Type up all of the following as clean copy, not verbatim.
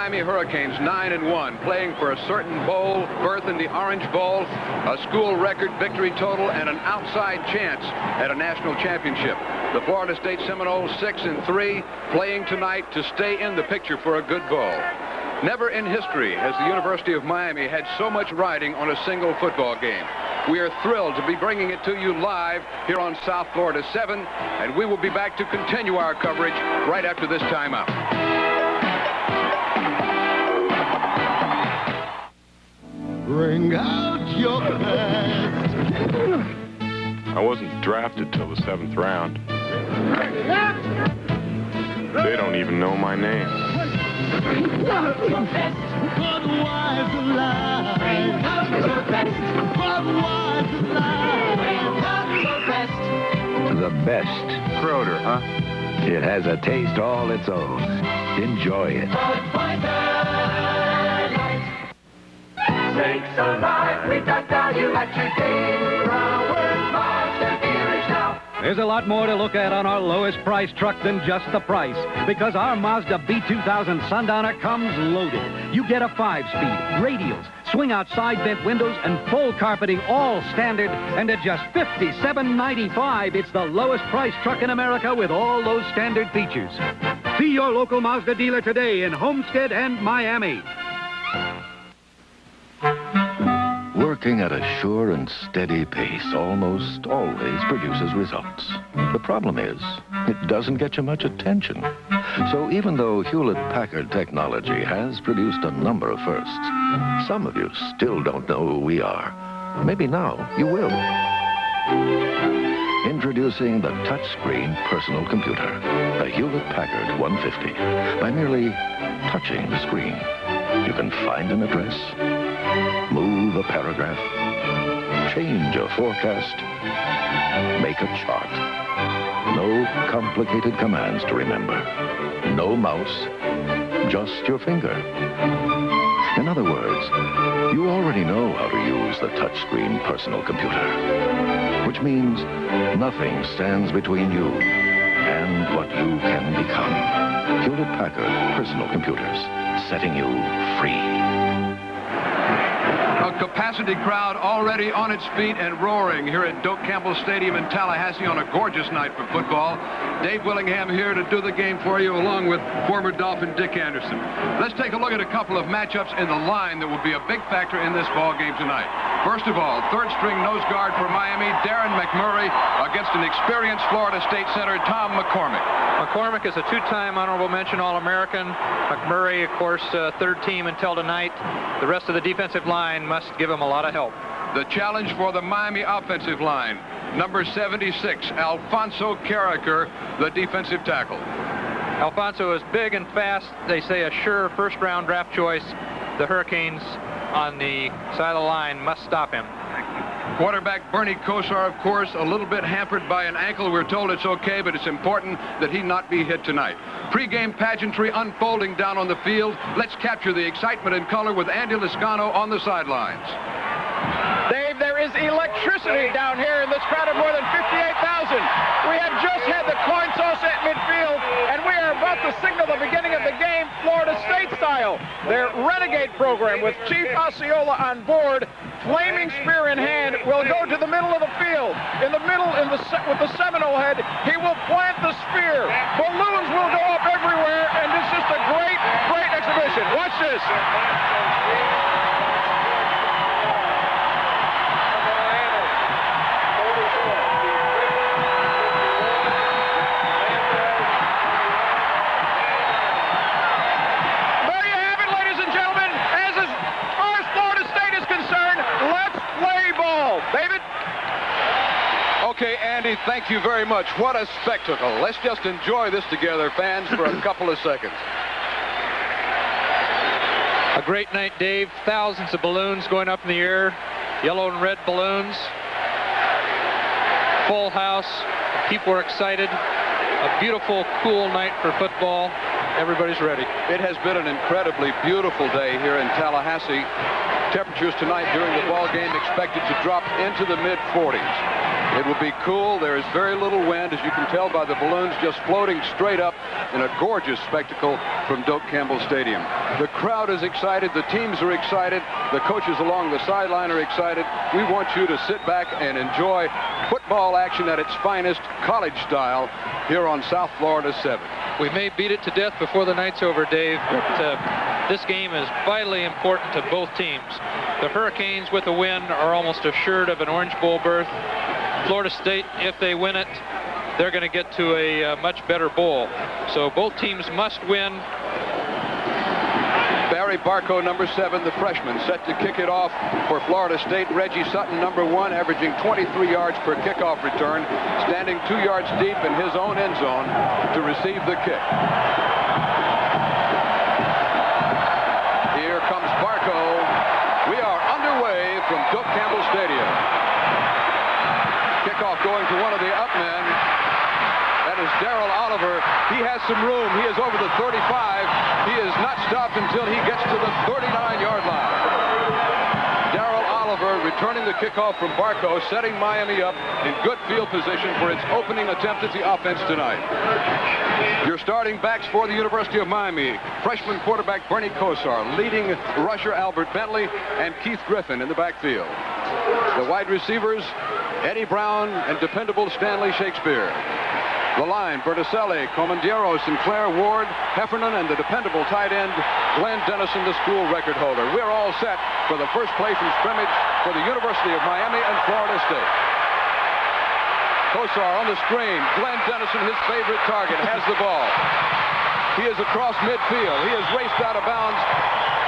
Miami Hurricanes, 9-1, playing for a certain bowl, berth in the Orange Bowl, a school record victory total, and an outside chance at a national championship. The Florida State Seminoles, 6-3, playing tonight to stay in the picture for a good bowl. Never in history has the University of Miami had so much riding on a single football game. We are thrilled to be bringing it to you live here on South Florida 7, and we will be back to continue our coverage right after this timeout. Bring out your best. I wasn't drafted till the 7th round. They don't even know my name. The best. Croder, huh? It has a taste all its own. Enjoy it. Sakes alive, we've got value at your Dave Brower Mazda dealers now. There's a lot more to look at on our lowest price truck than just the price, because our Mazda B2000 Sundowner comes loaded. You get a 5-speed, radials, swing-out side vent windows, and full carpeting, all standard, and at just $57.95, it's the lowest price truck in America with all those standard features. See your local Mazda dealer today in Homestead and Miami. Working at a sure and steady pace almost always produces results. The problem is, it doesn't get you much attention. So even though Hewlett-Packard technology has produced a number of firsts, some of you still don't know who we are. Maybe now you will. Introducing the touchscreen personal computer, the Hewlett-Packard 150. By merely touching the screen, you can find an address, move a paragraph, change a forecast, make a chart. No complicated commands to remember. No mouse, just your finger. In other words, you already know how to use the touchscreen personal computer, which means nothing stands between you and what you can become. Hewlett-Packard personal computers, setting you free. A capacity crowd already on its feet and roaring here at Doak Campbell Stadium in Tallahassee on a gorgeous night for football. Dave Willingham here to do the game for you, along with former Dolphin Dick Anderson. Let's take a look at a couple of matchups in the line that will be a big factor in this ball game tonight. First of all, third-string nose guard for Miami, Darren McMurray, against an experienced Florida State center, Tom McCormick. McCormick is a two-time honorable mention All-American. McMurray, of course, third team until tonight. The rest of the defensive line must give him a lot of help. The challenge for the Miami offensive line, number 76, Alfonso Carricker, the defensive tackle. Alfonso is big and fast. They say a sure first-round draft choice. The Hurricanes on the side of the line must stop him. Quarterback Bernie Kosar, of course, a little bit hampered by an ankle. We're told it's okay, but it's important that he not be hit tonight. Pre-game pageantry unfolding down on the field. Let's capture the excitement and color with Andy Lascano on the sidelines. Dave, there is electricity down here in this crowd of more than 58,000. We have just had the coin toss at midfield, and we are about to signal the beginning of the game, Florida State style. Their Renegade program with Chief Osceola on board, flaming spear in hand, will go to the middle of the field. In the middle, with the Seminole head, he will plant the spear. Balloons will go up everywhere, and it's just a great, great exhibition. Watch this. Okay, Andy, thank you very much. What a spectacle. Let's just enjoy this together, fans, for a couple of seconds. A great night, Dave. Thousands of balloons going up in the air. Yellow and red balloons. Full house. People are excited. A beautiful, cool night for football. Everybody's ready. It has been an incredibly beautiful day here in Tallahassee. Temperatures tonight during the ball game expected to drop into the mid-40s. It will be cool. There is very little wind, as you can tell by the balloons just floating straight up in a gorgeous spectacle from Doak Campbell Stadium. The crowd is excited. The teams are excited. The coaches along the sideline are excited. We want you to sit back and enjoy football action at its finest, college style, here on South Florida 7. We may beat it to death before the night's over, Dave, but this game is vitally important to both teams. The Hurricanes, with a win, are almost assured of an Orange Bowl berth. Florida State, if they win it, they're going to get to a much better bowl. So both teams must win. Barry Barco, number 7, the freshman, set to kick it off for Florida State. Reggie Sutton, number 1, averaging 23 yards per kickoff return, standing 2 yards deep in his own end zone to receive the kick. Here comes Barco. We are underway from Doak Campbell Stadium. Kickoff going to one of the up men. That is Darrell Oliver. He has some room. He is over the 35. He is not stopped until he gets to the 39-yard line. Darrell Oliver returning the kickoff from Barco, setting Miami up in good field position for its opening attempt at the offense tonight. Your starting backs for the University of Miami: freshman quarterback Bernie Kosar, leading rusher Albert Bentley, and Keith Griffin in the backfield. The wide receivers, Eddie Brown and dependable Stanley Shakespeare. The line, Berticelli, Comandiero, Sinclair, Ward, Heffernan, and the dependable tight end, Glenn Dennison, the school record holder. We're all set for the first play from scrimmage for the University of Miami and Florida State. Kosar on the screen. Glenn Dennison, his favorite target, has the ball. He is across midfield. He has raced out of bounds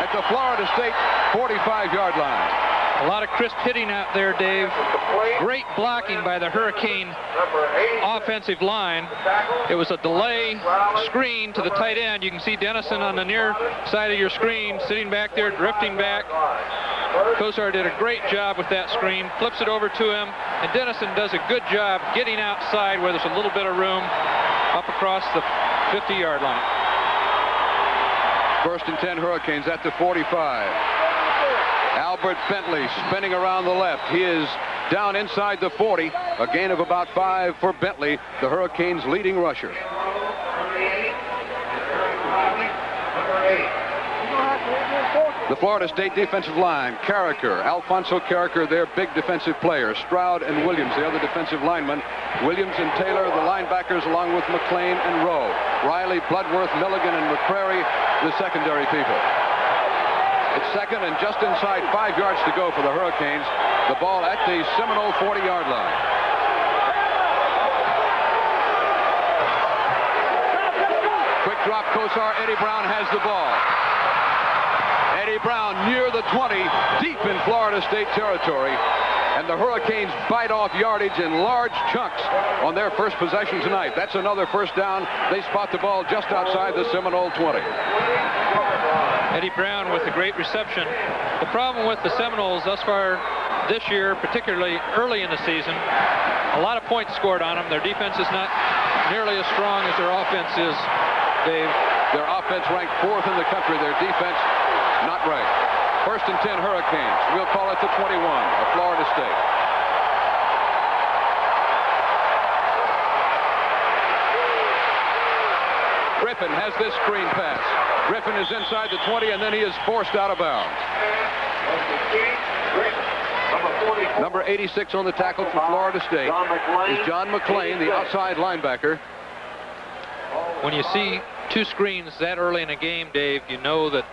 at the Florida State 45-yard line. A lot of crisp hitting out there, Dave. Great blocking by the Hurricane offensive line. It was a delay screen to the tight end. You can see Dennison on the near side of your screen, sitting back there, drifting back. Kosar did a great job with that screen, flips it over to him, and Dennison does a good job getting outside where there's a little bit of room up across the 50-yard line. 1st and 10 Hurricanes at the 45. Albert Bentley spinning around the left. He is down inside the 40. A gain of about 5 for Bentley, the Hurricanes' leading rusher. The Florida State defensive line, Carricker, Alfonso Carricker, their big defensive players. Stroud and Williams, the other defensive linemen. Williams and Taylor, the linebackers, along with McLean and Rowe. Riley, Bloodworth, Milligan, and McCrary, the secondary people. It's second and just inside 5 yards to go for the Hurricanes. The ball at the Seminole 40-yard line. Quick drop, Kosar. Eddie Brown has the ball. Eddie Brown near the 20, deep in Florida State territory. And the Hurricanes bite off yardage in large chunks on their first possession tonight. That's another first down. They spot the ball just outside the Seminole 20. Eddie Brown with a great reception. The problem with the Seminoles thus far this year, particularly early in the season, a lot of points scored on them. Their defense is not nearly as strong as their offense is, Dave. Their offense ranked 4th in the country. Their defense not ranked. 1st and 10 Hurricanes. We'll call it the 21 of Florida State. Griffin has this screen pass. Griffin is inside the 20, and then he is forced out of bounds. Number 86 on the tackle for Florida State is John McLean, the outside linebacker. When you see 2 screens that early in a game, Dave, you know that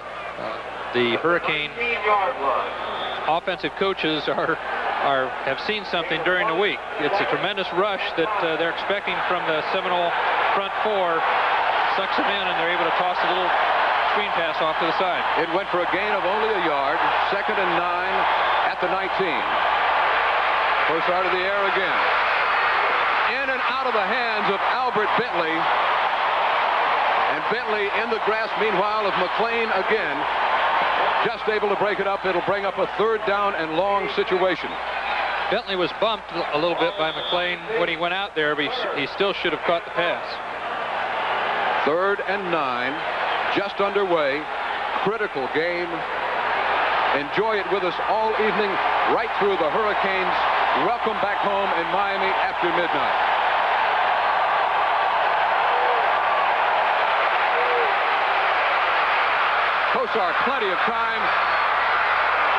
the Hurricane offensive coaches have seen something during the week. It's a tremendous rush that they're expecting from the Seminole front 4. Sucks them in, and they're able to toss a little screen pass off to the side. It went for a gain of only a yard. 2nd and 9 at the 19. Kosar to the air again. In and out of the hands of Albert Bentley. And Bentley in the grasp, meanwhile, of McLean again. Just able to break it up. It'll bring up a 3rd down and long situation. Bentley was bumped a little bit by McLean when he went out there, but he still should have caught the pass. 3rd and 9, just underway. Critical game. Enjoy it with us all evening, right through the Hurricanes welcome back home in Miami after midnight. Kosar, plenty of time.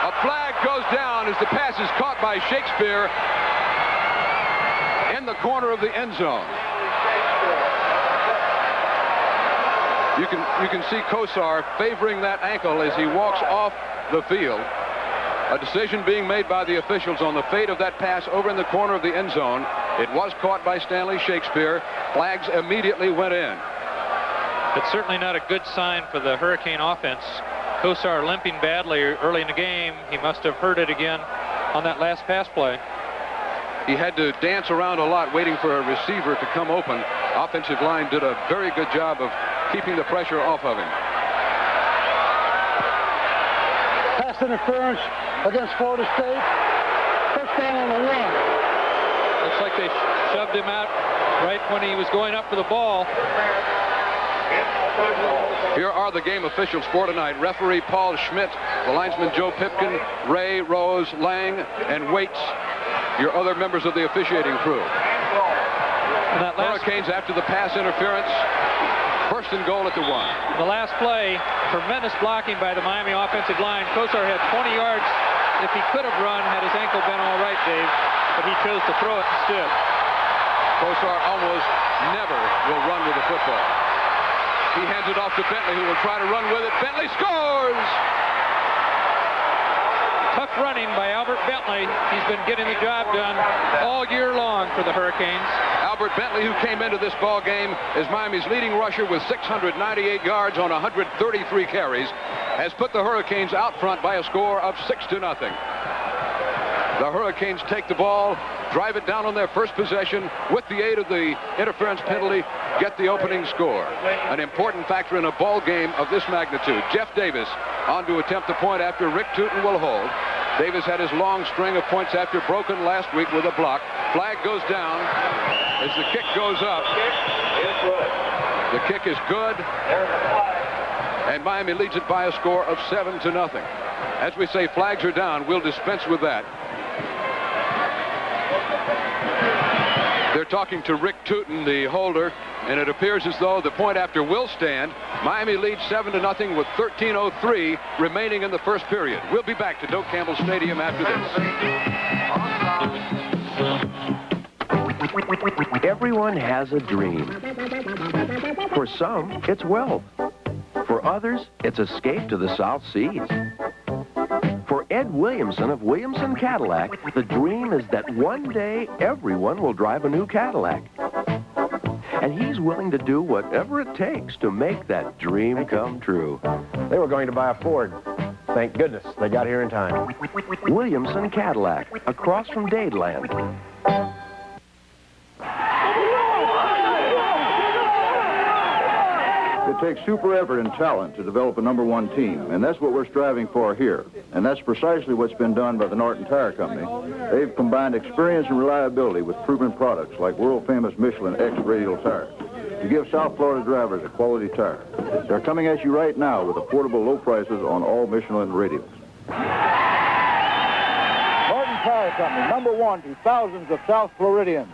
A flag goes down as the pass is caught by Shakespeare in the corner of the end zone. You can see Kosar favoring that ankle as he walks off the field. A decision being made by the officials on the fate of that pass over in the corner of the end zone. It was caught by Stanley Shakespeare. Flags immediately went in. It's certainly not a good sign for the Hurricane offense. Kosar limping badly early in the game. He must have hurt it again on that last pass play. He had to dance around a lot waiting for a receiver to come open. Offensive line did a very good job of keeping the pressure off of him. Pass interference against Florida State. First down on the 1. Looks like they shoved him out right when he was going up for the ball. Here are the game officials for tonight. Referee Paul Schmidt, the linesman Joe Pipkin, Ray, Rose, Lang, and Waits, your other members of the officiating crew. Hurricanes after the pass interference. First and goal at the 1. The last play, tremendous blocking by the Miami offensive line. Kosar had 20 yards. If he could have run, had his ankle been all right, Dave, but he chose to throw it instead. Kosar almost never will run with the football. He hands it off to Bentley, who will try to run with it. Bentley scores! Tough running by Albert Bentley. He's been getting the job done all year long for the Hurricanes. Albert Bentley, who came into this ball game as Miami's leading rusher with 698 yards on 133 carries, has put the Hurricanes out front by a score of 6-0. The Hurricanes take the ball, drive it down on their first possession with the aid of the interference penalty, get the opening score. An important factor in a ball game of this magnitude. Jeff Davis on to attempt the point after Rick Tootin will hold. Davis had his long string of points after broken last week with a block. Flag goes down as the kick goes up. The kick is good, and Miami leads it by a score of 7-0. As we say, flags are down. We'll dispense with that. They're talking to Rick Tootin, the holder, and it appears as though the point after will stand. Miami leads 7-0 with 13:03 remaining in the first period. We'll be back to Doak Campbell Stadium after this. Everyone has a dream. For some, it's wealth. For others, it's escape to the South Seas. For Ed Williamson of Williamson Cadillac, the dream is that one day everyone will drive a new Cadillac. And he's willing to do whatever it takes to make that dream come true. They were going to buy a Ford. Thank goodness they got here in time. Williamson Cadillac, across from Dadeland. It takes super effort and talent to develop a #1 team, and that's what we're striving for here. And that's precisely what's been done by the Norton Tire Company. They've combined experience and reliability with proven products like world-famous Michelin X radial tires to give South Florida drivers a quality tire. They're coming at you right now with affordable low prices on all Michelin radials. Norton Tire Company, #1 to thousands of South Floridians.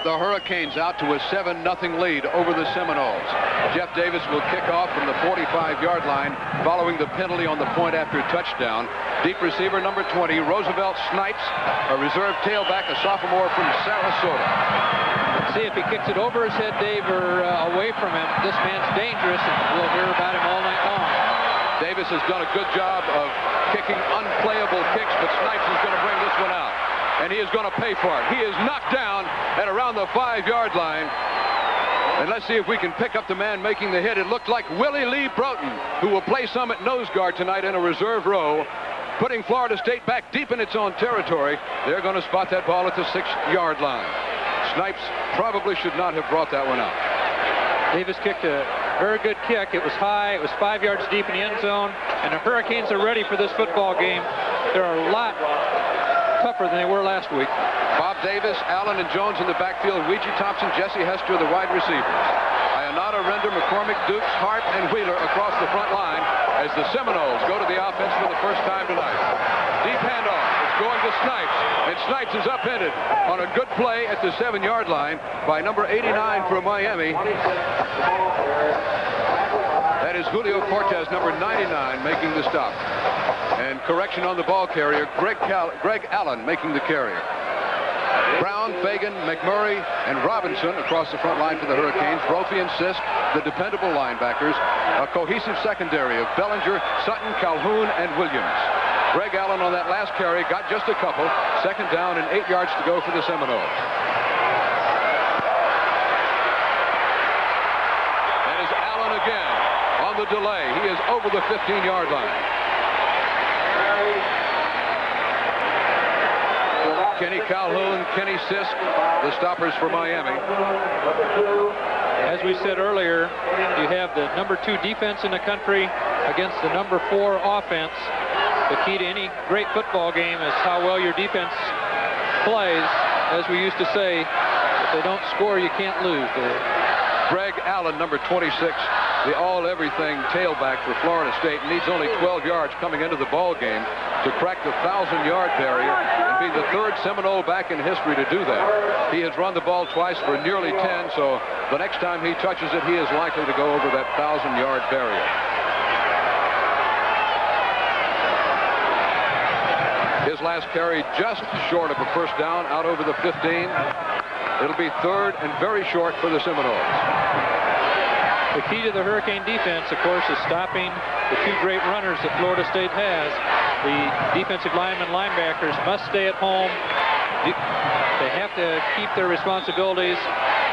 The Hurricanes out to a 7-0 lead over the Seminoles. Jeff Davis will kick off from the 45-yard line following the penalty on the point after touchdown. Deep receiver number 20, Roosevelt Snipes, a reserve tailback, a sophomore from Sarasota. Let's see if he kicks it over his head, Dave, or away from him. This man's dangerous, and we'll hear about him all night long. Davis has done a good job of kicking unplayable kicks, but Snipes is going to bring this one out. And he is going to pay for it. He is knocked down at around the 5-yard line. And let's see if we can pick up the man making the hit. It looked like Willie Lee Broughton, who will play some at nose guard tonight in a reserve row, putting Florida State back deep in its own territory. They're going to spot that ball at the 6-yard line. Snipes probably should not have brought that one out. Davis kicked a very good kick. It was high. It was 5 yards deep in the end zone. And the Hurricanes are ready for this football game. They're a lot tougher than they were last week. Bob Davis, Allen, and Jones in the backfield. Ouija Thompson, Jesse Hester, the wide receivers. Granada, Render, McCormick, Dukes, Hart, and Wheeler across the front line as the Seminoles go to the offense for the first time tonight. Deep handoff. It's going to Snipes, and Snipes is upended on a good play at the 7-yard line by number 89 for Miami. That is Julio Cortez, number 99, making the stop. And correction on the ball carrier, Greg Allen making the carrier. Brown, Fagan, McMurray, and Robinson across the front line for the Hurricanes. Brophy and Sisk, the dependable linebackers. A cohesive secondary of Bellinger, Sutton, Calhoun, and Williams. Greg Allen on that last carry got just a couple. Second down and 8 yards to go for the Seminoles. That is Allen again on the delay. He is over the 15-yard line. Kenny Calhoun, Kenny Sisk, the stoppers for Miami. As we said earlier, you have the number 2 defense in the country against the number 4 offense. The key to any great football game is how well your defense plays. As we used to say, if they don't score, you can't lose. Greg Allen, number 26, the all-everything tailback for Florida State, needs only 12 yards coming into the ball game to crack the 1,000-yard barrier and be the 3rd Seminole back in history to do that. He has run the ball twice for nearly 10, so the next time he touches it, he is likely to go over that 1,000-yard barrier. His last carry just short of a first down out over the 15. It'll be 3rd and very short for the Seminoles. The key to the Hurricane defense, of course, is stopping the 2 great runners that Florida State has. The defensive linemen, linebackers must stay at home. They have to keep their responsibilities.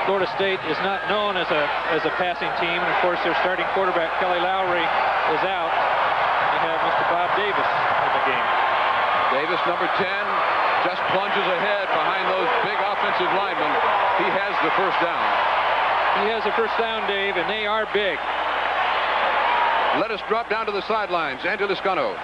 Florida State is not known as a passing team, and of course their starting quarterback Kelly Lowry is out. You have Mr. Bob Davis in the game. Davis, number 10, just plunges ahead behind those big offensive linemen. He has the first down. He has the first down, Dave, and they are big. Let us drop down to the sidelines. Andy Lascano.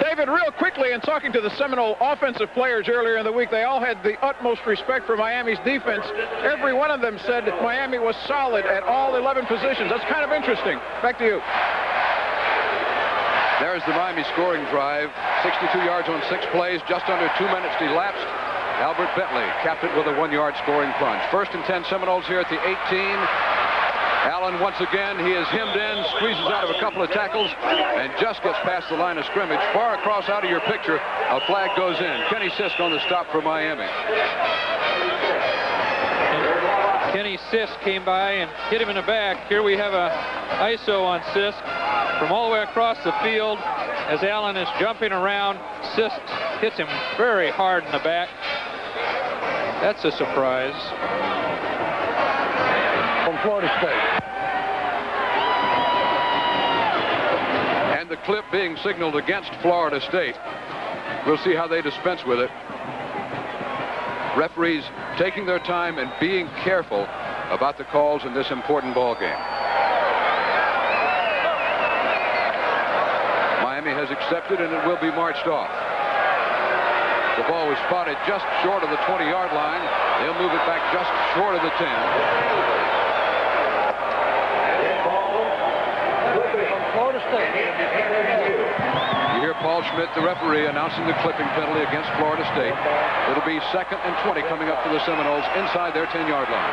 David, real quickly, in talking to the Seminole offensive players earlier in the week, they all had the utmost respect for Miami's defense. Every one of them said that Miami was solid at all 11 positions. That's kind of interesting. Back to you. There's the Miami scoring drive. 62 yards on 6 plays, just under 2 minutes elapsed. Albert Bentley capped it with a 1-yard scoring plunge. 1st and 10 Seminoles here at the 18. Allen once again, he is hemmed in, squeezes out of a couple of tackles, and just gets past the line of scrimmage. Far across out of your picture, a flag goes in. Kenny Sisk on the stop for Miami. Kenny Sisk came by and hit him in the back. Here we have a ISO on Sisk from all the way across the field. As Allen is jumping around, Sisk hits him very hard in the back. That's a surprise. From Florida State. And the clip being signaled against Florida State. We'll see how they dispense with it. Referees taking their time and being careful about the calls in this important ball game. Miami has accepted, and it will be marched off. The ball was spotted just short of the 20-yard line. They'll move it back just short of the 10. Florida State. You hear Paul Schmidt, the referee, announcing the clipping penalty against Florida State. It'll be 2nd and 20 coming up for the Seminoles inside their 10-yard line.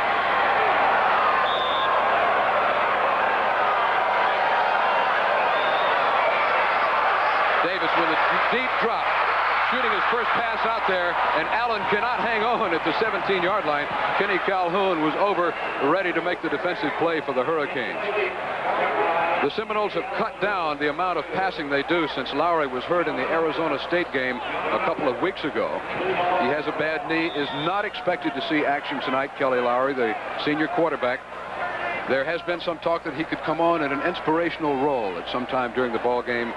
Davis with a deep drop, shooting his first pass out there, and Allen cannot hang on at the 17-yard line. Kenny Calhoun was over, ready to make the defensive play for the Hurricanes. The Seminoles have cut down the amount of passing they do since Lowry was hurt in the Arizona State game a couple of weeks ago. He has a bad knee, is not expected to see action tonight, Kelly Lowry, the senior quarterback. There has been some talk that he could come on in an inspirational role at some time during the ball game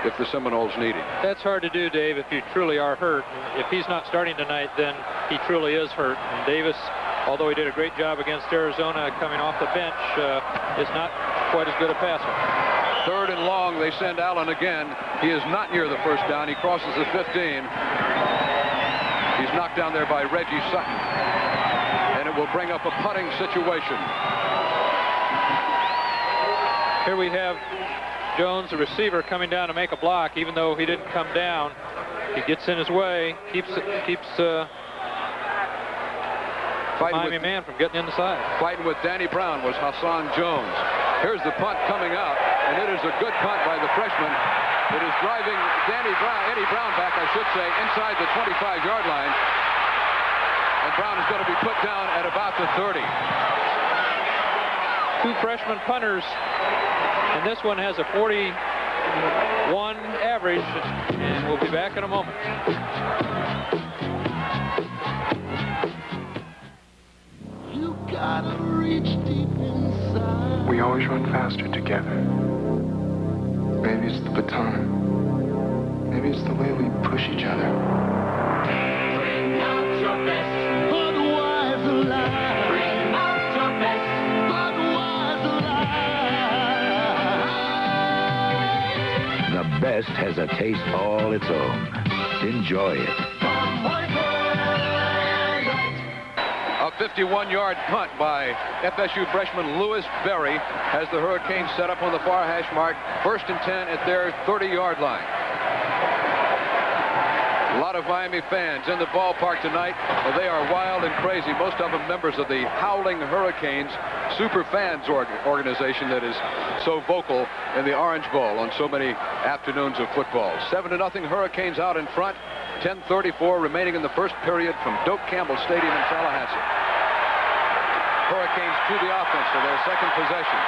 if the Seminoles need him. That's hard to do, Dave, if you truly are hurt. If he's not starting tonight, then he truly is hurt. And Davis, although he did a great job against Arizona coming off the bench, is not quite as good a passer. 3rd and long, they send Allen again. He is not near the first down. He crosses the 15. He's knocked down there by Reggie Sutton. And it will bring up a punting situation. Here we have Jones, the receiver, coming down to make a block, even though he didn't come down. He gets in his way, keeps Miami man from getting inside. Fighting with Danny Brown was Hassan Jones. Here's the punt coming out, and it is a good punt by the freshman. It is driving Eddie Brown back, I should say, inside the 25-yard line. And Brown is going to be put down at about the 30. 2 freshman punters, and this one has a 41 average, and we'll be back in a moment. You gotta reach deep inside. We always run faster together. Maybe it's the baton. Maybe it's the way we push each other. Bring out your best. Budweiser Light. Bring out your best. Budweiser Light. The best has a taste all its own. Enjoy it. A 51-yard punt by FSU freshman Lewis Berry has the Hurricanes set up on the far hash mark. 1st and 10 at their 30-yard line. A lot of Miami fans in the ballpark tonight. Well, they are wild and crazy. Most of them members of the Howling Hurricanes Super Fans organization that is so vocal in the Orange Bowl on so many afternoons of football. 7-0 Hurricanes out in front. 10:34 remaining in the first period from Doak Campbell Stadium in Tallahassee. Hurricanes to the offense for their second possession.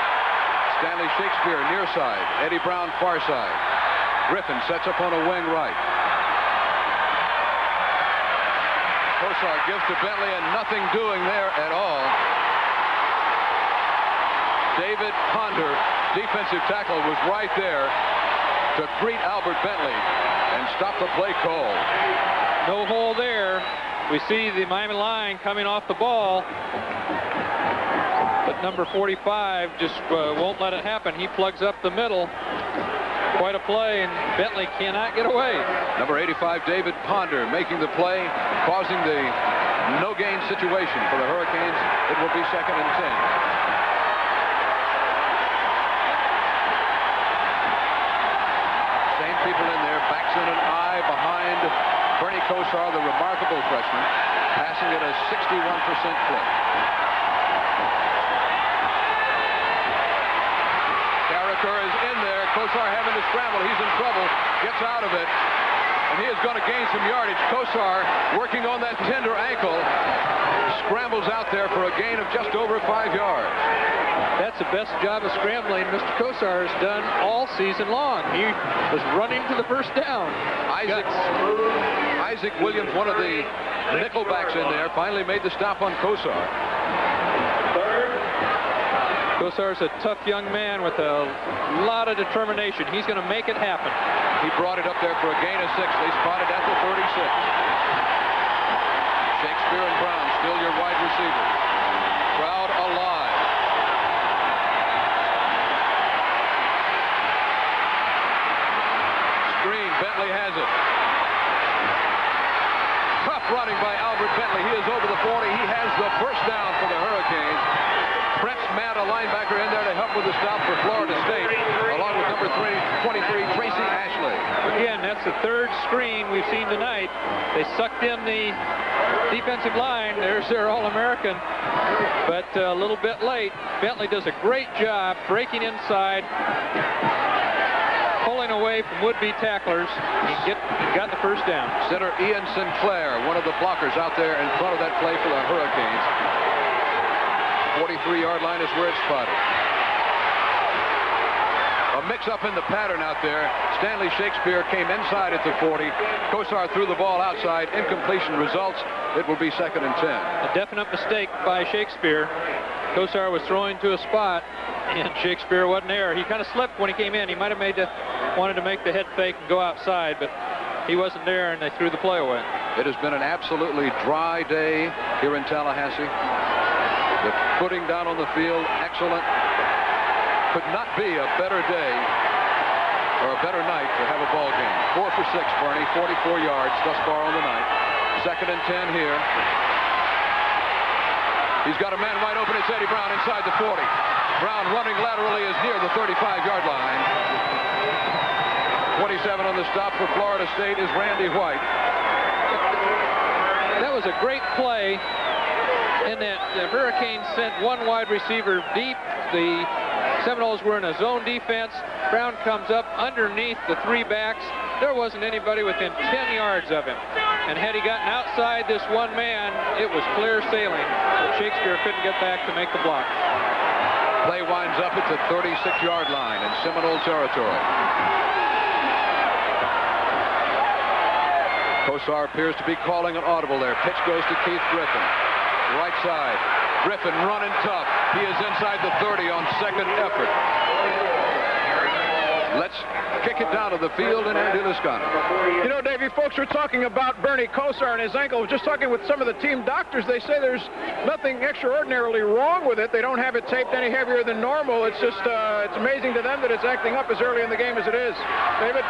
Stanley Shakespeare near side. Eddie Brown far side. Griffin sets up on a wing right. Kosar gives to Bentley, and nothing doing there at all. David Ponder, defensive tackle, was right there to greet Albert Bentley and stop the play call. No hole there. We see the Miami line coming off the ball, but number 45 just won't let it happen. He plugs up the middle. Quite a play, and Bentley cannot get away. Number 85, David Ponder, making the play, causing the no-gain situation for the Hurricanes. It will be 2nd and 10. Same people in there. Backs in an eye behind Bernie Kosar, the remarkable freshman, passing at a 61% clip. Carricker is in there. Kosar having to scramble. He's in trouble. Gets out of it. And he is going to gain some yardage. Kosar working on that tender ankle. Scrambles out there for a gain of just over 5 yards. That's the best job of scrambling Mr. Kosar has done all season long. He was running to the first down. Isaac Williams, one of the nickelbacks in there, finally made the stop on Kosar. Kosar's a tough young man with a lot of determination. He's going to make it happen. He brought it up there for a gain of 6. They spotted at the 36. Shakespeare and Brown still your wide receivers. Crowd alive. Screen. Bentley has it. Tough running by Albert Bentley. He is over the 40. He has the first down for the Hurricanes. Prince Matt, a linebacker, in there to help with the stop for Florida State, along with number 23, Tracy Ashley. Again, that's the 3rd screen we've seen tonight. They sucked in the defensive line. There's their All-American, but a little bit late. Bentley does a great job breaking inside, pulling away from would-be tacklers, and got the first down. Center Ian Sinclair, one of the blockers out there in front of that play for the Hurricanes. 43-yard line is where it's spotted. A mix-up in the pattern out there. Stanley Shakespeare came inside at the 40. Kosar threw the ball outside. Incompletion results. It will be 2nd and 10. A definite mistake by Shakespeare. Kosar was throwing to a spot, and Shakespeare wasn't there. He kind of slipped when he came in. He might have wanted to make the head fake and go outside, but he wasn't there, and they threw the play away. It has been an absolutely dry day here in Tallahassee. The footing down on the field, excellent. Could not be a better day or a better night to have a ball game. 4 for 6, Bernie, 44 yards thus far on the night. 2nd and 10 here. He's got a man wide open. It's Eddie Brown inside the 40. Brown running laterally is near the 35-yard line. 27 on the stop for Florida State is Randy White. That was a great play in that the Hurricanes sent one wide receiver deep. The Seminoles were in a zone defense. Brown comes up underneath the three backs. There wasn't anybody within 10 yards of him. And had he gotten outside this one man, it was clear sailing. But Shakespeare couldn't get back to make the block. Play winds up at the 36-yard line in Seminole territory. Kosar appears to be calling an audible there. Pitch goes to Keith Griffin. Right side. Griffin running tough. He is inside the 30 on second effort. Let's kick it down to the field and Andy Lascano. You know, Dave, you folks were talking about Bernie Kosar and his ankle. Just talking with some of the team doctors, they say there's nothing extraordinarily wrong with it. They don't have it taped any heavier than normal. It's just, it's amazing to them that it's acting up as early in the game as it is. David?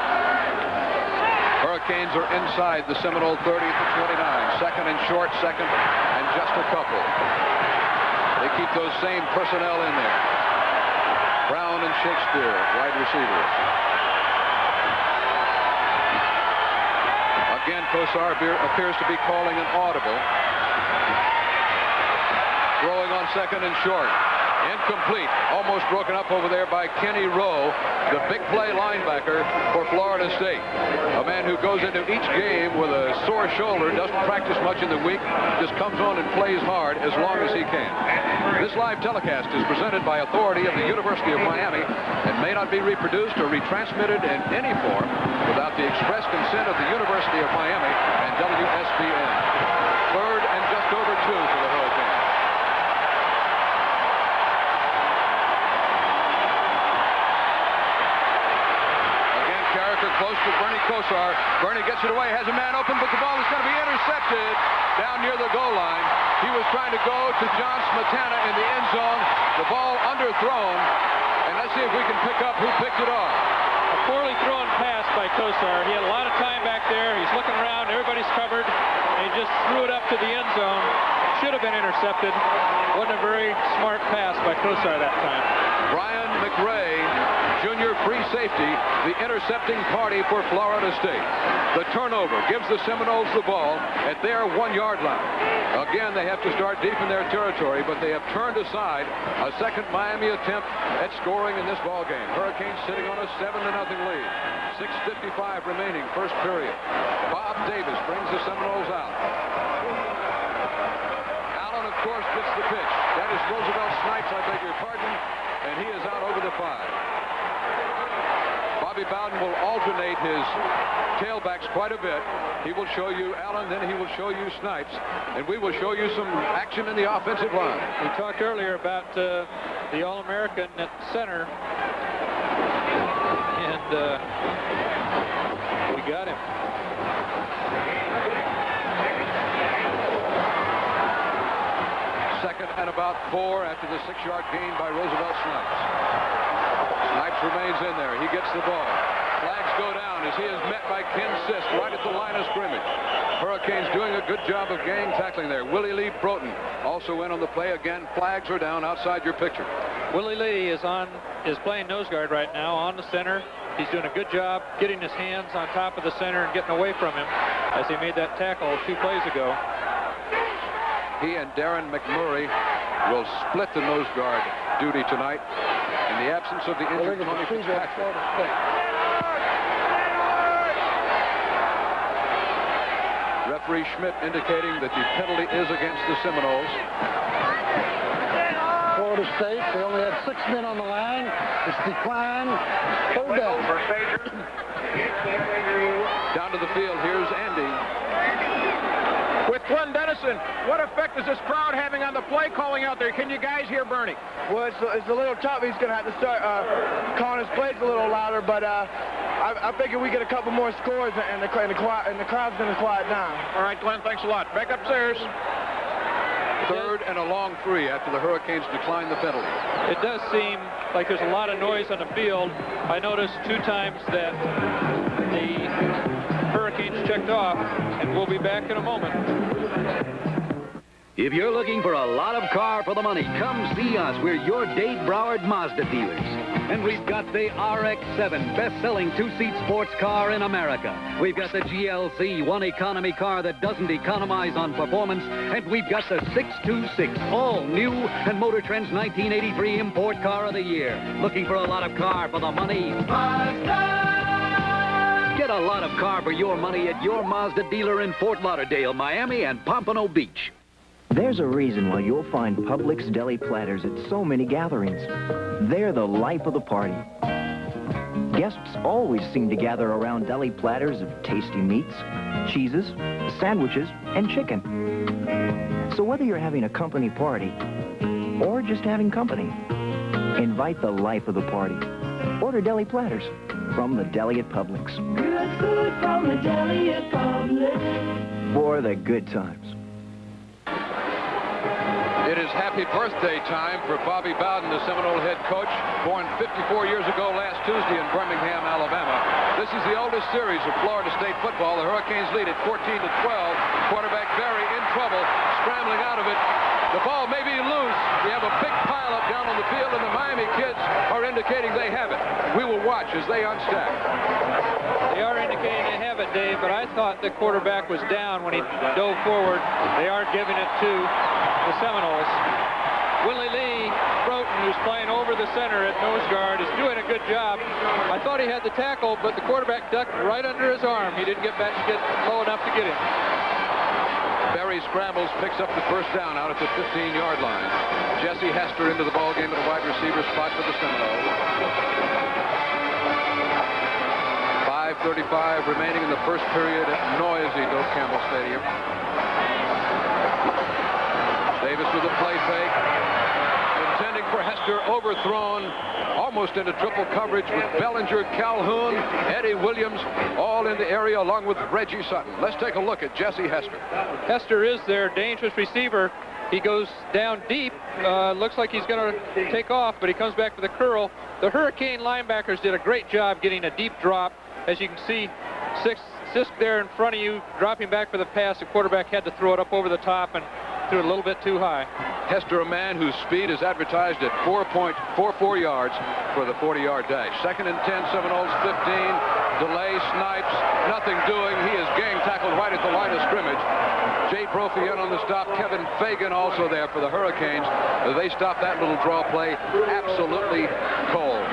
Hurricanes are inside the Seminole 30 to 29. Second and short, second and just a couple. They keep those same personnel in there. Brown and Shakespeare, wide receivers. Again, Kosar appears to be calling an audible. Throwing on second and short. Incomplete. Almost broken up over there by Kenny Rowe, the big play linebacker for Florida State. A man who goes into each game with a sore shoulder, doesn't practice much in the week, just comes on and plays hard as long as he can. This live telecast is presented by authority of the University of Miami and may not be reproduced or retransmitted in any form without the express consent of the University of Miami and WSBN. Third and just over 2 for the Hurricanes. Close to Bernie Kosar. Bernie gets it away, has a man open, but the ball is going to be intercepted down near the goal line. He was trying to go to John Smetana in the end zone. The ball underthrown, and let's see if we can pick up who picked it off. A poorly thrown pass by Kosar. He had a lot of time back there. He's looking around. Everybody's covered, and he just threw it up to the end zone. Should have been intercepted. Wasn't a very smart pass by Kosar that time. Brian McRae, junior free safety, the intercepting party for Florida State. The turnover gives the Seminoles the ball at their 1-yard line. Again, they have to start deep in their territory, but they have turned aside a second Miami attempt at scoring in this ball game. Hurricanes sitting on a 7-0 lead. 6:55 remaining, first period. Bob Davis brings the Seminoles out. Allen, of course, gets the pitch. That is Roosevelt Snipes, I beg your pardon, and he is out over the 5. Bobby Bowden will alternate his tailbacks quite a bit. He will show you Allen, then he will show you Snipes, and we will show you some action in the offensive line. We talked earlier about the All-American at center, and we got him. Second and about 4 after the 6-yard gain by Roosevelt Snipes. Snipes remains in there. He gets the ball. Flags go down as he is met by Ken Sisk right at the line of scrimmage. Hurricanes doing a good job of gang tackling there. Willie Lee Broughton also in on the play. Again, flags are down outside your picture. Willie Lee is playing nose guard right now on the center. He's doing a good job getting his hands on top of the center and getting away from him as he made that tackle 2 plays ago. He and Darren McMurray will split the nose guard duty tonight in the absence of the injured Tony Fitzpatrick. Referee Schmidt indicating that the penalty is against the Seminoles. Florida State, they only had 6 men on the line. It's declined. Third down. Down to the field, here's Andy. With Glenn Dennison, what effect is this crowd having on the play calling out there? Can you guys hear Bernie? Well, it's a little tough. He's going to have to start calling his plays a little louder, but I figure we get a couple more scores and the crowd's going to quiet down. All right, Glenn, thanks a lot. Back upstairs. Third and a long 3 after the Hurricanes decline the penalty. It does seem like there's a lot of noise on the field. I noticed 2 times that the Hurricanes checked off, and we'll be back in a moment. If you're looking for a lot of car for the money, come see us. We're your Dade Broward Mazda dealers. And we've got the RX-7, best-selling two-seat sports car in America. We've got the GLC, one economy car that doesn't economize on performance. And we've got the 626, all new, and Motor Trend's 1983 Import Car of the Year. Looking for a lot of car for the money? Mazda! Get a lot of car for your money at your Mazda dealer in Fort Lauderdale, Miami, and Pompano Beach. There's a reason why you'll find Publix deli platters at so many gatherings. They're the life of the party. Guests always seem to gather around deli platters of tasty meats, cheeses, sandwiches, and chicken. So whether you're having a company party or just having company, invite the life of the party. Order deli platters from the deli at Publix. Good food from the deli at Publix. For the good times. It is happy birthday time for Bobby Bowden, the Seminole head coach, born 54 years ago last Tuesday in Birmingham, Alabama. This is the oldest series of Florida State football. The Hurricanes lead it 14-12. Quarterback Barry in trouble, scrambling out of it. The ball may be loose. We have a big pileup down on the field, and the Miami kids are indicating they have it. We will watch as they unstack. They are indicating they have it, Dave, but I thought the quarterback was down when he dove forward. They are giving it to the Seminoles. Willie Lee Broughton, who's playing over the center at nose guard, is doing a good job. I thought he had the tackle, but the quarterback ducked right under his arm. He didn't get back to get low enough to get him. Barry scrambles, picks up the first down out at the 15-yard line. Jesse Hester into the ballgame at a wide receiver spot for the Seminoles. 5:35 remaining in the first period at noisy Doak Campbell Stadium. Davis with a play fake. Intending for Hester, overthrown almost into triple coverage with Bellinger, Calhoun, Eddie Williams, all in the area along with Reggie Sutton. Let's take a look at Jesse Hester. Hester is their dangerous receiver. He goes down deep. Looks like he's going to take off, but he comes back to the curl. The Hurricane linebackers did a great job getting a deep drop. As you can see, Sisk there in front of you, dropping back for the pass. The quarterback had to throw it up over the top and threw it a little bit too high. Hester, a man whose speed is advertised at 4.44 yards for the 40-yard dash. 2nd and 10, Seminoles 15. Delay, Snipes, nothing doing. He is gang tackled right at the line of scrimmage. Jay Brophy in on the stop. Kevin Fagan also there for the Hurricanes. They stop that little draw play absolutely cold.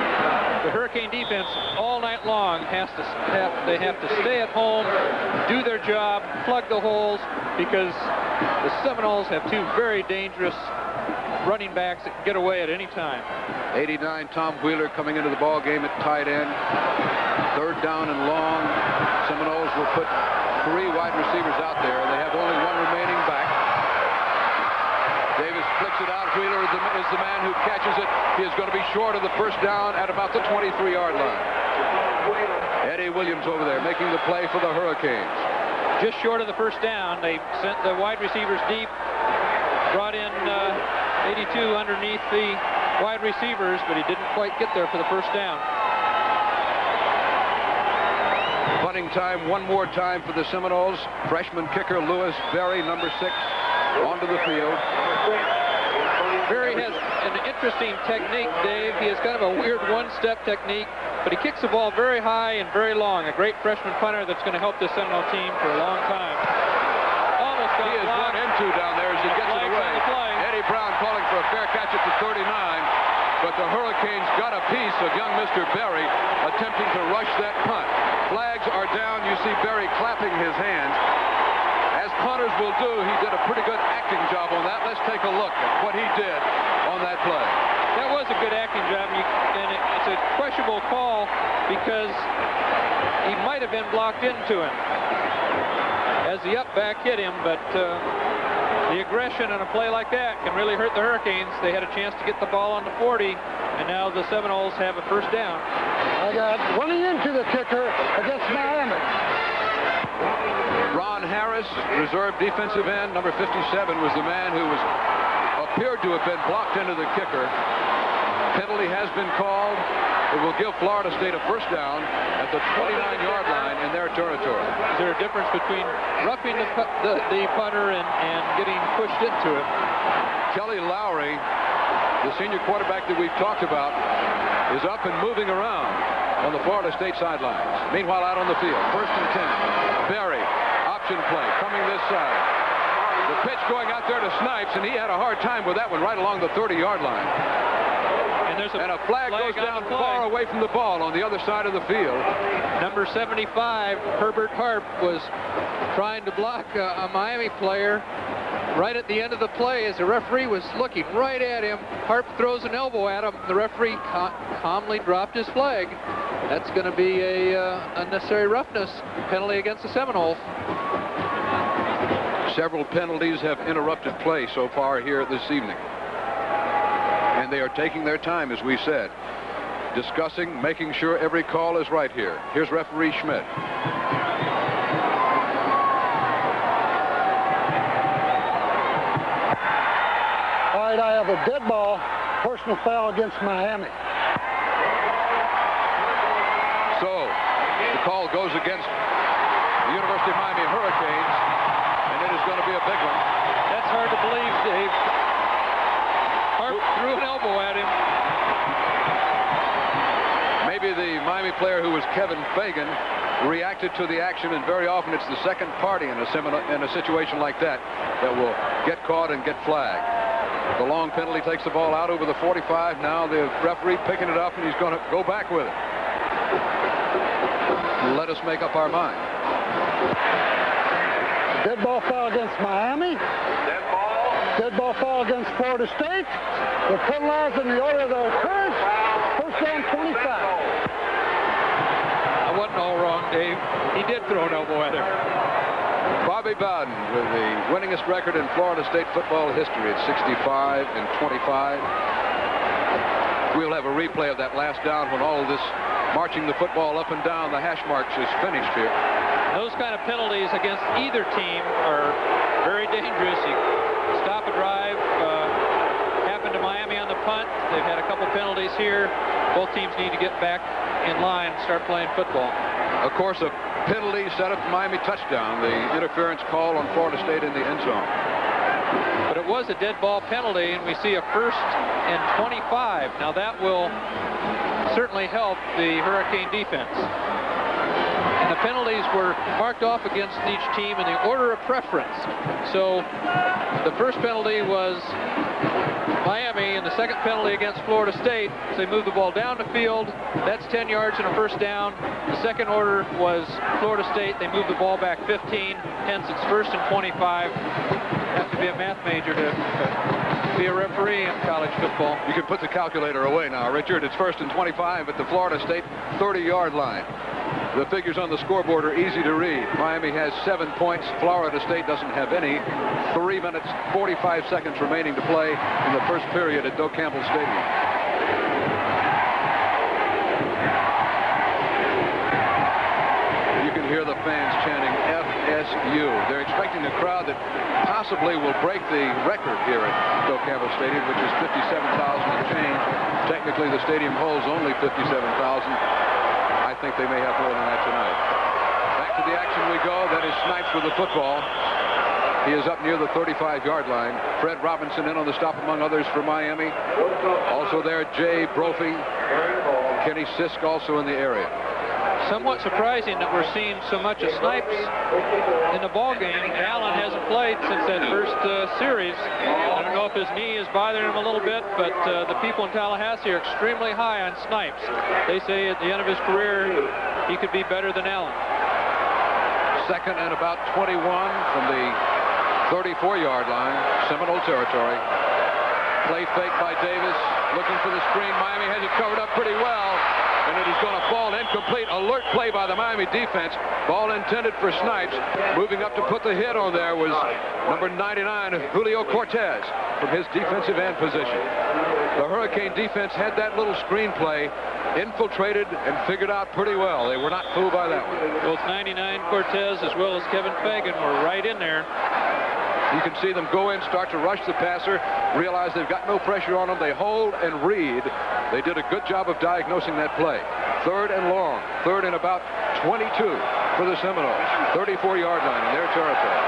The Hurricane defense all night long they have to stay at home, do their job, plug the holes, because the Seminoles have two very dangerous running backs that can get away at any time. 89, Tom Wheeler coming into the ball game at tight end. 3rd down and long. Seminoles will put 3 wide receivers out there. They have only 1 remaining back. Davis flicks it out. Wheeler is the man who catches it. He is going to be short of the first down at about the 23-yard line. Eddie Williams over there making the play for the Hurricanes. Just short of the first down. They sent the wide receivers deep, brought in 82 underneath the wide receivers, but he didn't quite get there for the first down. Punting time one more time for the Seminoles. Freshman kicker Lewis Berry, number 6, onto the field. Berry has an interesting technique, Dave. He has kind of a weird one-step technique, but he kicks the ball very high and very long. A great freshman punter that's going to help this Seminole team for a long time. Almost got he is run into down there as he gets it away. Eddie Brown calling for a fair catch at the 39, but the Hurricanes got a piece of young Mr. Berry attempting to rush that punt. Flags are down. You see Berry clapping his hands. As punters will do, he did a pretty good acting job on that. Let's take a look at what he did on that play. That was a good acting job, and it's a questionable call because he might have been blocked into him as the up back hit him, but the aggression on a play like that can really hurt the Hurricanes. They had a chance to get the ball on the 40, and now the Seminoles have a first down. I got running into the kicker against Miami. Ron Harris, reserve defensive end, number 57, was the man who appeared to have been blocked into the kicker. Penalty has been called. It will give Florida State a first down at the 29-yard line in their territory. Is there a difference between roughing the punter and getting pushed into it? Kelly Lowry, the senior quarterback that we've talked about, is up and moving around on the Florida State sidelines. Meanwhile, out on the field, 1st and 10. Berry, option play, coming this side. The pitch going out there to Snipes, and he had a hard time with that one right along the 30-yard line. And a flag goes down far away from the ball on the other side of the field. Number 75, Herbert Harp, was trying to block a Miami player right at the end of the play as the referee was looking right at him. Harp throws an elbow at him. The referee calmly dropped his flag. That's going to be a unnecessary roughness penalty against the Seminoles. Several penalties have interrupted play so far here this evening. And they are taking their time, as we said, discussing, making sure every call is right here. Here's referee Schmidt. All right, I have a dead ball, personal foul against Miami. So, the call goes against the University of Miami Hurricanes, and it is going to be a big one. That's hard to believe, Dave. Harp threw an elbow at him. Maybe the Miami player, who was Kevin Fagan, reacted to the action, and very often it's the second party in a situation like that will get caught and get flagged. The long penalty takes the ball out over the 45. Now the referee picking it up, and he's going to go back with it. Let us make up our mind. Dead ball foul against Miami. Dead ball foul against Florida State. They're penalized in the order of their occurrence. First down, 25. I wasn't all wrong, Dave. He did throw an elbow at him. Bobby Bowden with the winningest record in Florida State football history at 65 and 25. We'll have a replay of that last down when all of this marching the football up and down the hash marks is finished here. Those kind of penalties against either team are very dangerous. You stop a drive. Happened to Miami on the punt. They've had a couple penalties here. Both teams need to get back in line and start playing football. Of course, a penalty set up the Miami touchdown. The interference call on Florida State in the end zone. But it was a dead ball penalty, and we see a 1st and 25. Now that will certainly help the Hurricane defense. And the penalties were marked off against each team in the order of preference. So the first penalty was Miami, and the second penalty against Florida State. So they moved the ball down the field. That's 10 yards and a first down. The second order was Florida State. They moved the ball back 15. Hence, it's 1st and 25. You have to be a math major to be a referee in college football. You can put the calculator away now, Richard. It's 1st and 25 at the Florida State 30-yard line. The figures on the scoreboard are easy to read. Miami has 7 points. Florida State doesn't have any. 3 minutes, 45 seconds remaining to play in the first period at Doak Campbell Stadium. You can hear the fans chanting FSU. They're expecting a crowd that possibly will break the record here at Doak Campbell Stadium, which is 57,000 and change. Technically, the stadium holds only 57,000. I think they may have more than that tonight. Back to the action we go. That is Snipes with the football. He is up near the 35-yard line. Fred Robinson in on the stop, among others, for Miami. Also there, Jay Brophy. Kenny Sisk also in the area. Somewhat surprising that we're seeing so much of Snipes in the ball game. Allen hasn't played since that first series. I don't know if his knee is bothering him a little bit, but the people in Tallahassee are extremely high on Snipes. They say at the end of his career, he could be better than Allen. 2nd and about 21 from the 34-yard line, Seminole territory. Play fake by Davis, looking for the screen. Miami has it covered up pretty well. And it is going to fall incomplete. Alert play by the Miami defense. Ball intended for Snipes. Moving up to put the hit on there was number 99, Julio Cortez, from his defensive end position. The Hurricane defense had that little screen play infiltrated and figured out pretty well. They were not fooled by that one. Both 99 Cortez as well as Kevin Fagan were right in there. You can see them go in, start to rush the passer, realize they've got no pressure on them. They hold and read. They did a good job of diagnosing that play. 3rd and long. 3rd and about 22 for the Seminoles. 34-yard line in their territory.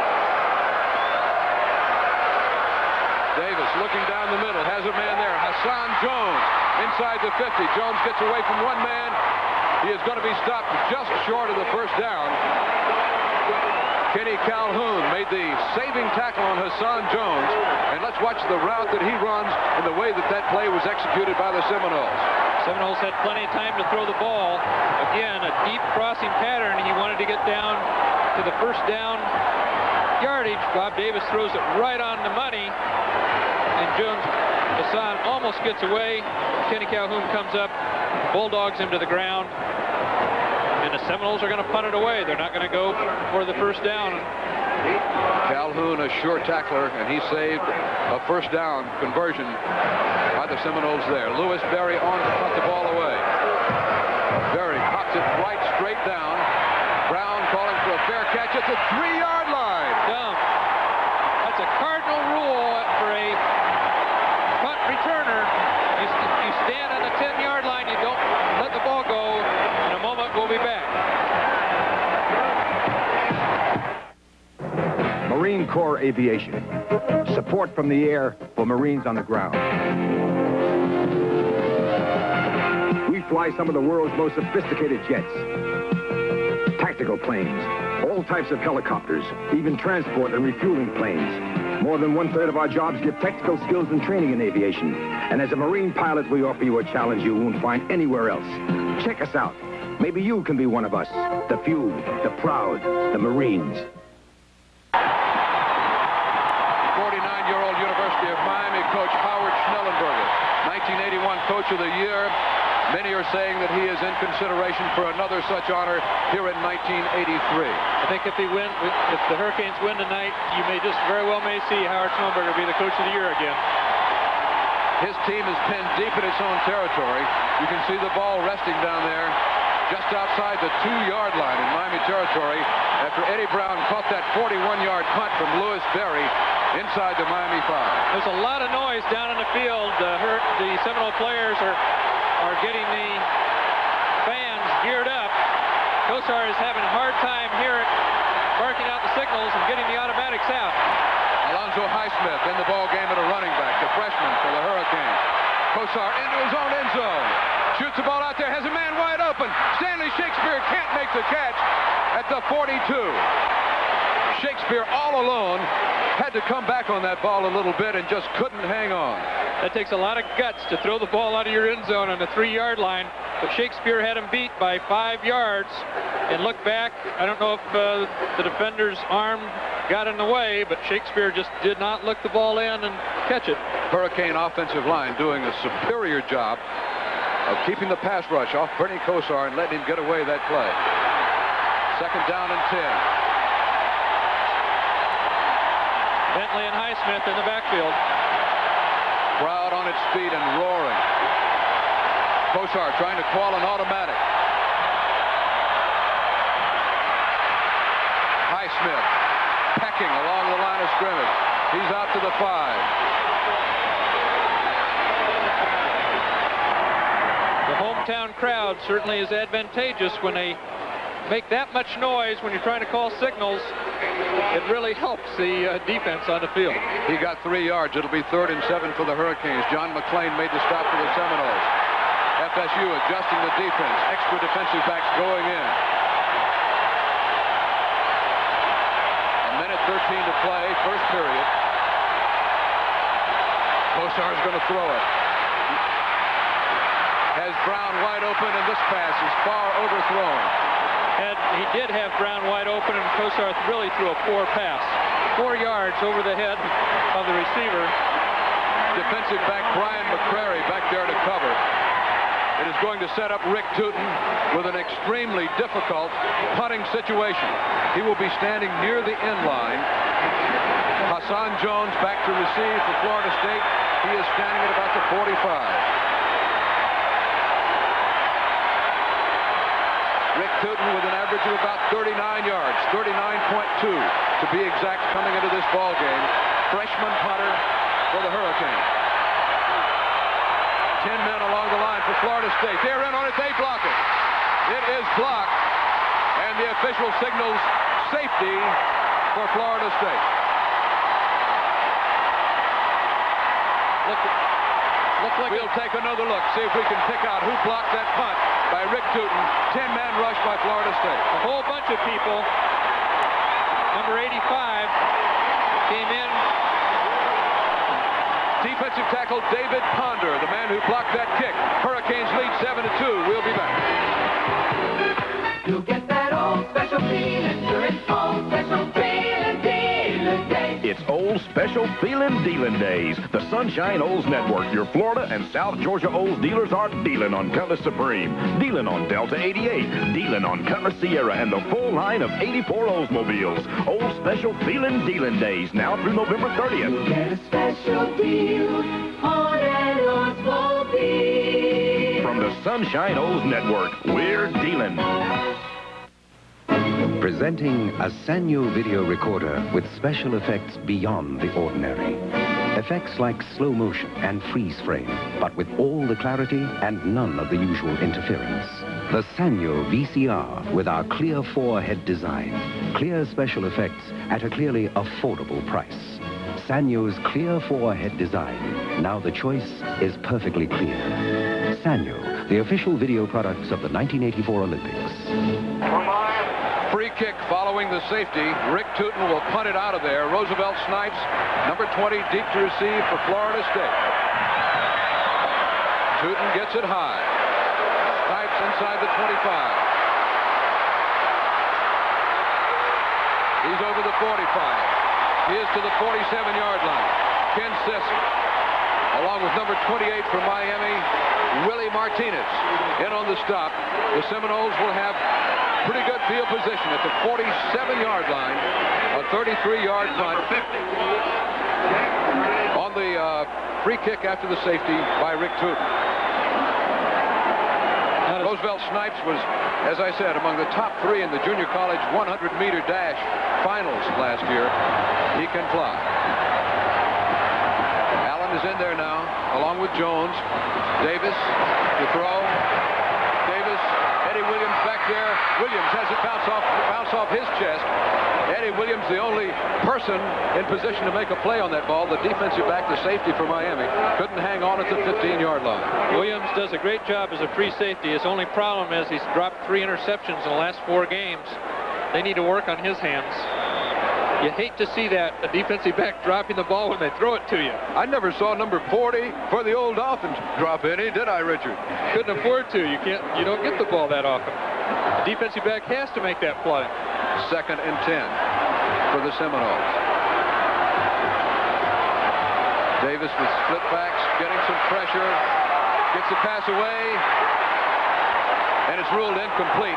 Davis looking down the middle, has a man there. Hassan Jones inside the 50. Jones gets away from one man. He is going to be stopped just short of the first down. Kenny Calhoun made the saving tackle on Hassan Jones. And let's watch the route that he runs and the way that that play was executed by the Seminoles. Seminoles had plenty of time to throw the ball. Again, a deep crossing pattern. He wanted to get down to the first down yardage. Bob Davis throws it right on the money. And Hassan almost gets away. Kenny Calhoun comes up, bulldogs him to the ground. And the Seminoles are going to punt it away. They're not going to go for the first down. Calhoun, a sure tackler, and he saved a first down conversion by the Seminoles there. Lewis Berry on to punt the ball away. Berry pops it right straight down. Brown calling for a fair catch at the 3-yard line. Dumb. That's a cardinal rule for a punt returner. You stand on the 10-yard line. You don't let the ball go. In a moment, we'll be back. Marine Corps Aviation. Support from the air for Marines on the ground. We fly some of the world's most sophisticated jets. Tactical planes, all types of helicopters, even transport and refueling planes. More than 1/3 of our jobs give technical skills and training in aviation. And as a Marine pilot, we offer you a challenge you won't find anywhere else. Check us out. Maybe you can be one of us. The few, the proud, the Marines. 49-year-old University of Miami coach Howard Schnellenberger, 1981 Coach of the Year. Many are saying that he is in consideration for another such honor here in 1983. I think if the Hurricanes win tonight, you may just very well may see Howard Schnellenberger be the Coach of the Year again. His team is pinned deep in its own territory. You can see the ball resting down there just outside the 2-yard line in Miami territory after Eddie Brown caught that 41-yard punt from Lewis Berry inside the Miami 5. There's a lot of noise down in the field. The Seminole players are getting the fans geared up. Kosar is having a hard time here barking out the signals and getting the automatics out. Alonzo Highsmith in the ball game at a running back, the freshman for the Hurricanes. Kosar into his own end zone. Shoots the ball out there, has a man wide open. Stanley Shakespeare can't make the catch at the 42. Shakespeare all alone had to come back on that ball a little bit and just couldn't hang on. That takes a lot of guts to throw the ball out of your end zone on the 3-yard line. But Shakespeare had him beat by 5 yards. And look back, I don't know if the defender's arm got in the way, but Shakespeare just did not look the ball in and catch it. Hurricane offensive line doing a superior job of keeping the pass rush off Bernie Kosar and letting him get away that play. 2nd down and 10. Bentley and Highsmith in the backfield. Crowd on its feet and roaring. Kosar trying to call an automatic. Highsmith pecking along the line of scrimmage. He's out to the 5. The hometown crowd certainly is advantageous when they make that much noise when you're trying to call signals. It really helps the defense on the field. He got 3 yards. It'll be 3rd and 7 for the Hurricanes. John McClain made the stop for the Seminoles. FSU adjusting the defense. Extra defensive backs going in. 1:13 to play, first period. Kosar's going to throw it. Has Brown wide open, and this pass is far overthrown. And he did have Brown wide open, and Kosar really threw a poor pass. 4 yards over the head of the receiver. Defensive back Brian McCrary back there to cover. It is going to set up Rick Tootin with an extremely difficult punting situation. He will be standing near the end line. Hassan Jones back to receive for Florida State. He is standing at about the 45. Rick Tootin with an average of about 39 yards, 39.2 to be exact, coming into this ball game. Freshman punter for the Hurricanes. 10 men along the line for Florida State. They're in on it. They block it. It is blocked, and the official signals safety for Florida State. Looks like we'll take another look, see if we can pick out who blocked that punt by Rick Tootin. 10-man rush by Florida State. A whole bunch of people. Number 85 came in. Defensive tackle David Ponder, the man who blocked that kick. Hurricanes lead 7-2. We'll be back. You get that old special feeling during old special feeling dealing days. It's Old Special Feeling Dealing Days. The Sunshine Olds Network, your Florida and South Georgia Olds dealers are dealing on Cutlass Supreme, dealing on Delta 88, dealing on Cutlass Sierra, and the full line of 84 Oldsmobiles. Old Special Feeling Dealing Days, now through November 30th. You get a special deal on an Oldsmobile. From the Sunshine Olds Network, we're dealing. Presenting a Sanyo video recorder with special effects beyond the ordinary. Effects like slow motion and freeze frame, but with all the clarity and none of the usual interference. The Sanyo VCR with our clear four-head design. Clear special effects at a clearly affordable price. Sanyo's clear four-head design. Now the choice is perfectly clear. Sanyo, the official video products of the 1984 Olympics. Free kick following the safety. Rick Tootin will punt it out of there. Roosevelt Snipes, number 20, deep to receive for Florida State. Tootin gets it high. Snipes inside the 25. He's over the 45. He is to the 47-yard line. Ken Sisson, along with number 28 from Miami, Willie Martinez, in on the stop. The Seminoles will have pretty good field position at the 47-yard line, a 33-yard punt on the free kick after the safety by Rick Tootin. Roosevelt Snipes was, as I said, among the top 3 in the junior college 100-meter dash finals last year. He can fly. Allen is in there now, along with Jones. Davis to throw. Davis. Eddie Williams back there. Williams has it bounce off his chest. Eddie Williams, the only person in position to make a play on that ball. The defensive back, the safety for Miami, couldn't hang on at the 15-yard line. Williams does a great job as a free safety. His only problem is he's dropped 3 interceptions in the last 4 games. They need to work on his hands. You hate to see that, a defensive back dropping the ball when they throw it to you. I never saw number 40 for the old Dolphins drop any, did I, Richard? Couldn't afford to. You don't get the ball that often. The defensive back has to make that play. 2nd and 10 for the Seminoles. Davis with split backs, getting some pressure, gets the pass away, and it's ruled incomplete.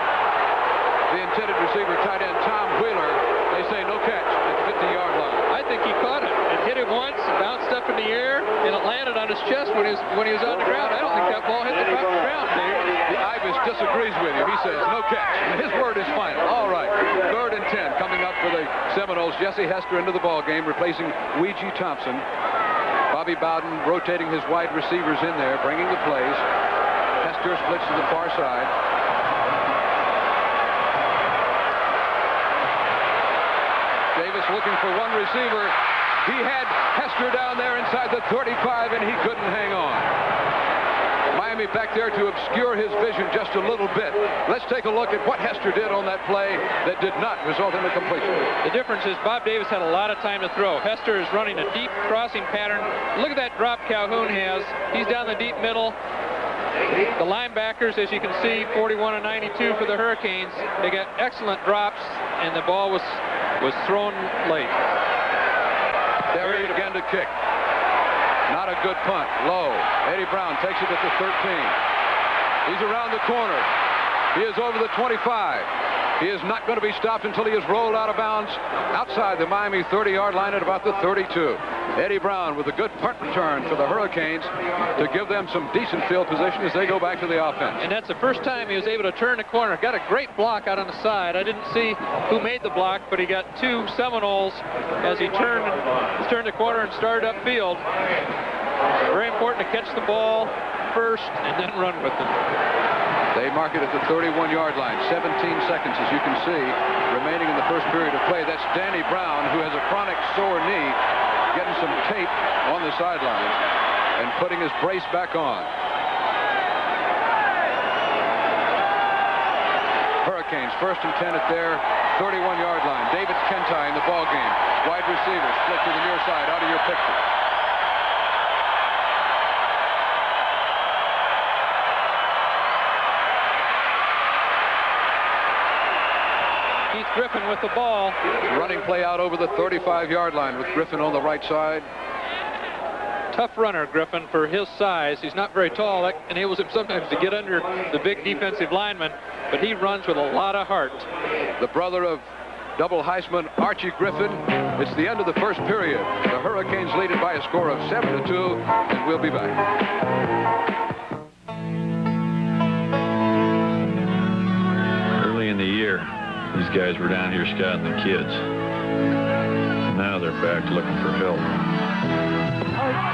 The intended receiver, tight end Tom Wheeler, they say no catch at the 50-yard line. I think he caught it. It hit him once, bounced up in the air, and it landed on his chest when he was on the ground. I don't think that ball hit the ground, Dave. The Ibis disagrees with you. He says no catch. And his word is final. All right. 3rd and 10 coming up for the Seminoles. Jesse Hester into the ball game, replacing Ouija Thompson. Bobby Bowden rotating his wide receivers in there, bringing the plays. Hester splits to the far side. Davis looking for one receiver. He had Hester down there inside the 35, and he couldn't hang on. Miami back there to obscure his vision just a little bit. Let's take a look at what Hester did on that play that did not result in a completion. The difference is Bob Davis had a lot of time to throw. Hester is running a deep crossing pattern. Look at that drop Calhoun has. He's down the deep middle. The linebackers, as you can see, 41 and 92 for the Hurricanes. They got excellent drops, and the ball was thrown late. There he again to kick. Not a good punt. Low. Eddie Brown takes it at the 13. He's around the corner. He is over the 25. He is not going to be stopped until he is rolled out of bounds outside the Miami 30-yard line at about the 32. Eddie Brown with a good punt return for the Hurricanes to give them some decent field position as they go back to the offense. And that's the first time he was able to turn the corner. Got a great block out on the side. I didn't see who made the block, but he got 2 Seminoles as he turned the corner and started upfield. Very important to catch the ball first and then run with it. They mark it at the 31-yard line. 17 seconds, as you can see, remaining in the first period of play. That's Danny Brown, who has a chronic sore knee, getting some tape on the sideline and putting his brace back on. Hurricanes first and 10 at their 31-yard line. David Kentai in the ball game. Wide receiver split to the near side, out of your picture. Keith Griffin with the ball. Running play out over the 35-yard line with Griffin on the right side. Tough runner, Griffin, for his size. He's not very tall. That enables him sometimes to get under the big defensive lineman, but he runs with a lot of heart. The brother of double Heisman Archie Griffin. It's the end of the first period. The Hurricanes lead it by a score of 7-2, and we'll be back. Early in the year, these guys were down here scouting the kids. Now they're back looking for help.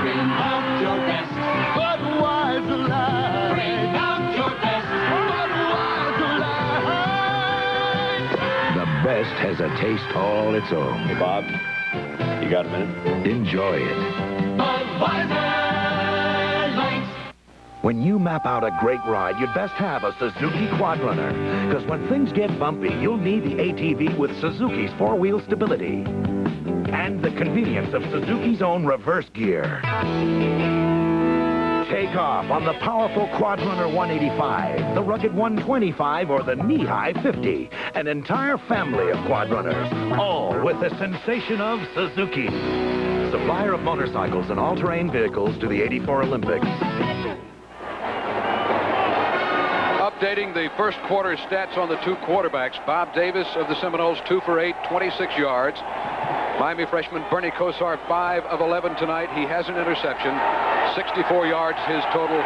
Bring out your best, Budweiser Light. Bring out your best, Budweiser Light. The best has a taste all its own. Hey, Bob, you got a minute? Enjoy it. Budweiser Light. When you map out a great ride, you'd best have a Suzuki Quadrunner. Because when things get bumpy, you'll need the ATV with Suzuki's 4-wheel stability. And the convenience of Suzuki's own reverse gear. Take off on the powerful Quadrunner 185, the rugged 125, or the knee-high 50. An entire family of Quadrunners, all with the sensation of Suzuki. Supplier of motorcycles and all-terrain vehicles to the '84 Olympics. Updating the first quarter stats on the 2 quarterbacks. Bob Davis of the Seminoles, 2 for 8, 26 yards. Miami freshman Bernie Kosar, 5 of 11 tonight. He has an interception. 64 yards his total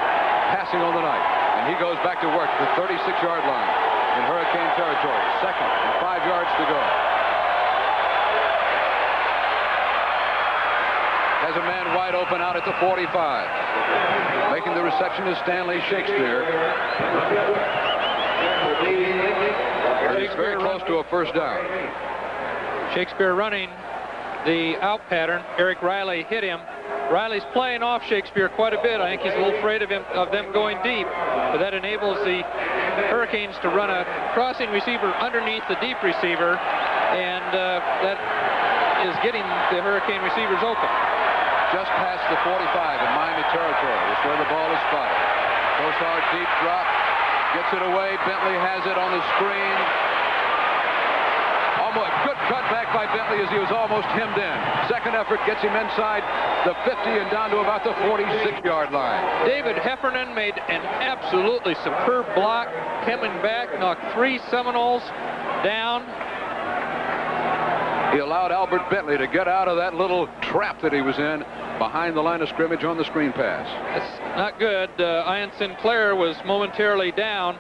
passing on the night. And he goes back to work at the 36-yard line in Hurricane territory. 2nd and 5 yards to go. Has a man wide open out at the 45. Making the reception is Stanley Shakespeare. He's very close to a first down. Shakespeare running the out pattern. Eric Riley hit him. Riley's playing off Shakespeare quite a bit. I think he's a little afraid of them going deep, but that enables the Hurricanes to run a crossing receiver underneath the deep receiver, and that is getting the Hurricane receivers open. Just past the 45 in Miami territory is where the ball is spotted. Kosar deep drop, gets it away. Bentley has it on the screen. Almost good cut back by Bentley as he was almost hemmed in. Second effort gets him inside the 50 and down to about the 46-yard line. David Heffernan made an absolutely superb block, coming back, knocked 3 Seminoles down. He allowed Albert Bentley to get out of that little trap that he was in behind the line of scrimmage on the screen pass. That's not good. Ian Sinclair was momentarily down.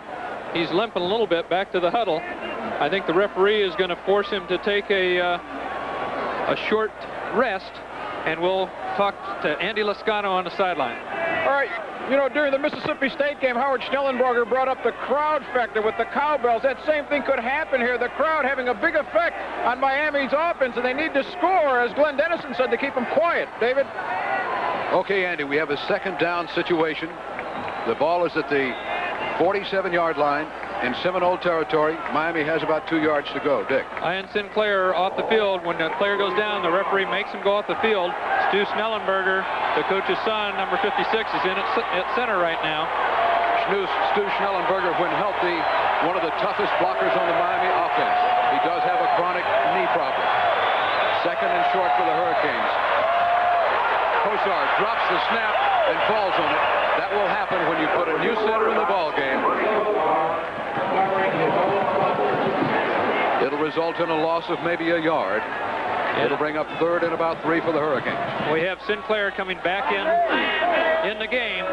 He's limping a little bit back to the huddle. I think the referee is going to force him to take a short rest, and we'll talk to Andy Lascano on the sideline. All right, you know, during the Mississippi State game, Howard Schnellenberger brought up the crowd factor with the cowbells. That same thing could happen here. The crowd having a big effect on Miami's offense, and they need to score, as Glenn Dennison said, to keep them quiet. David? Okay, Andy, we have a second down situation. The ball is at the 47-yard line in Seminole territory. Miami has about 2 yards to go. Dick. Ian Sinclair off the field. When the player goes down, the referee makes him go off the field. Stu Schnellenberger, the coach's son, number 56, is in at center right now. Stu Schnellenberger, when healthy, one of the toughest blockers on the Miami offense. He does have a chronic knee problem. Second and short for the Hurricanes. Kosar drops the snap and falls on it. That will happen when you put a new center in the ball game. That'll result in a loss of maybe a yard. It'll bring up 3rd and about 3 for the Hurricanes. We have Sinclair coming back in the game.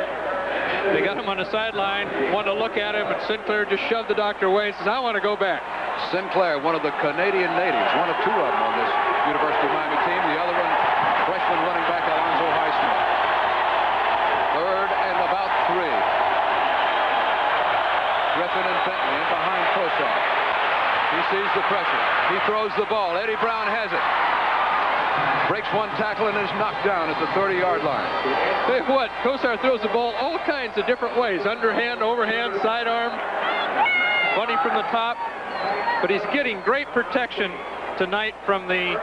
They got him on the sideline, wanted to look at him, and Sinclair just shoved the doctor away and says, I want to go back. Sinclair, one of the Canadian natives, one of 2 of them on this University of Miami team. The other one, freshman running back Alonzo Highsmith. 3rd and about 3. Griffin and Bentley in behind Kosar. He sees the pressure. He throws the ball. Eddie Brown has it. Breaks one tackle and is knocked down at the 30-yard line. Hey, what? Kosar throws the ball all kinds of different ways. Underhand, overhand, sidearm, bunny from the top. But he's getting great protection tonight from the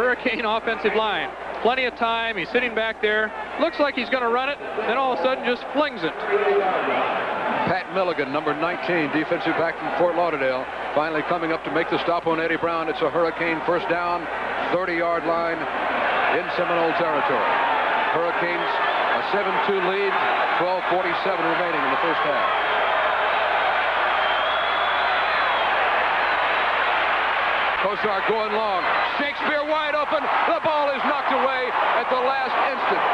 Hurricane offensive line. Plenty of time. He's sitting back there. Looks like he's going to run it. Then all of a sudden just flings it. Pat Milligan, number 19, defensive back from Fort Lauderdale, finally coming up to make the stop on Eddie Brown. It's a Hurricane first down, 30-yard line in Seminole territory. Hurricanes a 7-2 lead, 12:47 remaining in the first half. Kosar going long. Shakespeare wide open. The ball is knocked away at the last instant.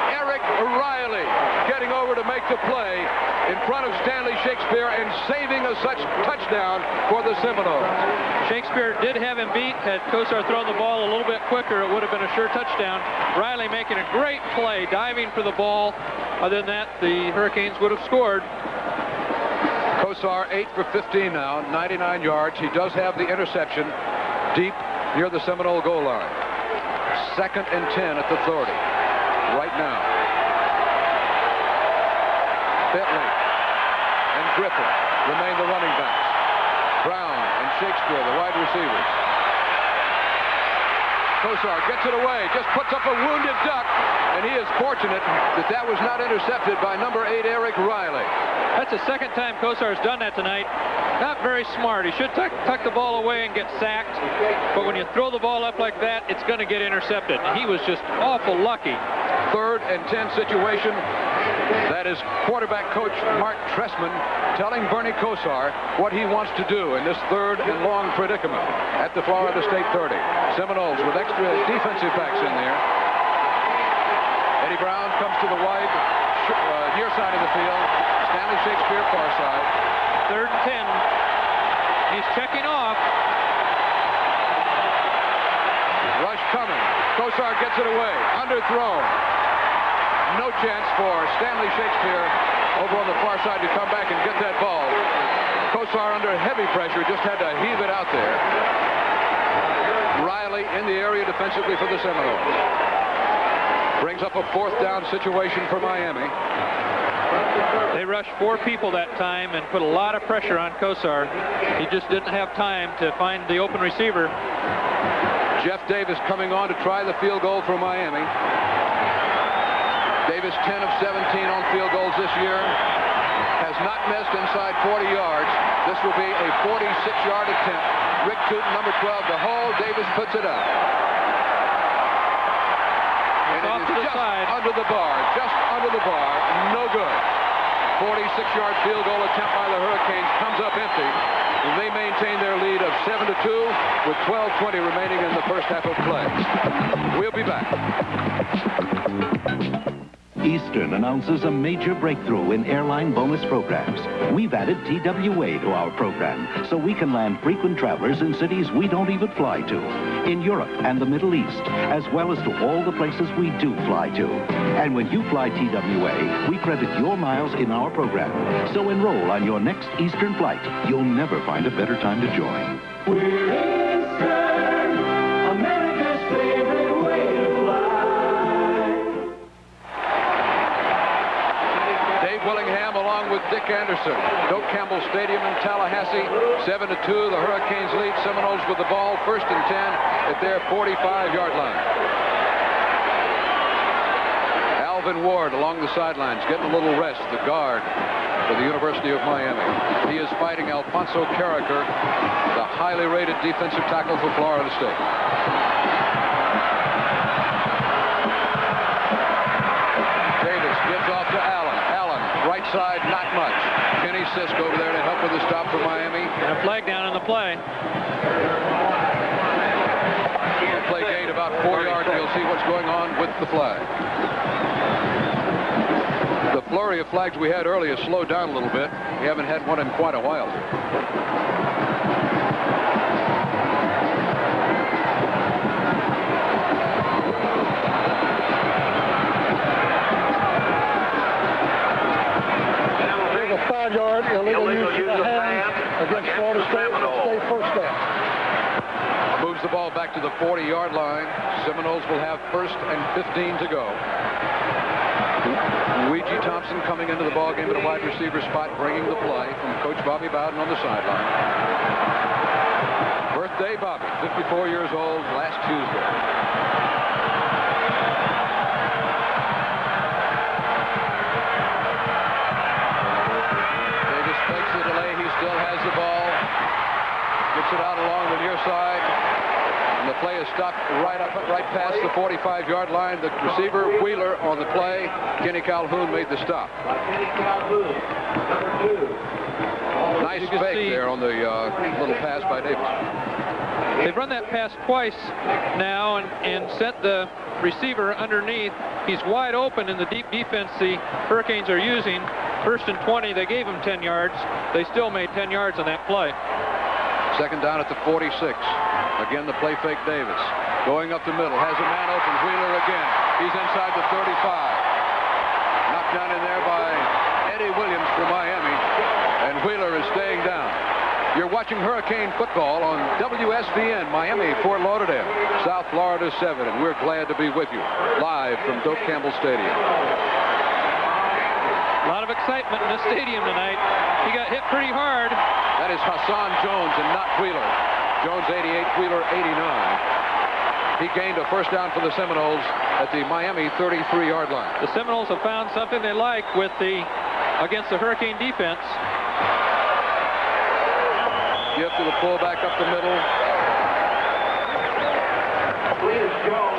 Eric Riley getting over to make the play in front of Stanley Shakespeare and saving a such touchdown for the Seminoles. Shakespeare did have him beat. Had Kosar thrown the ball a little bit quicker, it would have been a sure touchdown. Riley making a great play, diving for the ball. Other than that, the Hurricanes would have scored. Kosar 8 for 15 now, 99 yards. He does have the interception deep near the Seminole goal line. 2nd and 10 at the 30 right now. Bentley and Griffin remain the running backs. Brown and Shakespeare, the wide receivers. Kosar gets it away, just puts up a wounded duck, and he is fortunate that that was not intercepted by number 8, Eric Riley. That's the second time Kosar's done that tonight. Not very smart. He should tuck the ball away and get sacked, but when you throw the ball up like that, it's going to get intercepted. He was just awful lucky. 3rd and 10 situation. That is quarterback coach Mark Trestman telling Bernie Kosar what he wants to do in this 3rd and long predicament at the Florida State 30. Seminoles with extra defensive backs in there. Eddie Brown comes to the wide near side of the field. Stanley Shakespeare far side. 3rd and 10. He's checking off. Rush coming. Kosar gets it away. Underthrown. No chance for Stanley Shakespeare over on the far side to come back and get that ball. Kosar under heavy pressure just had to heave it out there. Riley in the area defensively for the Seminoles. Brings up a 4th down situation for Miami. They rushed 4 people that time and put a lot of pressure on Kosar. He just didn't have time to find the open receiver. Jeff Davis coming on to try the field goal for Miami. Davis 10 of 17 on field goals this year. Has not missed inside 40 yards. This will be a 46-yard attempt. Rick Tootin, number 12, the hole. Davis puts it up. And off it to is the just side. under the bar. Just under the bar. No good. 46-yard field goal attempt by the Hurricanes comes up empty. And they maintain their lead of 7-2 with 12:20 remaining in the first half of play. We'll be back. Eastern announces a major breakthrough in airline bonus programs. We've added TWA to our program so we can land frequent travelers in cities we don't even fly to, in Europe and the Middle East, as well as to all the places we do fly to. And when you fly TWA, we credit your miles in our program. So enroll on your next Eastern flight. You'll never find a better time to join. We're Eastern, America's favorite way to fly. Dave Willingham along with Dick Anderson. Doak Campbell Stadium in Tallahassee. 7-2. The Hurricanes lead. Seminoles with the ball. 1st and 10 at their 45-yard line. Alvin Ward along the sidelines getting a little rest. The guard for the University of Miami. He is fighting Alfonso Carricker, the highly rated defensive tackle for Florida State. Davis gives off to Allen. Allen, right side, not much. Kenny Sisk over there to help with the stop for Miami. And a flag down in the play. the flag. The flurry of flags we had earlier slowed down a little bit. We haven't had one in quite a while. There's a 5-yard illegal use of the hand against Florida State. Stay first down. Moves the ball back to the 40-yard line. Seminoles will have 1st and 15 to go. Luigi Thompson coming into the ball game at a wide receiver spot, bringing the play from Coach Bobby Bowden on the sideline. Birthday Bobby, 54 years old, last Tuesday. Davis fakes the delay. He still has the ball. Gets it out along the near side. And the play is stopped right past the 45-yard line. The receiver, Wheeler, on the play. Kenny Calhoun made the stop. Nice fake there on the little pass by Davis. They've run that pass twice now and sent the receiver underneath. He's wide open in the deep defense the Hurricanes are using. 1st and 20, they gave him 10 yards. They still made 10 yards on that play. 2nd down at the 46. Again, the play fake Davis. Going up the middle. Has a man open. Wheeler again. He's inside the 35. Knocked down in there by Eddie Williams for Miami. And Wheeler is staying down. You're watching Hurricane football on WSVN, Miami, Fort Lauderdale, South Florida 7. And we're glad to be with you live from Doak Campbell Stadium. A lot of excitement in the stadium tonight. He got hit pretty hard. That is Hassan Jones and not Wheeler. Jones 88, Wheeler 89. He gained a 1st down for the Seminoles at the Miami 33-yard line. The Seminoles have found something they like against the Hurricane defense. Give to the fullback up the middle.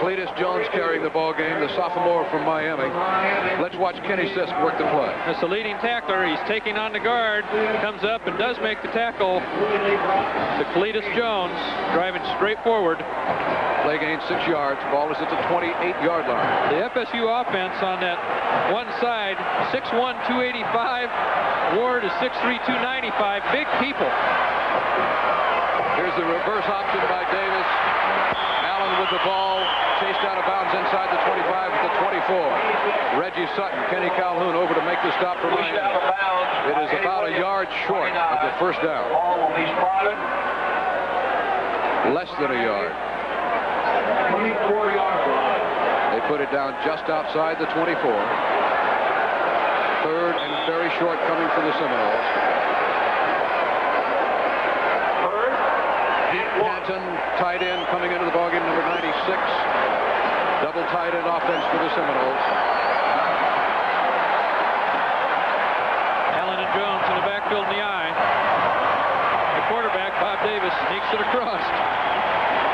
Cletus Jones carrying the ball game, the sophomore from Miami. Let's watch Kenny Sisk work the play. That's the leading tackler. He's taking on the guard. Comes up and does make the tackle to Cletus Jones, driving straight forward. Play gain 6 yards. Ball is at the 28-yard line. The FSU offense on that one side, 6'1", 285. Ward is 6'3", 295. Big people. Here's the reverse option by Davis. Allen with the ball, chased out of bounds inside the 25 at the 24. Reggie Sutton, Kenny Calhoun over to make the stop for Miami. It is about a yard short of the 1st down. Less than a yard. They put it down just outside the 24. 3rd and very short coming for the Seminoles. Hanson, tight end, coming into the ballgame, number 96. Double tight end offense for the Seminoles. Allen and Jones in the backfield in the eye. The quarterback, Bob Davis, sneaks it across.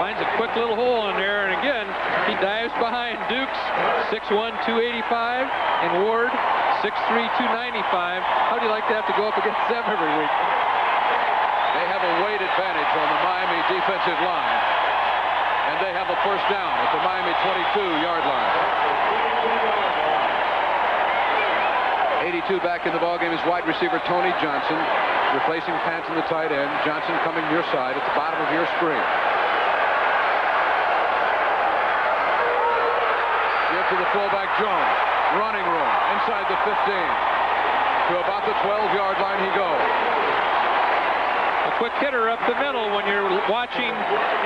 Finds a quick little hole in there, and again, he dives behind Dukes, 6'1", 285, and Ward, 6'3", 295. How do you like to have to go up against them every week? They have a weight advantage on the Miami defensive line. And they have a 1st down at the Miami 22-yard line. 82 back in the ballgame is wide receiver Tony Johnson, replacing Panton, the tight end. Johnson coming near side at the bottom of your screen. Give to the fullback Jones. Running room inside the 15. To about the 12-yard line he goes. A quick hitter up the middle when you're watching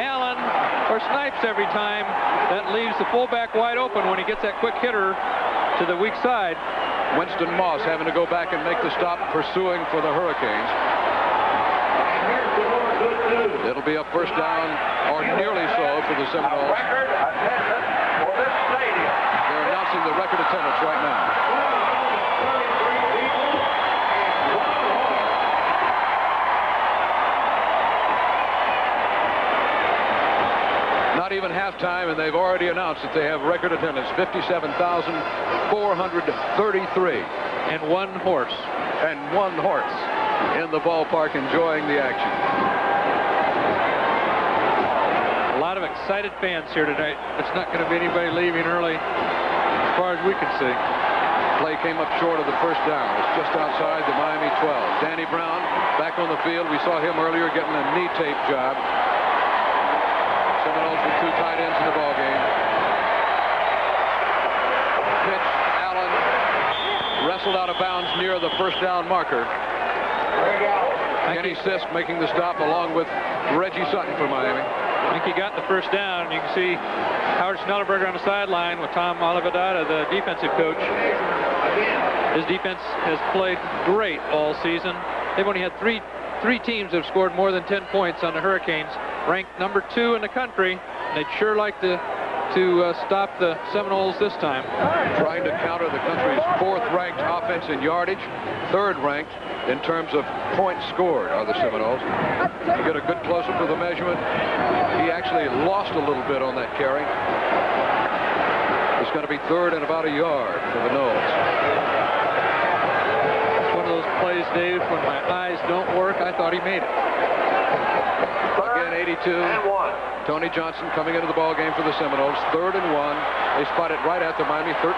Allen or Snipes every time. That leaves the fullback wide open when he gets that quick hitter to the weak side. Winston Moss having to go back and make the stop, pursuing for the Hurricanes. It'll be a 1st down, or nearly so, for the Seminoles. They're announcing the record attendance right now. Not even halftime, and they've already announced that they have record attendance, 57,433. And one horse. And one horse in the ballpark enjoying the action. lot of excited fans here tonight. It's not going to be anybody leaving early as far as we can see. Play came up short of the first down. It's just outside the Miami 12. Danny Brown back on the field. We saw him earlier getting a knee tape job. Seminoles with 2 tight ends in the ball game. Pitch, Allen wrestled out of bounds near the first down marker. Kenny Sisk making the stop along with Reggie Sutton for Miami. I think he got the first down. You can see Howard Schnellenberger on the sideline with Tom Olivedada, the defensive coach. His defense has played great all season. They've only had three teams that have scored more than 10 points on the Hurricanes, ranked number 2 in the country. And they'd sure like to stop the Seminoles this time. Trying to counter the country's 4th-ranked offense in yardage, 3rd-ranked in terms of points scored are the Seminoles. You get a good close-up of the measurement. He actually lost a little bit on that carry. It's going to be 3rd and about a yard for the Noles. It's one of those plays, Dave, when my eyes don't work, I thought he made it. Again, 82. Tony Johnson coming into the ball game for the Seminoles. 3rd and 1. They spot it right at the Miami 13.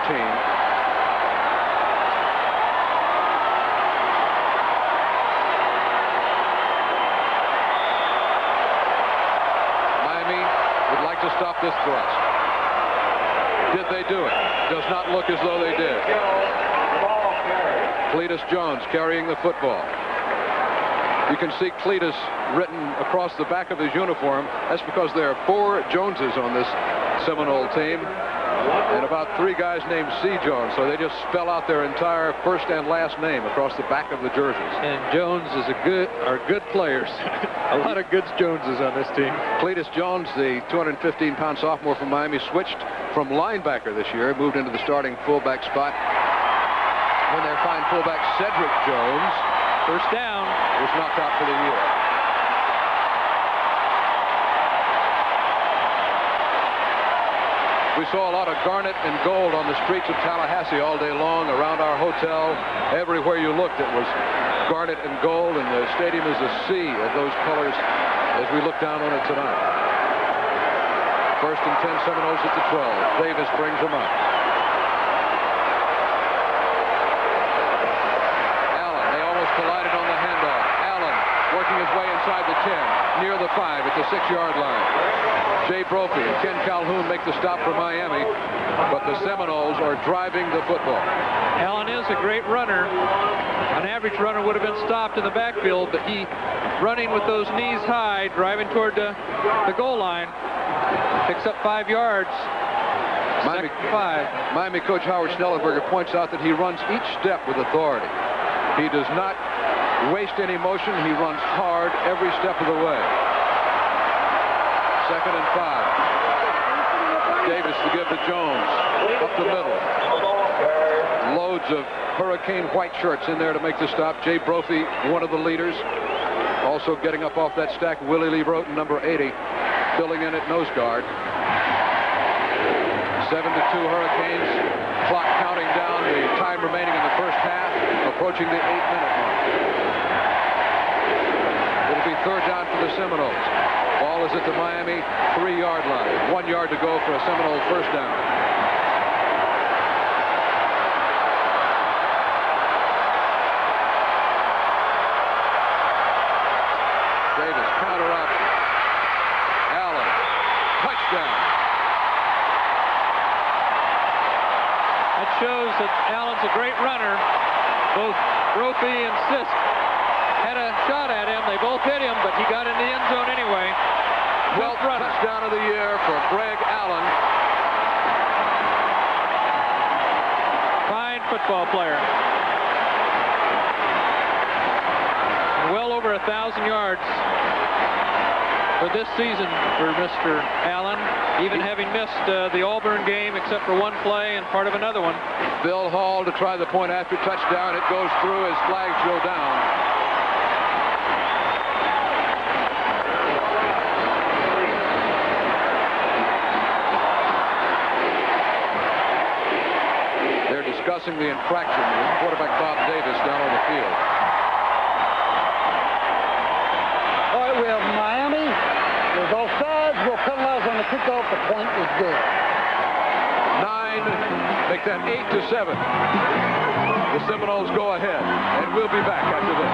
Miami would like to stop this thrust. Did they do it? Does not look as though they did. Cletus Jones carrying the football. You can see Cletus written across the back of his uniform. That's because there are 4 Joneses on this Seminole team and about 3 guys named C. Jones, so they just spell out their entire first and last name across the back of the jerseys. And Jones are good players. A lot of good Joneses on this team. Cletus Jones, the 215-pound sophomore from Miami, switched from linebacker this year, moved into the starting fullback spot when their fine fullback Cedric Jones, first down, was knocked out for the year. We saw a lot of garnet and gold on the streets of Tallahassee all day long, around our hotel. Everywhere you looked, it was garnet and gold, and the stadium is a sea of those colors as we look down on it tonight. 1st and 10, Seminoles at the 12. Davis brings them up. Allen, they almost collided on the handoff. Allen working his way inside the 10, near the 5 at the 6-yard line. Jay Brophy and Ken Calhoun make the stop for Miami, but the Seminoles are driving the football. Allen is a great runner. An average runner would have been stopped in the backfield, but he, running with those knees high, driving toward the goal line, picks up 5 yards. Miami, 5. Miami coach Howard Schnellenberger points out that he runs each step with authority. He does not waste any motion. He runs hard every step of the way. 2nd and 5. Davis to give to Jones. Up the middle. Loads of Hurricane white shirts in there to make the stop. Jay Brophy, one of the leaders. Also getting up off that stack, Willie Lee Broughton, number 80, filling in at nose guard. 7-2 Hurricanes. Clock counting down, the time remaining in the first half, approaching the 8-minute mark. It'll be 3rd down for the Seminoles. Ball is at the Miami 3-yard line. 1 yard to go for a Seminole first down. Davis, counter option. Allen, touchdown. That shows that Allen's a great runner. Both Brophy and Sisk had a shot at him. They both hit him, but he got in the end zone anyway. 12th touchdown of the year for Greg Allen. Fine football player. Well over 1,000 yards for this season for Mr. Allen, even having missed the Auburn game except for one play and part of another one. Bill Hall to try the point after touchdown. It goes through as flags go down. Discussing the infraction with quarterback Bob Davis down on the field. All right, we have Miami. There's offsides. We'll penalize kick off the point is good. 9, make that 8-7. The Seminoles go ahead, and we'll be back after this.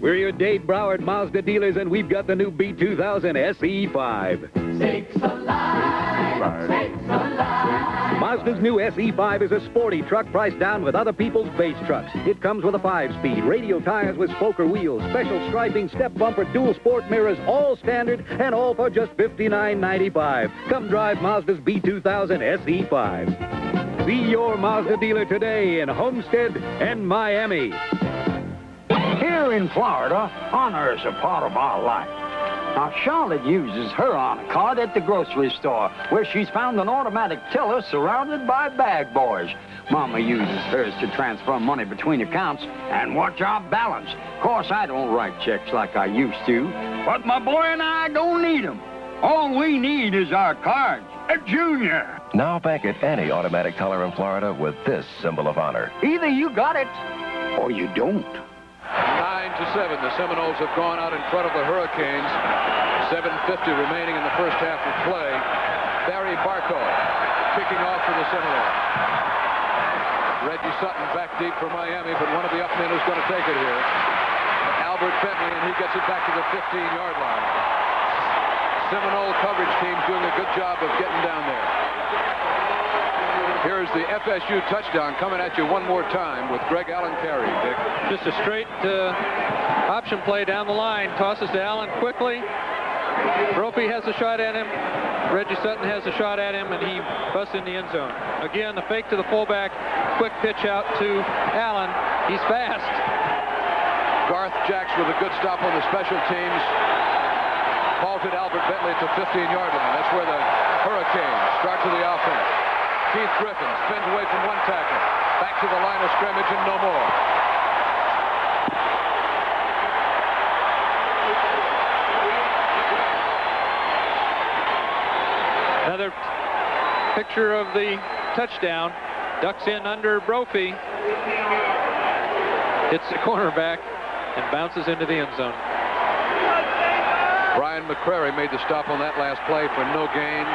We're your Dave Broward Mazda dealers, and we've got the new B2000 SE5. Sakes alive, sakes alive. Mazda's new SE5 is a sporty truck priced down with other people's base trucks. It comes with a 5-speed, radial tires with spoker wheels, special striping, step bumper, dual sport mirrors, all standard, and all for just $59.95. Come drive Mazda's B2000 SE5. See your Mazda dealer today in Homestead and Miami. Here in Florida, honor is a part of our life. Now, Charlotte uses her honor card at the grocery store, where she's found an automatic teller surrounded by bag boys. Mama uses hers to transfer money between accounts and watch our balance. Of course, I don't write checks like I used to, but my boy and I don't need them. All we need is our cards. Junior. Now bank at any automatic teller in Florida with this symbol of honor. Either you got it or you don't. 9-7. The Seminoles have gone out in front of the Hurricanes. 7:50 remaining in the first half of play. Barry Barco kicking off for the Seminoles. Reggie Sutton back deep for Miami, but one of the upmen is going to take it here. Albert Bentley, and he gets it back to the 15-yard line. Seminole coverage team's doing a good job of getting down there. Here's the FSU touchdown coming at you one more time with Greg Allen carrying, Dick. Just a straight option play down the line. Tosses to Allen quickly. Brophy has a shot at him. Reggie Sutton has a shot at him, and he busts in the end zone. Again, the fake to the fullback. Quick pitch out to Allen. He's fast. Garth Jacks with a good stop on the special teams. Halted Albert Bentley at the 15-yard line. That's where the Hurricanes start to the offense. Keith Griffin spins away from one tackle. Back to the line of scrimmage and no more. Another picture of the touchdown. Ducks in under Brophy. Hits the cornerback and bounces into the end zone. Brian McCrary made the stop on that last play for no gain.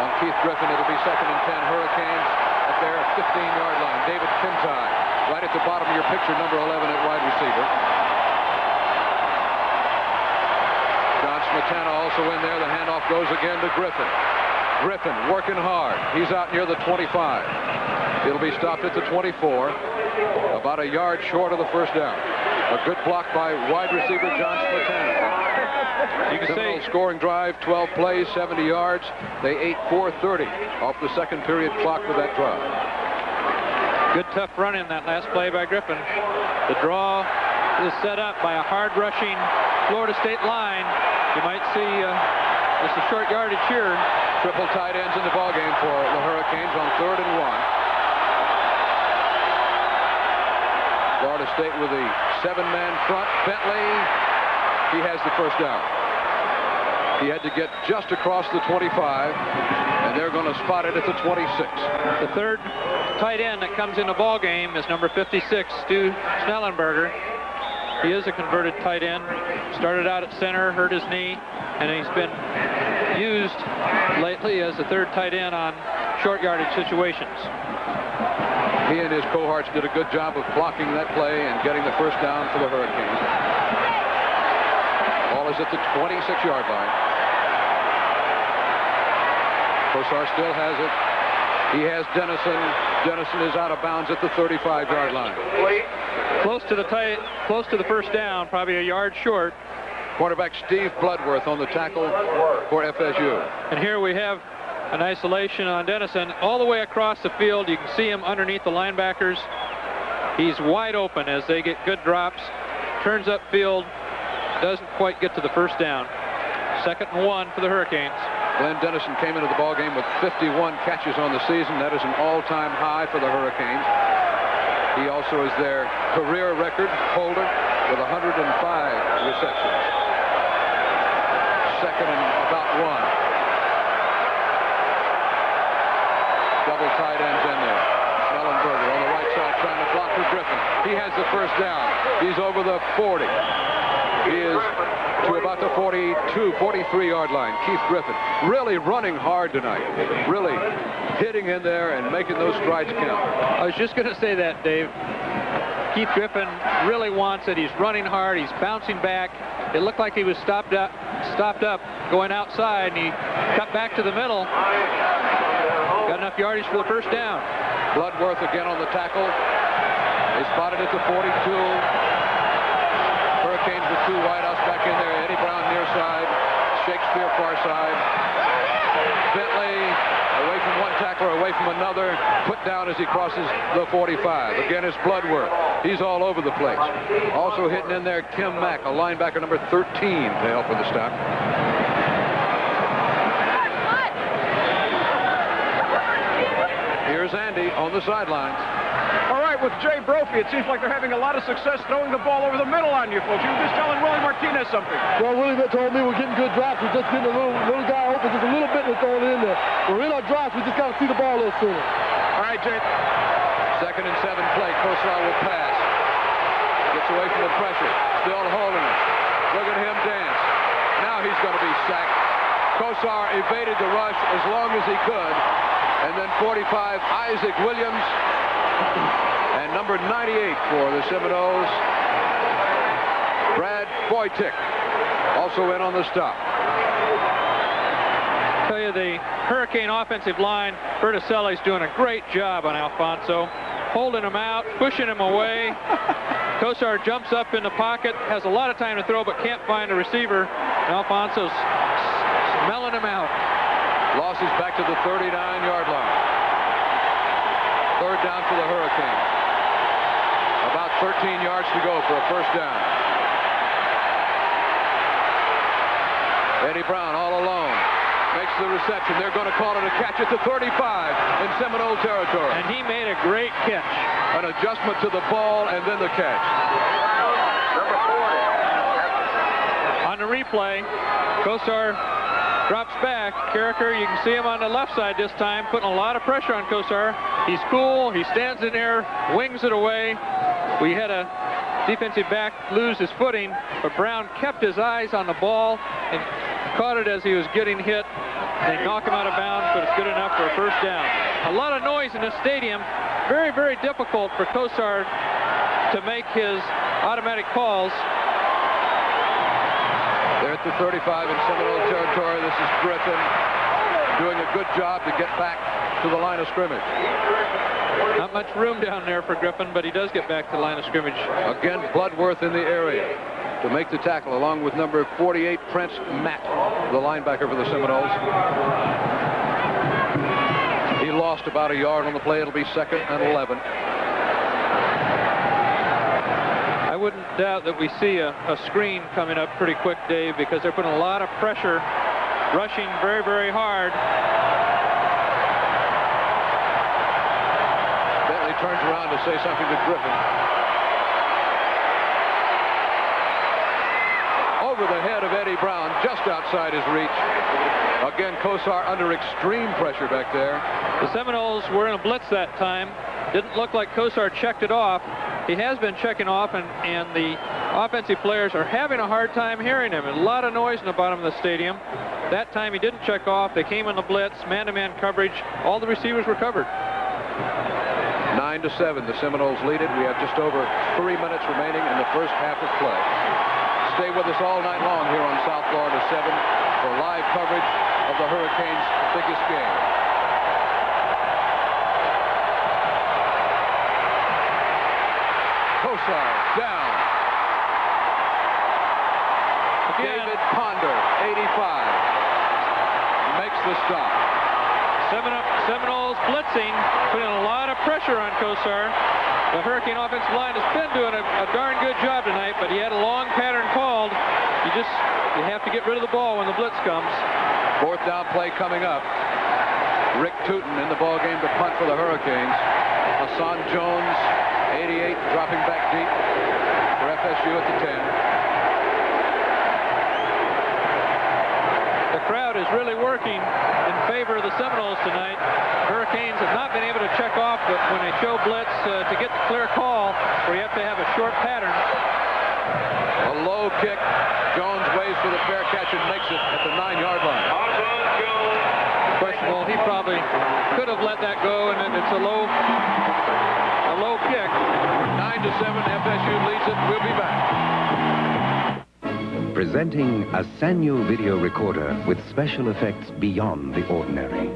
On Keith Griffin, it'll be 2nd and 10 Hurricanes at their 15-yard line. David Pintai, right at the bottom of your picture, number 11 at wide receiver. John Smetana also in there. The handoff goes again to Griffin. Griffin working hard. He's out near the 25. It'll be stopped at the 24, about a yard short of the first down. A good block by wide receiver John Smetana. You can say scoring drive, 12 plays, 70 yards. They ate 4:30 off the second period clock with that drive. Good tough run in that last play by Griffin. The draw is set up by a hard rushing Florida State line. You might see just a short yardage here. Triple tight ends in the ballgame for the Hurricanes on 3rd and 1. Florida State with a 7-man front. Bentley, he has the first down. He had to get just across the 25, and they're going to spot it at the 26. The third tight end that comes in the ball game is number 56, Stu Snellenberger. He is a converted tight end. Started out at center, hurt his knee, and he's been used lately as a third tight end on short yardage situations. He and his cohorts did a good job of blocking that play and getting the first down for the Hurricanes. Ball is at the 26-yard line. Kosar still has it. He has Dennison. Dennison is out of bounds at the 35-yard line. Close to the first down, probably a yard short. Quarterback Steve Bloodworth on the tackle for FSU. And here we have an isolation on Dennison all the way across the field. You can see him underneath the linebackers. He's wide open as they get good drops. Turns upfield, doesn't quite get to the first down. 2nd and 1 for the Hurricanes. Glenn Dennison came into the ballgame with 51 catches on the season. That is an all-time high for the Hurricanes. He also is their career record holder with 105 receptions. 2nd and about 1. Double tight ends in there. Snellenberger on the right side trying to block for Griffin. He has the first down. He's over the 40. He is to about the 42, 43-yard line. Keith Griffin really running hard tonight. Really hitting in there and making those strides count. I was just going to say that, Dave. Keith Griffin really wants it. He's running hard. He's bouncing back. It looked like he was stopped up, going outside, and he cut back to the middle. Got enough yardage for the first down. Bloodworth again on the tackle. They spotted at the 42. Hurricanes with two wideouts back in there. Eddie Brown near side. Shakespeare far side. Bentley away from one tackler, away from another. Put down as he crosses the 45. Again, it's Bloodworth. He's all over the place. Also hitting in there, Kim Mack, a linebacker number 13 to help with the stop. Here's Andy on the sidelines. All right, with Jay Brophy, it seems like they're having a lot of success throwing the ball over the middle on you folks. You were just telling Willie Martinez something. Well, Willie told me we're getting good drops. We're just getting a little guy open just a little bit and throwing it in there. We're in our drops. We just got to see the ball a little sooner. All right, Jay. 2nd and 7 play. Kosar will pass. Gets away from the pressure. Still holding it. Look at him dance. Now he's going to be sacked. Kosar evaded the rush as long as he could. And then 45, Isaac Williams. And number 98 for the Seminoles, Brad Boytick, also in on the stop. I tell you, the Hurricane offensive line, Berticelli's doing a great job on Alfonso, holding him out, pushing him away. Kosar jumps up in the pocket, has a lot of time to throw, but can't find a receiver. Alfonso's smelling him out. Losses back to the 39-yard line. 3rd down for the Hurricanes. About 13 yards to go for a first down. Eddie Brown all alone. Makes the reception. They're going to call it a catch at the 35 in Seminole territory. And he made a great catch. An adjustment to the ball and then the catch. On the replay, Kosar drops back. Carricker, you can see him on the left side this time, putting a lot of pressure on Kosar. He's cool. He stands in there, wings it away. We had a defensive back lose his footing, but Brown kept his eyes on the ball and caught it as he was getting hit. They knock him out of bounds, but it's good enough for a first down. A lot of noise in the stadium. Very, very difficult for Kosar to make his automatic calls. They're at the 35 in Seminole territory. This is Griffin doing a good job to get back to the line of scrimmage. Not much room down there for Griffin, but he does get back to the line of scrimmage. Again, Bloodworth in the area to make the tackle, along with number 48, Prince Matt, the linebacker for the Seminoles. He lost about a yard on the play. It'll be 2nd and 11. I wouldn't doubt that we see a screen coming up pretty quick, Dave, because they're putting a lot of pressure, rushing very, very hard. Bentley turns around to say something to Griffin. Over the head of Eddie Brown, just outside his reach. Again, Kosar under extreme pressure back there. The Seminoles were in a blitz that time. Didn't look like Kosar checked it off. He has been checking off, and the offensive players are having a hard time hearing him. A lot of noise in the bottom of the stadium. That time he didn't check off. They came in the blitz, man-to-man coverage. All the receivers were covered. 9-7, the Seminoles lead it. We have just over 3 minutes remaining in the first half of play. Stay with us all night long here on South Florida 7 for live coverage of the Hurricanes' biggest game. Kosar down. Again. David Ponder, 85, makes the stop. Seminoles blitzing, putting a lot of pressure on Kosar. The Hurricane offensive line has been doing a darn good job tonight, but he had a long pattern called. You have to get rid of the ball when the blitz comes. 4th down play coming up. Rick Tootin in the ball game to punt for the Hurricanes. Hassan Jones, 88, dropping back deep for FSU at the 10. The crowd is really working in favor of the Seminoles tonight. Hurricanes have not been able to check off, but when they show blitz to get the clear call, where you have to have a short pattern. A low kick. Jones waits for the fair catch and makes it at the 9-yard line. Questionable. He probably could have let that go, and it's a low kick. 9-7, FSU leads it. We'll be back. Presenting a Sanyo video recorder with special effects beyond the ordinary.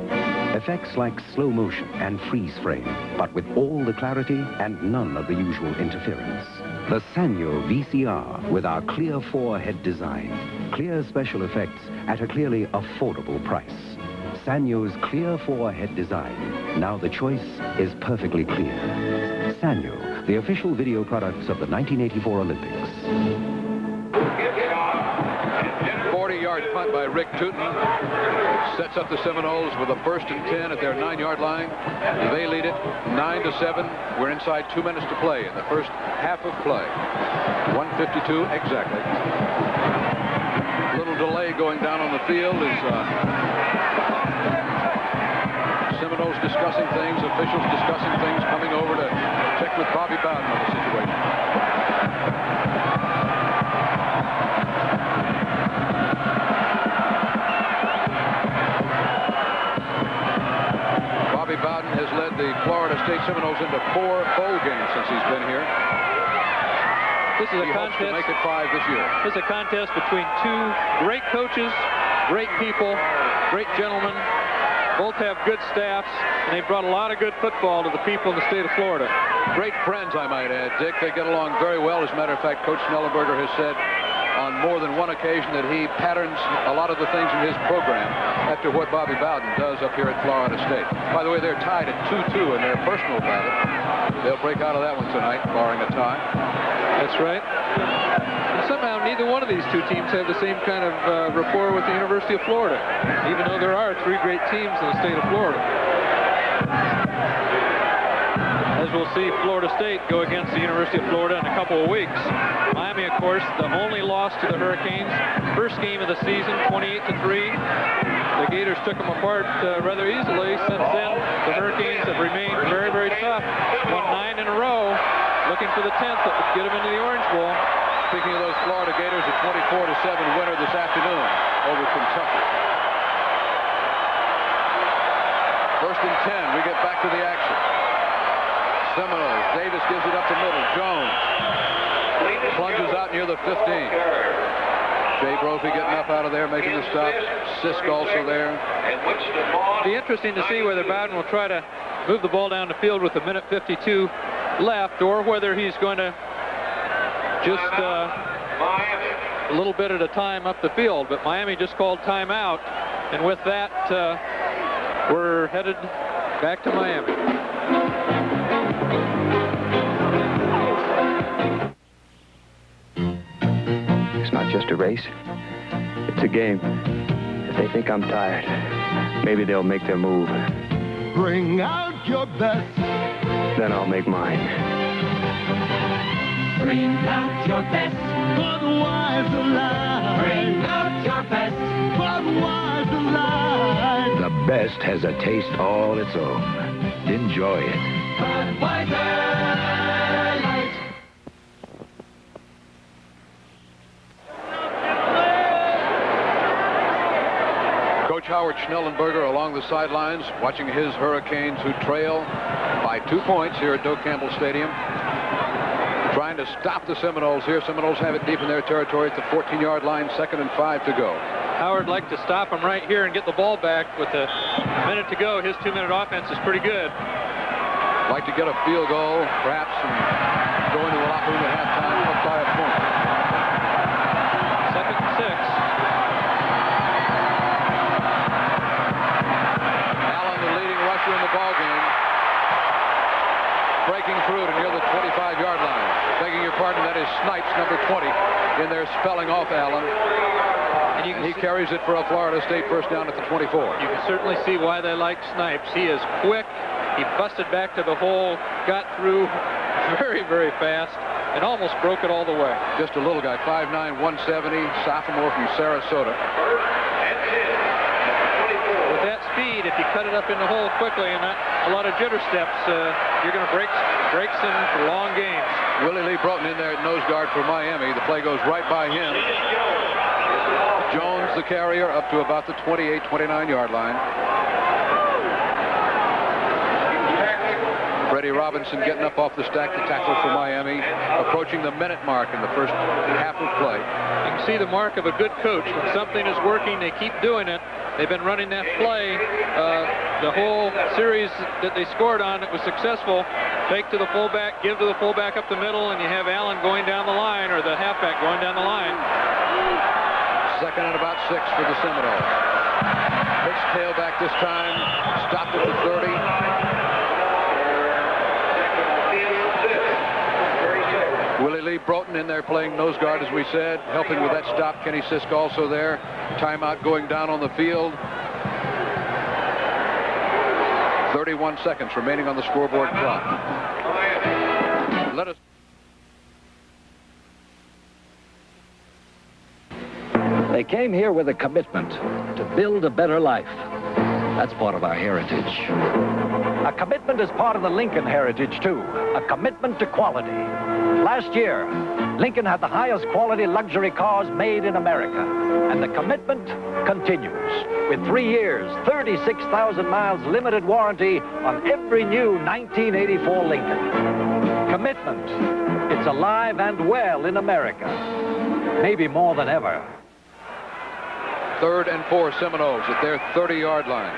Effects like slow motion and freeze frame, but with all the clarity and none of the usual interference. The Sanyo VCR with our clear 4-head design. Clear special effects at a clearly affordable price. Sanyo's clear 4-head design. Now the choice is perfectly clear. Sanyo, the official video products of the 1984 Olympics. 40-yard punt by Rick Tootin. Sets up the Seminoles with a 1st and 10 at their 9-yard line. They lead it 9-7. We're inside 2 minutes to play in the first half of play. 1:52 exactly. A little delay going down on the field as Seminoles discussing things, officials discussing things, coming over to check with Bobby Bowden on the situation. Bobby Bowden has led the Florida State Seminoles into 4 bowl games since he's been here. This is a contest to make it 5 this year. This is a contest between 2 great coaches, great people, great gentlemen. Both have good staffs, and they've brought a lot of good football to the people in the state of Florida. Great friends, I might add, Dick. They get along very well. As a matter of fact, Coach Schnellenberger has said on more than one occasion that he patterns a lot of the things in his program after what Bobby Bowden does up here at Florida State. By the way, they're tied at 2-2 in their personal battle. They'll break out of that one tonight, barring a tie. That's right. And somehow neither one of these 2 teams have the same kind of rapport with the University of Florida, even though there are 3 great teams in the state of Florida. As we'll see Florida State go against the University of Florida in a couple of weeks. Miami, of course, the only loss to the Hurricanes. First game of the season, 28-3. The Gators took them apart rather easily. Since then, the Hurricanes have remained very, very tough. Won 9 in a row, looking for the 10th that would get them into the Orange Bowl. Speaking of those Florida Gators, a 24-7 winner this afternoon over Kentucky. 1st and 10. We get back to the action. Seminoles. Davis gives it up the middle. Jones plunges out near the 15. Jay Brophy getting up out of there, making the stop. Sisk also there. It'll be interesting to see whether Bowden will try to move the ball down the field with a 1:52 left, or whether he's going to just a little bit at a time up the field. But Miami just called timeout, and with that, we're headed back to Miami. It's not just a race. It's a game. If they think I'm tired, maybe they'll make their move. Bring out your best. Then I'll make mine. Bring out your best. Budweiser Light. Bring out your best. Budweiser Light. The best has a taste all its own. Enjoy it. Budweiser Light. Coach Howard Schnellenberger along the sidelines, watching his Hurricanes, who trail by 2 points here at Doak Campbell Stadium. Trying to stop the Seminoles here. Seminoles have it deep in their territory at the 14-yard line, 2nd and 5 to go. Howard like to stop him right here and get the ball back with a minute to go. His 2-minute offense is pretty good. Like to get a field goal, perhaps, and go into the locker room at halftime up by a point. 2nd and 6. Allen, the leading rusher in the ball game, breaking through to near the 25-yard line. Begging your pardon, that is Snipes, number 20, in there spelling off Allen. And he carries it for a Florida State first down at the 24. You can certainly see why they like Snipes. He is quick. He busted back to the hole, got through very, very fast, and almost broke it all the way. Just a little guy, 5'9", 170, sophomore from Sarasota. With that speed, if you cut it up in the hole quickly and not a lot of jitter steps. You're going to break some for long games. Willie Lee Broughton in there at nose guard for Miami. The play goes right by him. Jones, the carrier, up to about the 28, 29-yard line. Freddie Robinson getting up off the stack to tackle for Miami, approaching the minute mark in the first half of play. You can see the mark of a good coach. When something is working, they keep doing it. They've been running that play the whole series that they scored on. It was successful. Fake to the fullback, give to the fullback up the middle, and you have Allen going down the line, or the halfback going down the line. Second and about 6 for the Seminoles. Pitch tailback this time, stopped at the 30. Willie Lee Broughton in there playing nose guard, as we said, helping with that stop. Kenny Sisk also there. Timeout going down on the field. 31 seconds remaining on the scoreboard clock. Let us. They came here with a commitment to build a better life. That's part of our heritage. A commitment is part of the Lincoln heritage, too. A commitment to quality. Last year, Lincoln had the highest quality luxury cars made in America. And the commitment continues. With 3 years, 36,000 miles limited warranty on every new 1984 Lincoln. Commitment. It's alive and well in America. Maybe more than ever. 3rd and 4 Seminoles at their 30-yard line.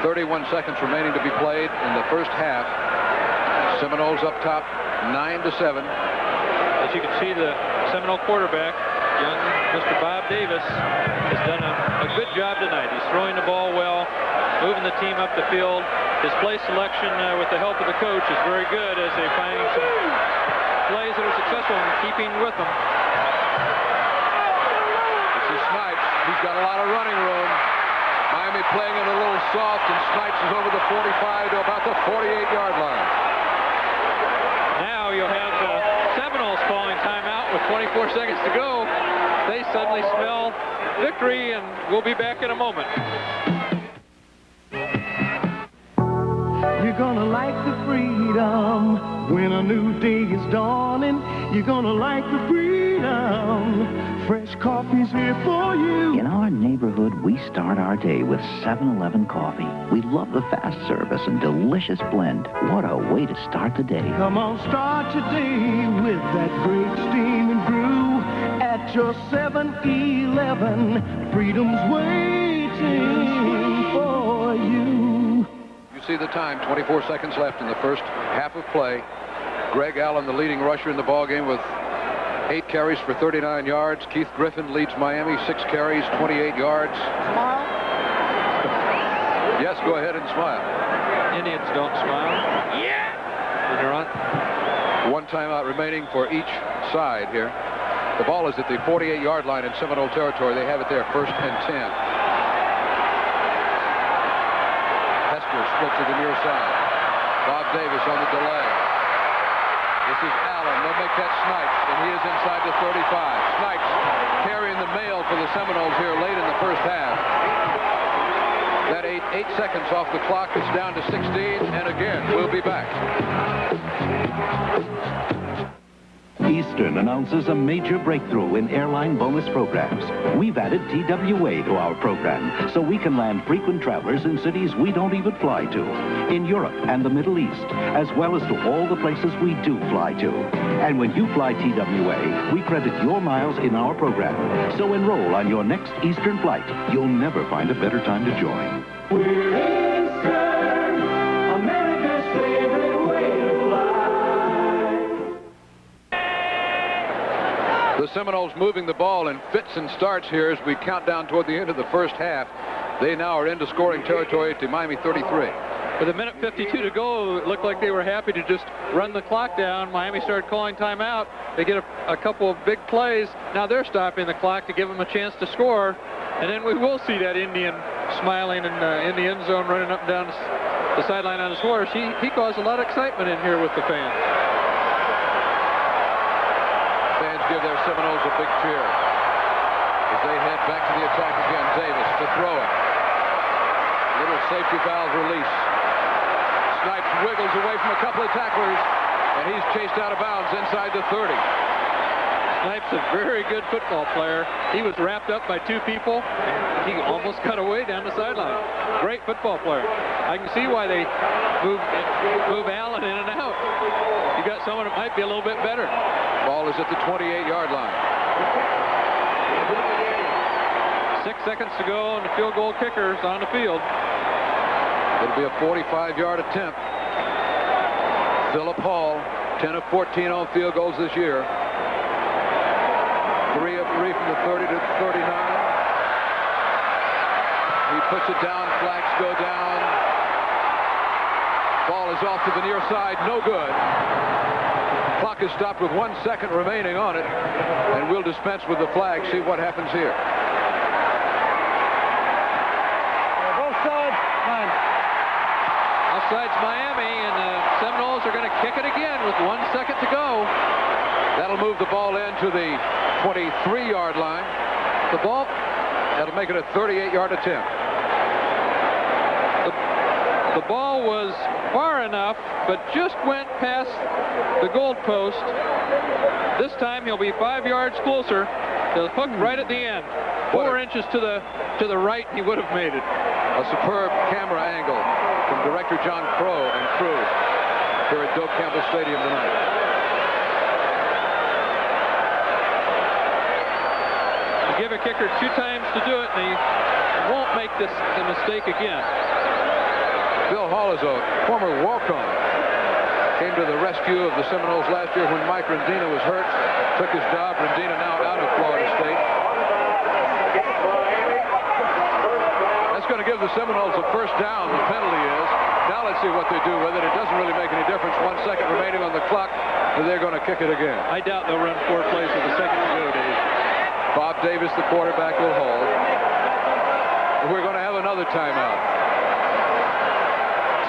31 seconds remaining to be played in the first half. Seminoles up top, 9-7. As you can see, the Seminole quarterback, young Mr. Bob Davis, has done a good job tonight. He's throwing the ball well, moving the team up the field. His play selection with the help of the coach is very good as they find some plays that are successful in keeping with them. This is Snipes. He's got a lot of running room. Miami playing it a little soft, and Snipes is over the 45 to about the 48-yard line. Now you'll have the Seminoles calling timeout with 24 seconds to go. They suddenly smell victory, and we'll be back in a moment. You're gonna like the freedom when a new day is dawning. You're gonna like the freedom. Fresh coffee's here for you. In our neighborhood, we start our day with 7-Eleven coffee. We love the fast service and delicious blend. What a way to start the day. Come on, start your day with that great steaming brew at your 7-Eleven. Freedom's waiting for you. You see the time, 24 seconds left in the first half of play. Greg Allen, the leading rusher in the ballgame, with 8 carries for 39 yards. Keith Griffin leads Miami, 6 carries, 28 yards. Smile? Yes, go ahead and smile. Indians don't smile. Yeah! You're on. 1 timeout remaining for each side here. The ball is at the 48-yard line in Seminole territory. They have it there, 1st and 10. Hester split to the near side. Bob Davis on the delay. This is Allen. They'll make that Snipes, and he is inside the 35. Snipes carrying the mail for the Seminoles here late in the first half. That 8 seconds off the clock. It's down to 16, and again, we'll be back. Eastern announces a major breakthrough in airline bonus programs. We've added TWA to our program, so we can land frequent travelers in cities we don't even fly to, in Europe and the Middle East, as well as to all the places we do fly to. And when you fly TWA, we credit your miles in our program. So enroll on your next Eastern flight. You'll never find a better time to join. We're Eastern, America's favorite way to fly. The Seminoles moving the ball in fits and starts here as we count down toward the end of the first half. They now are into scoring territory at the Miami 33. With a minute 52 to go, it looked like they were happy to just run the clock down. Miami started calling timeout. They get a couple of big plays. Now they're stopping the clock to give them a chance to score. And then we will see that Indian smiling in the end zone, running up and down the sideline on his horse. He caused a lot of excitement in here with the fans. Fans give their Seminoles a big cheer as they head back to the attack again. Davis to throw it. Little safety valve release. Snipes wiggles away from a couple of tacklers, and he's chased out of bounds inside the 30. Snipes a very good football player. He was wrapped up by two people. He almost cut away down the sideline. Great football player. I can see why they move Allen in and out. You got someone that might be a little bit better. Ball is at the 28-yard line. 6 seconds to go, and the field goal kicker's on the field. It'll be a 45-yard attempt. Philip Hall, 10 of 14 on field goals this year. 3 of 3 from the 30 to 39. He puts it down, flags go down. Ball is off to the near side, no good. Clock is stopped with 1 second remaining on it, and we'll dispense with the flag, see what happens here. Both sides, Offside's Miami, and the Seminoles are going to kick it again with 1 second to go. That'll move the ball into the 23-yard line. That'll make it a 38-yard attempt. The ball was far enough, but just went past the goal post. This time he'll be 5 yards closer to the hook right at the end. 4 inches to the right, he would have made it. A superb camera angle from director John Crow and crew here at Doak Campbell Stadium tonight. Give a kicker 2 times to do it, and he won't make the mistake again. Bill Hall is a former walk-on. Came to the rescue of the Seminoles last year when Mike Rendina was hurt. Took his job. Rendina now out of Florida State. That's going to give the Seminoles a first down, the penalty is. Now let's see what they do with it. It doesn't really make any difference. 1 second remaining on the clock, and they're going to kick it again. I doubt they'll run 4 plays with a second to go, Dave. Bob Davis, the quarterback, will hold. We're going to have another timeout.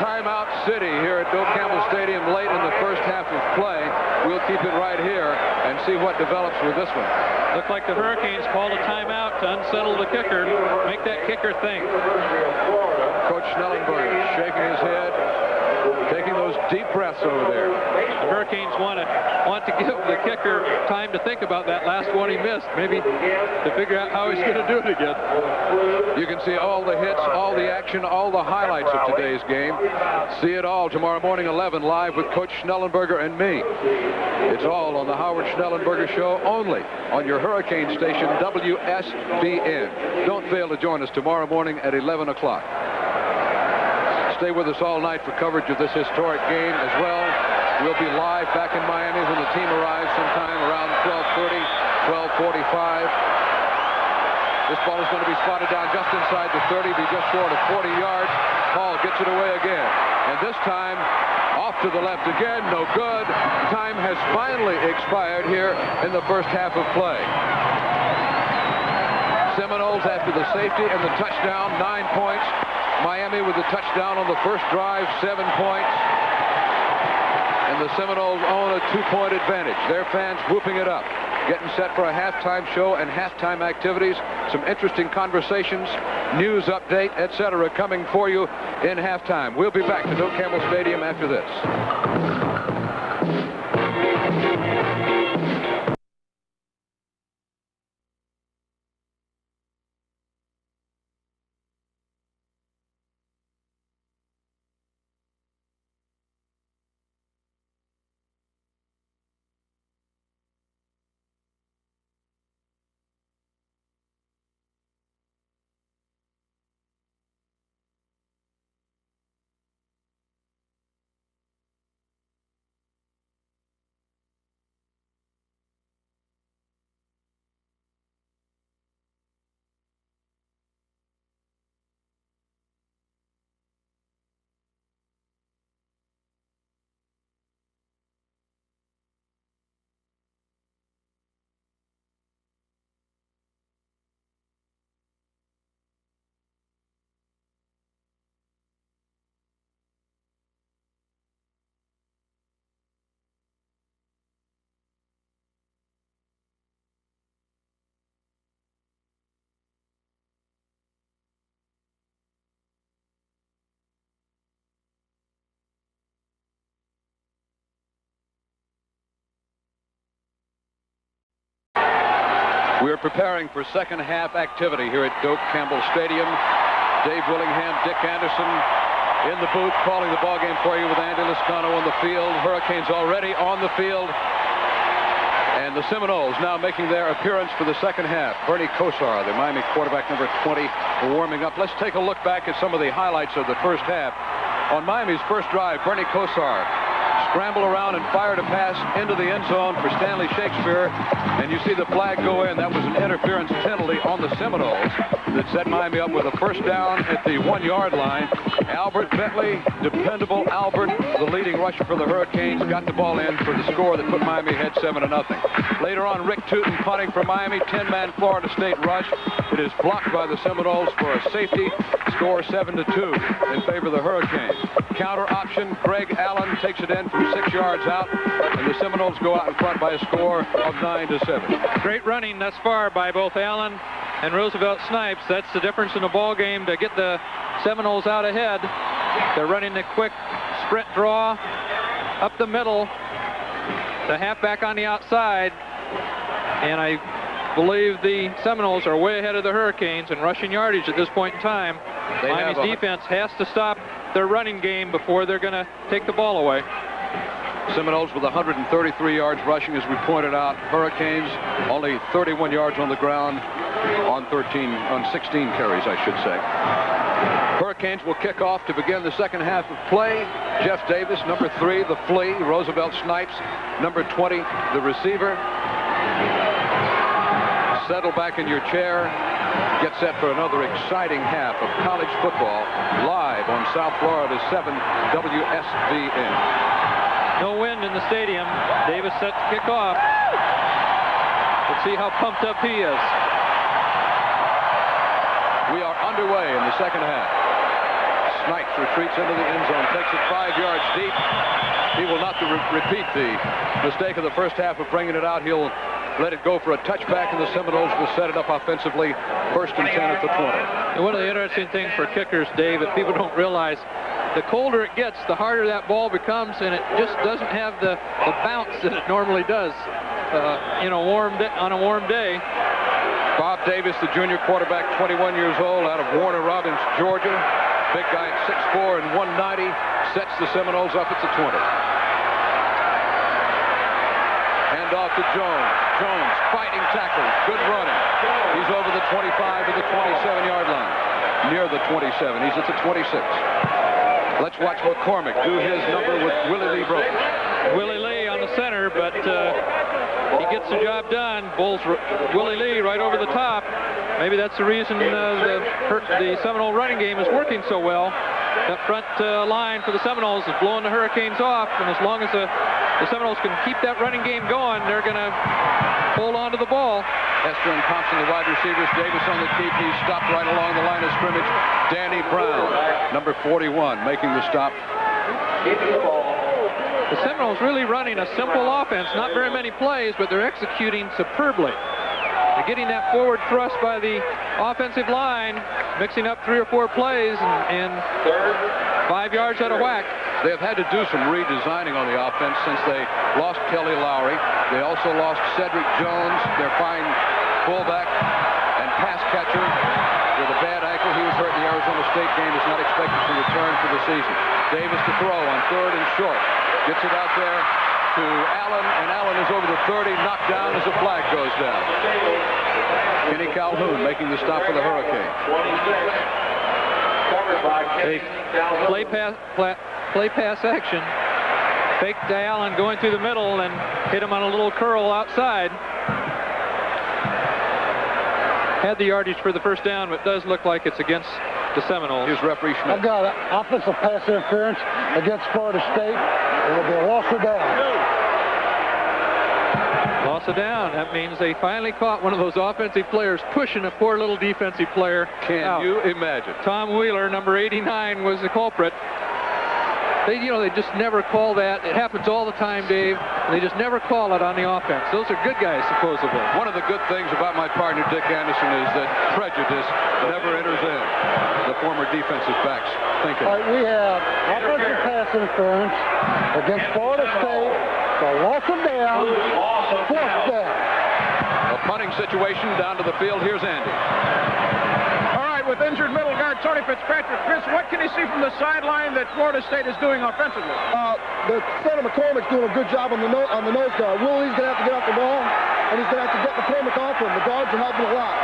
Timeout City here at Doak Campbell Stadium late in the first half of play. We'll keep it right here and see what develops with this one. Looked like the Hurricanes called a timeout to unsettle the kicker, make that kicker think. Coach Schnellenberger shaking his head, taking those deep breaths over there. The Hurricanes want to give the kicker time to think about that last one he missed, maybe to figure out how he's going to do it again. You can see all the hits, all the action, all the highlights of today's game. See it all tomorrow morning 11 live with Coach Schnellenberger and me. It's all on the Howard Schnellenberger Show, only on your Hurricane station WSBN. Don't fail to join us tomorrow morning at 11 o'clock. Stay with us all night for coverage of this historic game as well. We'll be live back in Miami when the team arrives sometime around 12:30, 12:45. This ball is going to be spotted down just inside the 30, be just short of 40 yards. Hall gets it away again. And this time, off to the left again, no good. Time has finally expired here in the first half of play. Seminoles after the safety and the touchdown, 9 points. Miami with the touchdown on the first drive, 7 points. And the Seminoles own a 2-point advantage. Their fans whooping it up. Getting set for a halftime show and halftime activities. Some interesting conversations, news update, etc. coming for you in halftime. We'll be back to Doak Campbell Stadium after this. We're preparing for second half activity here at Doak Campbell Stadium. Dave Willingham, Dick Anderson in the booth calling the ball game for you with Andy Lascano on the field. Hurricanes already on the field. And the Seminoles now making their appearance for the second half. Bernie Kosar, the Miami quarterback, number 20, warming up. Let's take a look back at some of the highlights of the first half. On Miami's first drive, Bernie Kosar scrambled around and fired a pass into the end zone for Stanley Shakespeare. And you see the flag go in. That was an interference penalty on the Seminoles that set Miami up with a first down at the 1-yard line. Albert Bentley, dependable Albert, the leading rusher for the Hurricanes, got the ball in for the score that put Miami ahead 7-0. Later on, Rick Tootin punting for Miami, 10-man Florida State rush. It is blocked by the Seminoles for a safety. Score 7-2 in favor of the Hurricanes. Counter option, Greg Allen takes it in from 6 yards out, and the Seminoles go out in front by a score of 9-7. Great running thus far by both Allen and Roosevelt Snipes. That's the difference in the ball game to get the Seminoles out ahead. They're running the quick sprint draw up the middle, the halfback on the outside, and I believe the Seminoles are way ahead of the Hurricanes in rushing yardage at this point in time. Miami's defense has to stop their running game before they're going to take the ball away. Seminoles with 133 yards rushing, as we pointed out. Hurricanes only 31 yards on the ground on 16 carries, I should say. Hurricanes will kick off to begin the second half of play. Jeff Davis, number 3, the flea. Roosevelt Snipes, number 20, the receiver. Settle back in your chair. Get set for another exciting half of college football live on South Florida 7 WSVN. No wind in the stadium. Davis set to kick off. Let's see how pumped up he is. We are underway in the second half. Snipes retreats into the end zone, takes it 5 yards deep. He will not repeat the mistake of the first half of bringing it out. He'll let it go for a touchback, and the Seminoles will set it up offensively. First and 10 at the 20. And one of the interesting things for kickers, Dave, that people don't realize, the colder it gets, the harder that ball becomes, and it just doesn't have the bounce that it normally does on a warm day. Bob Davis, the junior quarterback, 21 years old, out of Warner Robins, Georgia. Big guy at 6'4" and 190, sets the Seminoles up at the 20. Hand off to Jones. Jones, fighting tackle, good running. He's over the 25 to the 27-yard line. Near the 27, he's at the 26. Let's watch McCormick do his number with Willie Lee broken. Willie Lee on the center, but he gets the job done. Bulls Willie Lee right over the top. Maybe that's the reason the Seminole running game is working so well. That front line for the Seminoles is blowing the Hurricanes off, and as long as the Seminoles can keep that running game going, they're going to hold on to the ball. Hester and Thompson, the wide receivers. Davis on the keep. He's stopped right along the line of scrimmage. Danny Brown, number 41, making the stop. The Seminoles really running a simple offense. Not very many plays, but they're executing superbly. They're getting that forward thrust by the offensive line, mixing up 3 or 4 plays, and 5 yards out of whack. They have had to do some redesigning on the offense since they lost Kelly Lowry. They also lost Cedric Jones, their fine fullback and pass catcher, with a bad ankle. He was hurt in the Arizona State game. Is not expected to return for the season. Davis to throw on 3rd and short. Gets it out there to Allen, and Allen is over the 30, knocked down as a flag goes down. Kenny Calhoun making the stop for the Hurricanes. Play pass action. Fake to Allen going through the middle and hit him on a little curl outside. Had the yardage for the first down, but it does look like it's against the Seminoles. Here's referee Schmidt. I've got an offensive pass interference against Florida State. It will be a loss of down. Loss of down. That means they finally caught one of those offensive players pushing a poor little defensive player. Can you imagine? Tom Wheeler, number 89, was the culprit. They just never call that. It happens all the time, Dave. They just never call it on the offense. Those are good guys, supposedly. One of the good things about my partner, Dick Anderson, is that prejudice never enters in. The former defensive backs thinking. All right, we have offensive pass interference against Florida State for loss of down, 4th down. A punting situation down to the field. Here's Andy. All right, with injured middle guard Tony Fitzpatrick. Chris, what can you see from the sideline that Florida State is doing offensively? The center McCormick's doing a good job on the nose guard. Willie's going to have to get off the ball, and he's going to have to get McCormick off him. The guards are helping a lot.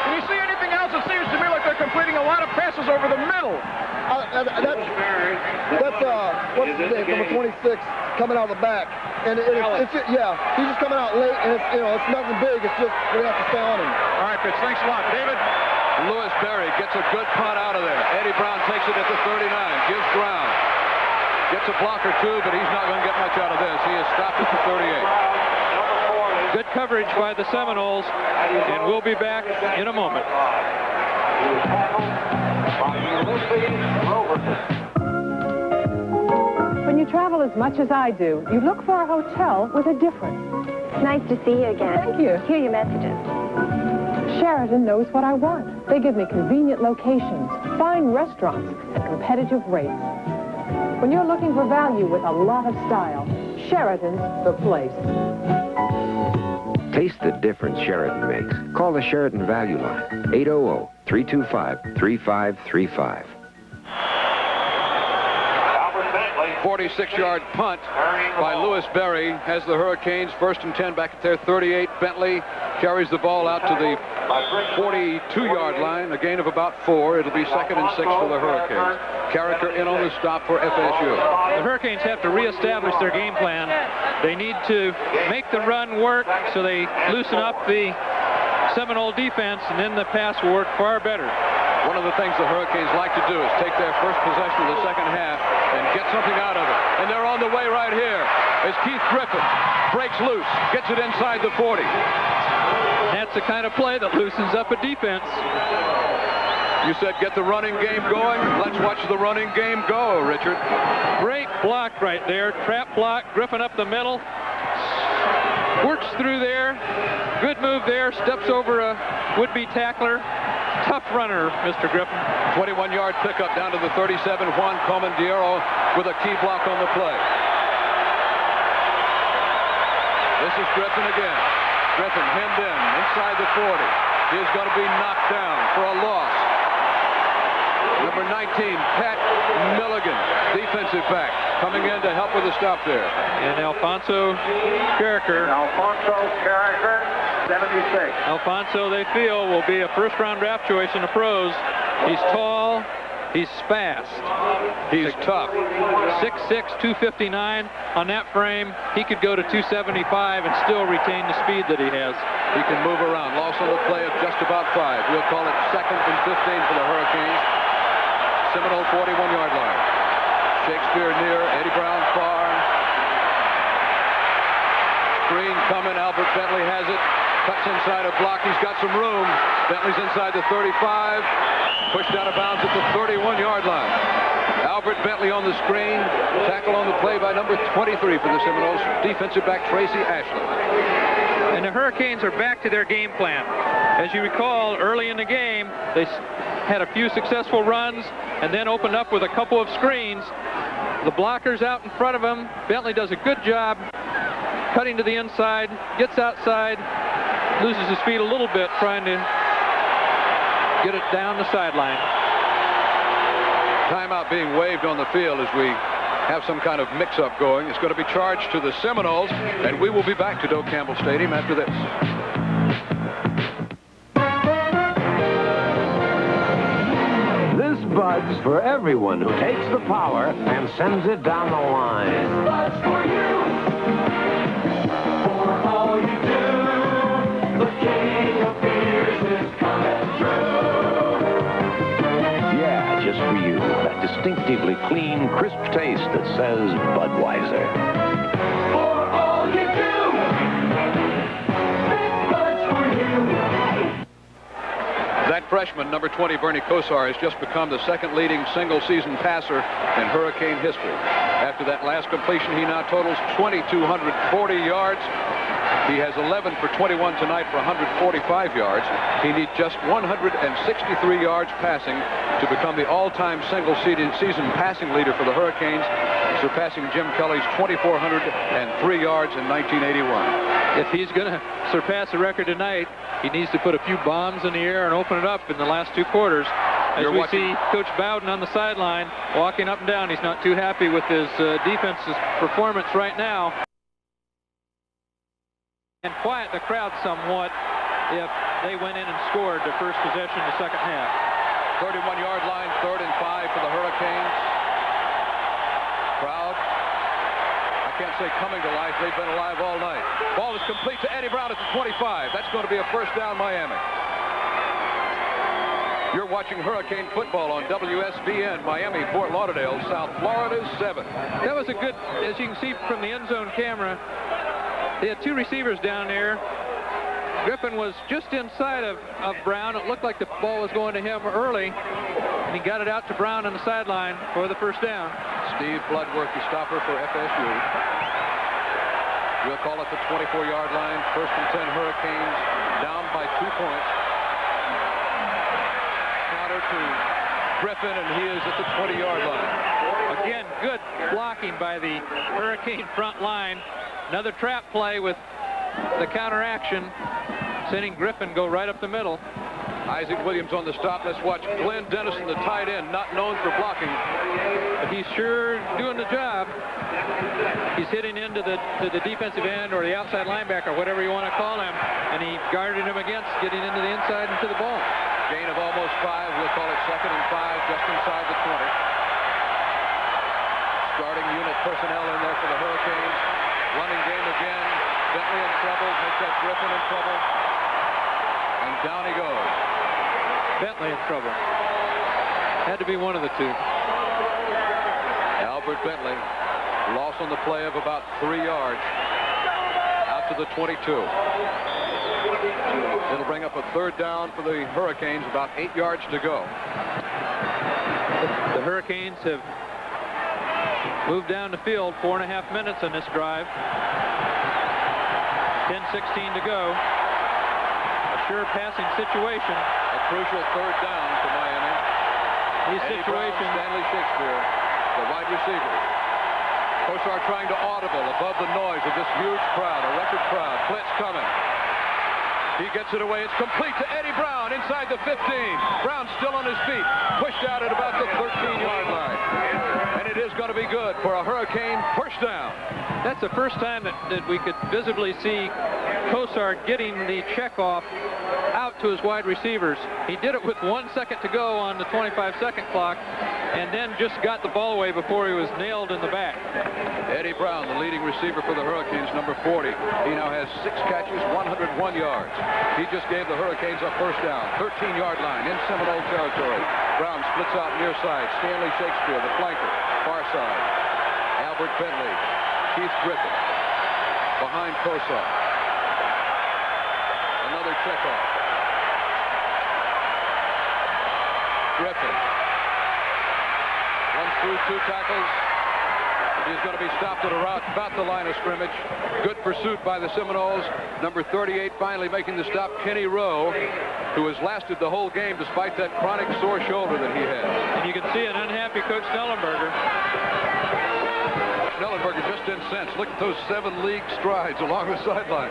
Can you see anything else? It seems to me like they're completing a lot of passes over the middle. That's what's his name, number 26, coming out of the back. And it's yeah, he's just coming out late, and it's nothing big. It's just we have to stay on him. All right, Fitz, thanks a lot. David? Lewis Berry gets a good punt out of there. Eddie Brown takes it at the 39, gives Brown. Gets a block or two, but he's not going to get much out of this. He is stopped at the 38. Good coverage by the Seminoles, and we'll be back in a moment. When you travel as much as I do, you look for a hotel with a difference. Nice to see you again. Thank you. Hear your messages. Sheraton knows what I want. They give me convenient locations, fine restaurants, and competitive rates. When you're looking for value with a lot of style, Sheraton's the place. Taste the difference Sheraton makes. Call the Sheraton Value Line, 800-325-3535. 46-yard punt by Lewis Berry has the Hurricanes first and 10 back at their 38. Bentley carries the ball out to the 42-yard line, a gain of about 4. It'll be 2nd and 6 for the Hurricanes. Carricker in on the stop for FSU. The Hurricanes have to reestablish their game plan. They need to make the run work so they loosen up the Seminole defense, and then the pass will work far better. One of the things the Hurricanes like to do is take their first possession of the second half and get something out of it. And they're on the way right here as Keith Griffin breaks loose, gets it inside the 40. That's the kind of play that loosens up a defense. You said get the running game going. Let's watch the running game go, Richard. Great block right there. Trap block. Griffin up the middle. Works through there. Good move there. Steps over a would-be tackler. Tough runner, Mr. Griffin. 21-yard pickup down to the 37. Juan Comandiero with a key block on the play. This is Griffin again. Griffin hemmed in inside the 40. He is going to be knocked down for a loss. Number 19, Pat Milligan, defensive back, coming in to help with the stop there. And Alfonso Carricker. 76. Alfonso, they feel, will be a first-round draft choice in the pros. He's tall. He's fast. He's tough. 6'6", 259. On that frame, he could go to 275 and still retain the speed that he has. He can move around. Loss on the play of just about 5. We'll call it 2nd and 15 for the Hurricanes. Seminole 41-yard line. Shakespeare near, Eddie Brown far. Screen coming, Albert Bentley has it. Cuts inside a block, he's got some room. Bentley's inside the 35. Pushed out of bounds at the 31-yard line. Albert Bentley on the screen. Tackle on the play by number 23 for the Seminoles, defensive back Tracy Ashley. And the Hurricanes are back to their game plan. As you recall, early in the game, they had a few successful runs and then opened up with a couple of screens. The blockers out in front of him. Bentley does a good job cutting to the inside, gets outside, loses his feet a little bit trying to get it down the sideline. Timeout being waved on the field as we have some kind of mix-up going. It's going to be charged to the Seminoles, and we will be back to Doak Campbell Stadium after this. This Bud's for everyone who takes the power and sends it down the line. Bud's for you. For all you do, the king of beers is coming through. Yeah, just for you. That distinctively clean, crisp taste that says Budweiser. For all you do, Bud's for you. That freshman, number 20, Bernie Kosar, has just become the second leading single-season passer in Hurricane history. After that last completion, he now totals 2,240 yards. He has 11 for 21 tonight for 145 yards. He needs just 163 yards passing to become the all-time single-season passing leader for the Hurricanes. surpassing Jim Kelly's 2,403 yards in 1981. If he's going to surpass the record tonight, he needs to put a few bombs in the air and open it up in the last 2 quarters. As we see Coach Bowden on the sideline walking up and down. He's not too happy with his defense's performance right now. And quiet the crowd somewhat if they went in and scored the first possession of the second half. 31-yard line, 3rd and 5 for the Hurricanes. Crowd, I can't say coming to life. They've been alive all night. Ball is complete to Eddie Brown at the 25. That's going to be a first down, Miami. You're watching Hurricane football on WSBN, Miami, Fort Lauderdale, South Florida's 7. That was a good, as you can see from the end zone camera, they had 2 receivers down there. Griffin was just inside of Brown. It looked like the ball was going to him early, and he got it out to Brown on the sideline for the first down. Steve Bloodworth, the stopper for FSU. We'll call it the 24-yard line. 1st and 10 Hurricanes, down by 2 points. Counter to Griffin, and he is at the 20-yard line. Again, good blocking by the Hurricane front line. Another trap play with the counter action, sending Griffin go right up the middle. Isaac Williams on the stop. Let's watch Glenn Dennison, the tight end, not known for blocking, but he's sure doing the job. He's hitting into the defensive end or the outside linebacker, whatever you want to call him, and he guarded him against getting into the inside and to the ball. Gain of almost 5. We'll call it 2nd and 5, just inside the 20. Starting unit personnel in there for the Hurricanes. Running game again. Bentley in trouble. Makes that Griffin in trouble. And down he goes. Bentley in trouble. Had to be one of the 2. Albert Bentley. Loss on the play of about 3 yards. Out to the 22. It'll bring up a 3rd down for the Hurricanes. About 8 yards to go. The Hurricanes have moved down the field 4.5 minutes on this drive. 10:16 to go. A sure passing situation. A crucial 3rd down for Miami. These situations. Stanley Shakespeare, the wide receiver. Kosar trying to audible above the noise of this huge crowd, a record crowd. Blitz coming. He gets it away. It's complete to Eddie Brown inside the 15. Brown still on his feet. Pushed out at about the 13-yard line. And it is going to be good for a Hurricane first down. That's the first time that we could visibly see Kosar getting the checkoff out to his wide receivers. He did it with 1 second to go on the 25-second clock, and then just got the ball away before he was nailed in the back. Eddie Brown, the leading receiver for the Hurricanes, number 40. He now has 6 catches, 101 yards. He just gave the Hurricanes a first down. 13-yard line in Seminole territory. Brown splits out near side. Stanley Shakespeare, the flanker, far side. Albert Bentley, Keith Griffin, behind Kosar. Another checkoff. Griffin runs through 2 tackles. He's going to be stopped at about the line of scrimmage. Good pursuit by the Seminoles. Number 38 finally making the stop, Kenny Rowe, who has lasted the whole game despite that chronic sore shoulder that he has. And you can see an unhappy Coach Schnellenberger. Schnellenberger just incensed. Look at those 7 league strides along the sideline.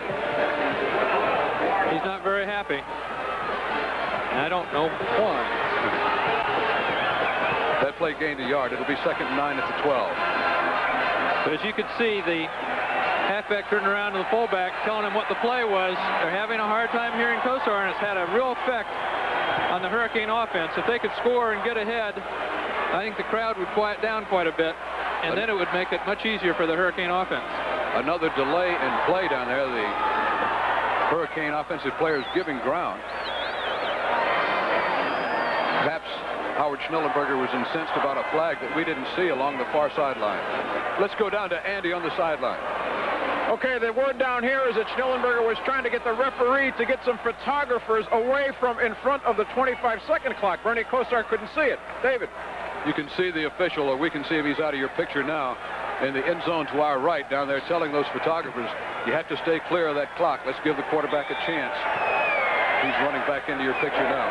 He's not very happy. I don't know why. That play gained a yard. It'll be 2nd and 9 at the 12. But as you can see, the halfback turned around to the fullback, telling him what the play was. They're having a hard time hearing Kosar, and it's had a real effect on the Hurricane offense. If they could score and get ahead, I think the crowd would quiet down quite a bit, and then it would make it much easier for the Hurricane offense. Another delay in play down there. The Hurricane offensive players giving ground. Perhaps Howard Schnellenberger was incensed about a flag that we didn't see along the far sideline. Let's go down to Andy on the sideline. Okay, the word down here is that Schnellenberger was trying to get the referee to get some photographers away from in front of the 25-second clock. Bernie Kosar couldn't see it. David. You can see the official, or we can see him. He's out of your picture now in the end zone to our right down there telling those photographers, you have to stay clear of that clock. Let's give the quarterback a chance. He's running back into your picture now.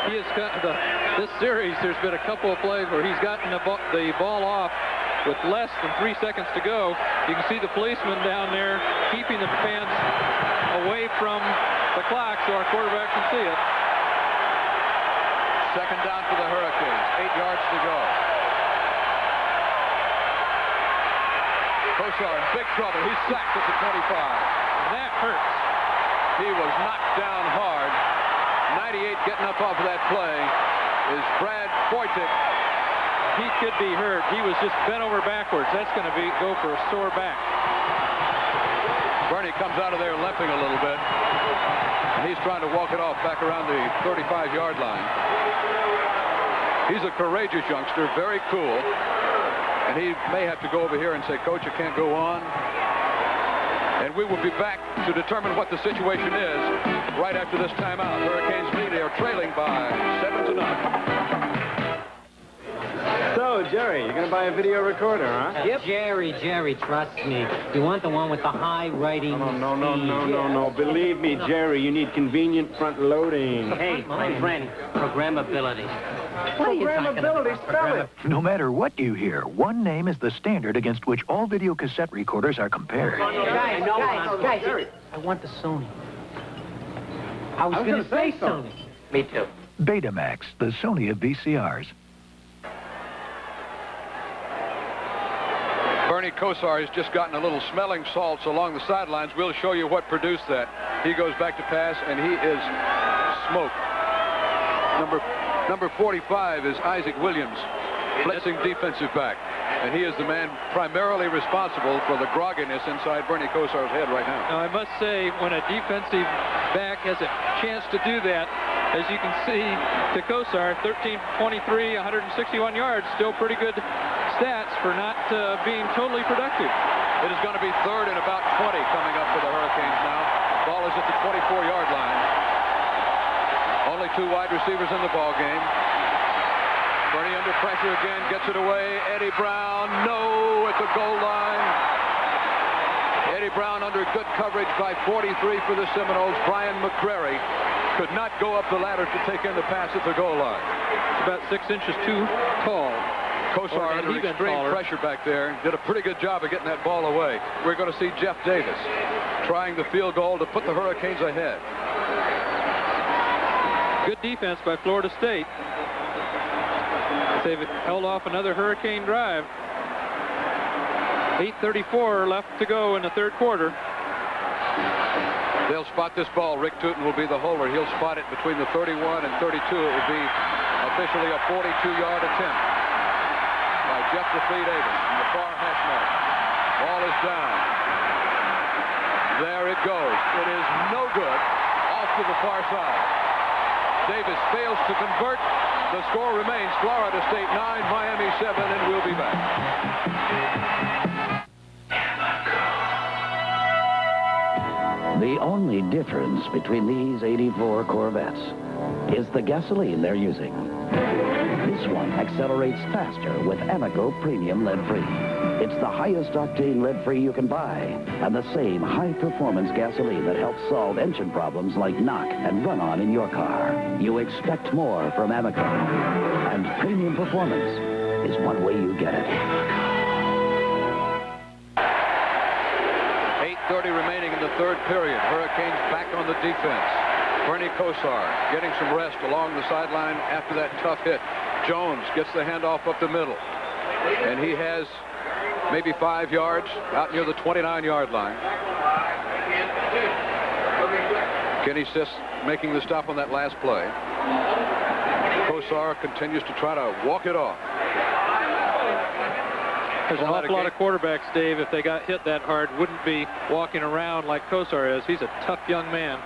He has got this series. There's been a couple of plays where he's gotten the ball off with less than 3 seconds to go. You can see the policeman down there keeping the fans away from the clock so our quarterback can see it. Second down for the Hurricanes. 8 yards to go. Kosar in big trouble. He's sacked at the 25. And that hurts. He was knocked down hard. 98 getting up off of that play is Brad Foytik. He could be hurt. He was just bent over backwards. That's going to go for a sore back. Bernie comes out of there limping a little bit. And he's trying to walk it off back around the 35-yard line. He's a courageous youngster, very cool. And he may have to go over here and say, Coach, I can't go on. And we will be back to determine what the situation is right after this timeout. Hurricanes lead. They are trailing by 7-0. So, Jerry, you're going to buy a video recorder, huh? Yep. Jerry, trust me. You want the one with the high writing. No. Believe me, Jerry, you need convenient front loading. Hey, my friend, programmability. What are you talking about? Spell it. No matter what you hear, one name is the standard against which all video cassette recorders are compared. Guys, I want the Sony. I was going to say Sony. Me too. Betamax, the Sony of VCRs. Bernie Kosar has just gotten a little smelling salts along the sidelines. We'll show you what produced that. He goes back to pass, and he is smoked. Number 45 is Isaac Williams, blitzing defensive back. And he is the man primarily responsible for the grogginess inside Bernie Kosar's head right now. Now, I must say, when a defensive back has a chance to do that, as you can see, to Kosar, 13-23, 161 yards, still pretty good stats for not being totally productive. It is going to be third and about 20 coming up for the Hurricanes now. Ball is at the 24-yard line. Only 2 wide receivers in the ball game. Bernie under pressure again, gets it away. Eddie Brown, no, at the goal line. Eddie Brown under good coverage by 43 for the Seminoles. Brian McCrary could not go up the ladder to take in the pass at the goal line. It's about 6 inches too tall. Kosar under extreme pressure back there. Did a pretty good job of getting that ball away. We're going to see Jeff Davis trying the field goal to put the Hurricanes ahead. Good defense by Florida State. They've held off another Hurricane drive. 8:34 left to go in the third quarter. They'll spot this ball. Rick Tootin will be the holder. He'll spot it between the 31 and 32. It will be officially a 42-yard attempt by Jeff Lafley Davis from the far hash mark. Ball is down. There it goes. It is no good. Off to the far side. Davis fails to convert. The score remains Florida State 9, Miami 7, and we'll be back. The only difference between these 84 Corvettes is the gasoline they're using. This one accelerates faster with Amoco Premium Lead-Free. It's the highest octane lead-free you can buy, and the same high-performance gasoline that helps solve engine problems like knock and run-on in your car. You expect more from Amoco, and premium performance is one way you get it. 8:30 remaining in the third period. Hurricanes back on the defense. Bernie Kosar getting some rest along the sideline after that tough hit. Jones gets the handoff up the middle, and he has maybe 5 yards out near the 29-yard line. Kenny Siss making the stop on that last play. Kosar continues to try to walk it off. There's an awful lot of quarterbacks, Dave, if they got hit that hard, wouldn't be walking around like Kosar is. He's a tough young man.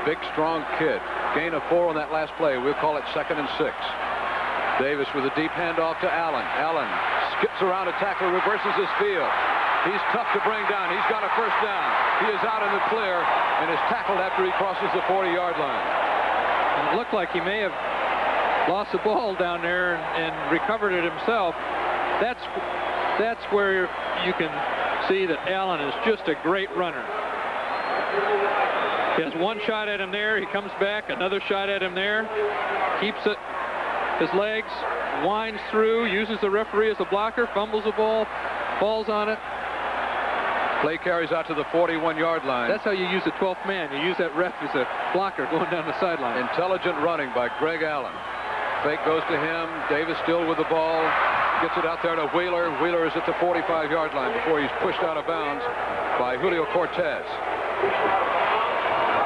Big, strong kid. Gain of 4 on that last play. We'll call it 2nd and 6. Davis with a deep handoff to Allen. Allen skips around a tackler, reverses his field. He's tough to bring down. He's got a first down. He is out in the clear and is tackled after he crosses the 40-yard line. And it looked like he may have lost the ball down there and recovered it himself. That's where you can see that Allen is just a great runner. He has one shot at him there. He comes back, another shot at him there. Keeps it, his legs, winds through, uses the referee as a blocker, fumbles the ball, falls on it. Play carries out to the 41-yard line. That's how you use the 12th man. You use that ref as a blocker going down the sideline. Intelligent running by Greg Allen. Fake goes to him. Davis still with the ball. Gets it out there to Wheeler. Wheeler is at the 45-yard line before he's pushed out of bounds by Julio Cortez.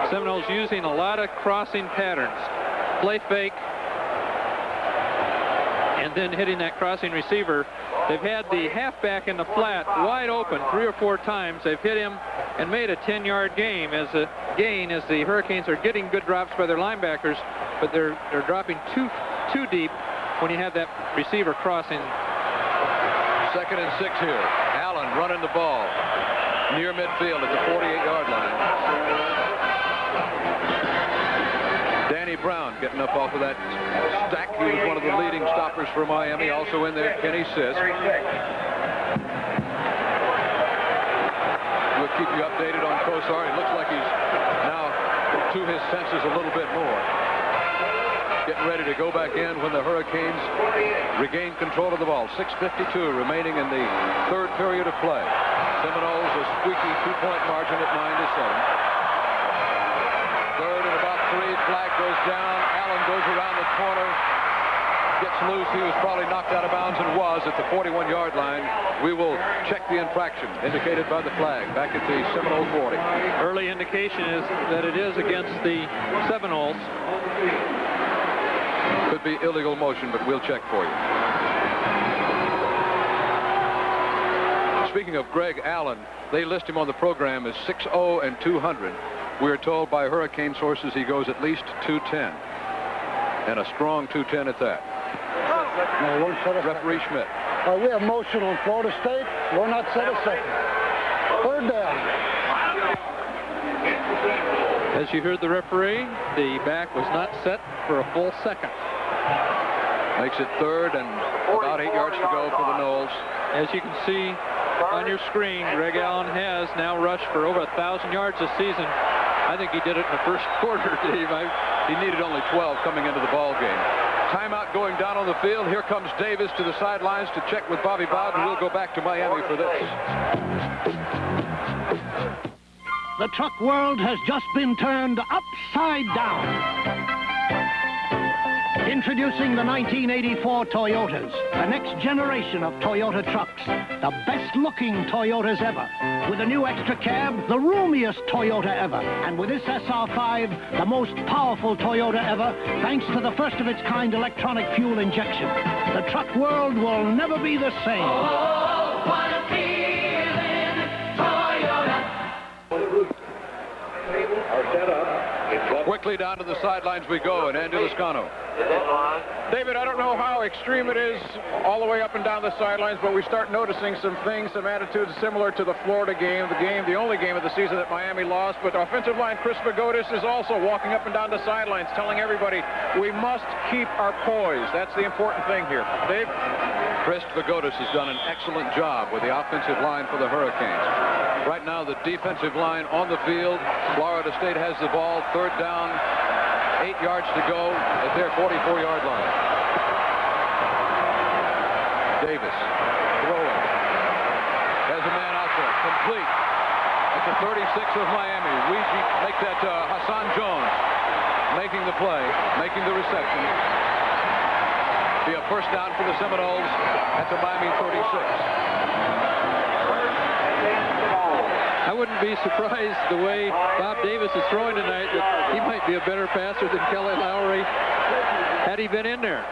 Seminoles using a lot of crossing patterns. Play fake, and then hitting that crossing receiver. They've had the halfback in the flat wide open 3 or 4 times. They've hit him and made a 10-yard gain as the Hurricanes are getting good drops by their linebackers, but they're dropping too deep when you have that receiver crossing. 2nd and 6 here. Allen running the ball near midfield at the 48-yard line. Danny Brown getting up off of that stack. He was one of the leading stoppers for Miami. Also in there, Kenny Sisk. We'll keep you updated on Kosar. It looks like he's now to his senses a little bit more. Getting ready to go back in when the Hurricanes regain control of the ball. 6:52 remaining in the 3rd period of play. Seminoles a squeaky 2-point margin at 9-7. 3rd and about 3. Flag goes down. Allen goes around the corner. Gets loose. He was probably knocked out of bounds and was at the 41-yard line. We will check the infraction indicated by the flag back at the Seminole 40. Early indication is that it is against the Seminoles. Could be illegal motion, but we'll check for you. Speaking of Greg Allen, they list him on the program as 6'0" and 200. We're told by Hurricane sources he goes at least 210. And a strong 210 at that. No, one set of Referee Schmidt. We have motion on Florida State. We're not set a second. 3rd down. As you heard the referee, the back was not set for a full second. Makes it 3rd and about 8 yards to go for the Noles. As you can see on your screen, Greg Allen has now rushed for over 1,000 yards this season. I think he did it in the 1st quarter, Dave. He needed only 12 coming into the ball game. Timeout going down on the field. Here comes Davis to the sidelines to check with Bobby Bowden. We'll go back to Miami for this. The truck world has just been turned upside down. Introducing the 1984 Toyotas, the next generation of Toyota trucks, the best-looking Toyotas ever. With a new extra cab, the roomiest Toyota ever. And with this SR5, the most powerful Toyota ever, thanks to the first-of-its-kind electronic fuel injection. The truck world will never be the same. Oh, what a feeling, Toyota. Are set up. Quickly down to the sidelines we go, and Andy Lascano. David, I don't know how extreme it is all the way up and down the sidelines, but we start noticing some things, some attitudes similar to the Florida game, the only game of the season that Miami lost. But offensive line Chris Vagotis is also walking up and down the sidelines, telling everybody we must keep our poise. That's the important thing here. Dave? Chris Vagotis has done an excellent job with the offensive line for the Hurricanes. Right now, the defensive line on the field. Florida State has the ball, 3rd down, 8 yards to go at their 44-yard line. Davis throwing. There's a man out there, complete. At the 36 of Miami. Weegee make that Hassan Jones making the play, making the reception. Be a 1st down for the Seminoles at the Miami 36. I wouldn't be surprised the way Bob Davis is throwing tonight that he might be a better passer than Kelly Lowry had he been in there.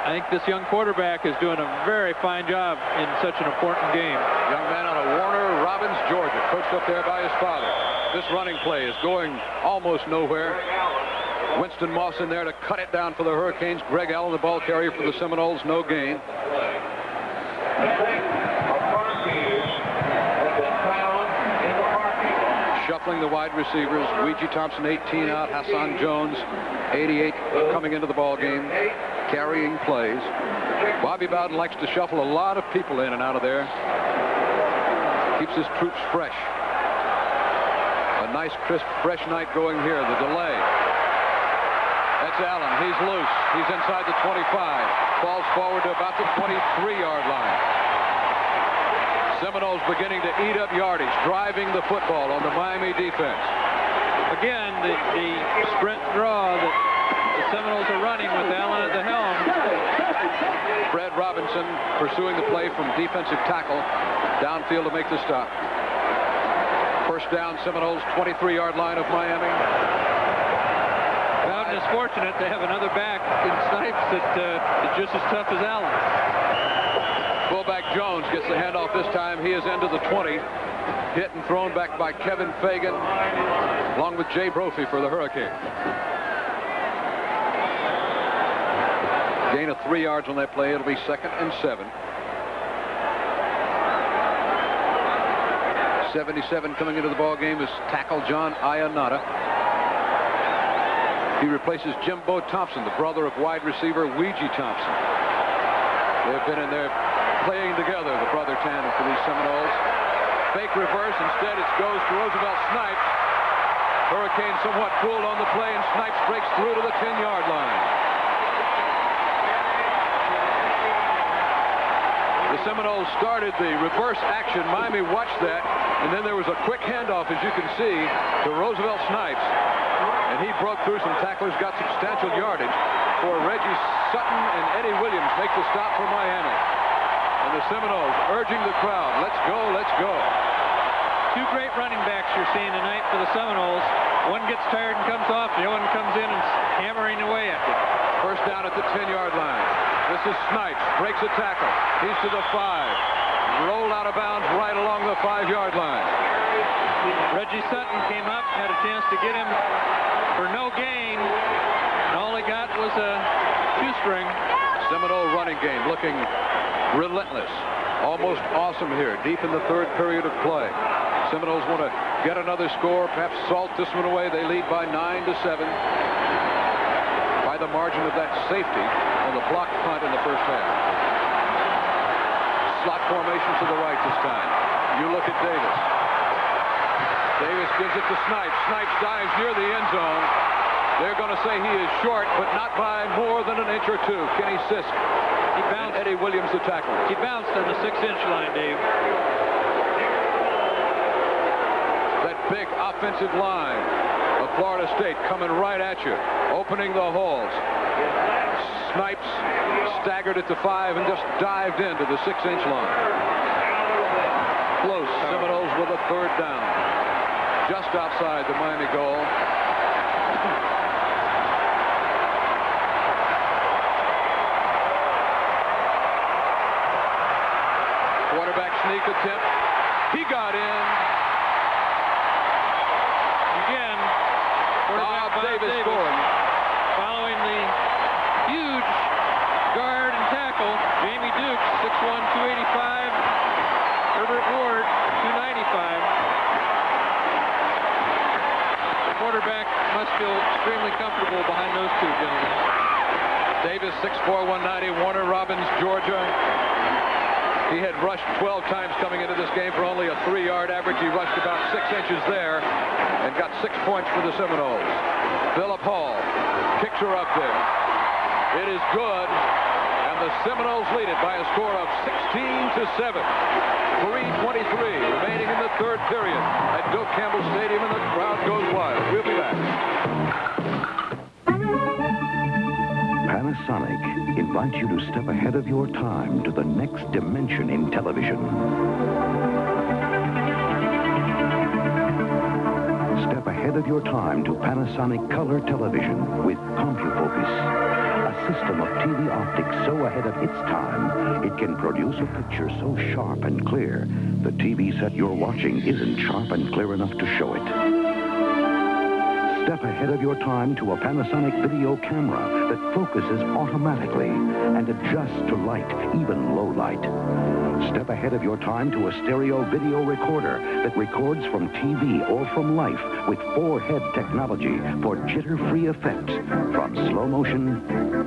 I think this young quarterback is doing a very fine job in such an important game. Young man out of Warner Robins, Georgia, coached up there by his father. This running play is going almost nowhere. Winston Moss in there to cut it down for the Hurricanes. Greg Allen, the ball carrier for the Seminoles, no gain. Shuffling the wide receivers. Weegee Thompson, 18 out. Hassan Jones, 88, coming into the ball game, carrying plays. Bobby Bowden likes to shuffle a lot of people in and out of there. Keeps his troops fresh. A nice, crisp, fresh night going here. The delay. That's Allen. He's loose. He's inside the 25. Falls forward to about the 23-yard line. Seminoles beginning to eat up yardage, driving the football on the Miami defense. Again, the sprint draw that the Seminoles are running with Allen at the helm. Fred Robinson pursuing the play from defensive tackle downfield to make the stop. First down, Seminoles, 23-yard line of Miami. Bowden is fortunate to have another back in Snipes that is just as tough as Allen. Fullback Jones gets the handoff this time. He is into the 20. Hit and thrown back by Kevin Fagan, along with Jay Brophy for the Hurricanes. Gain of 3 yards on that play. It'll be 2nd and 7. 77 coming into the ball game is tackle John Ionata. He replaces Jimbo Thompson, the brother of wide receiver Ouija Thompson. They've been in there playing together, the brother tandem for these Seminoles. Fake reverse. Instead, it goes to Roosevelt Snipes. Hurricanes somewhat fooled on the play, and Snipes breaks through to the 10-yard line. The Seminoles started the reverse action. Miami watched that, and then there was a quick handoff, as you can see, to Roosevelt Snipes. And he broke through some tacklers, got substantial yardage for Reggie Sutton, and Eddie Williams make the stop for Miami. And the Seminoles urging the crowd, let's go, let's go. Two great running backs you're seeing tonight for the Seminoles. One gets tired and comes off, the other one comes in and hammering away at it. First down at the 10-yard line. This is Snipes, breaks a tackle. He's to the 5. Rolled out of bounds right along the 5-yard line. Reggie Sutton came up, had a chance to get him for no gain, and all he got was a shoestring. Seminole running game looking relentless. Almost awesome here, deep in the 3rd period of play. Seminoles want to get another score, perhaps salt this one away. They lead by 9-7 by the margin of that safety on the blocked punt in the first half. Slot formation to the right this time. You look at Davis. Davis gives it to Snipes. Snipes dives near the end zone. They're going to say he is short, but not by more than an inch or two. Kenny Sisk. He bounced. And Eddie Williams, the tackler. He bounced on the 6-inch line, Dave. That big offensive line of Florida State coming right at you, opening the holes. Snipes staggered at the 5 and just dived into the 6-inch line. Close. Seminoles with a 3rd down. Just outside the Miami goal. Quarterback sneak attempt. He got in. Again, Bob Davis scoring. Following the huge guard and tackle, Jamie Dukes, 6'1", 285. Herbert Ward, 295. Quarterback must feel extremely comfortable behind those two gentlemen. Davis, 6'4", 190. Warner Robins, Georgia. He had rushed 12 times coming into this game for only a 3-yard average. He rushed about 6 inches there and got 6 points for the Seminoles. Phillip Hall kicks her up there. It is good, and the Seminoles lead it by a score of 16-7. 3:23 remaining in the 3rd period at Doak Campbell Stadium, and the crowd goes wild. We'll be back. Panasonic invites you to step ahead of your time to the next dimension in television. Step ahead of your time to Panasonic Color Television with CompuFocus. A system of TV optics so ahead of its time, it can produce a picture so sharp and clear, the TV set you're watching isn't sharp and clear enough to show it. Step ahead of your time to a Panasonic video camera that focuses automatically and adjusts to light, even low light. Step ahead of your time to a stereo video recorder that records from TV or from life with 4-head technology for jitter-free effects from slow motion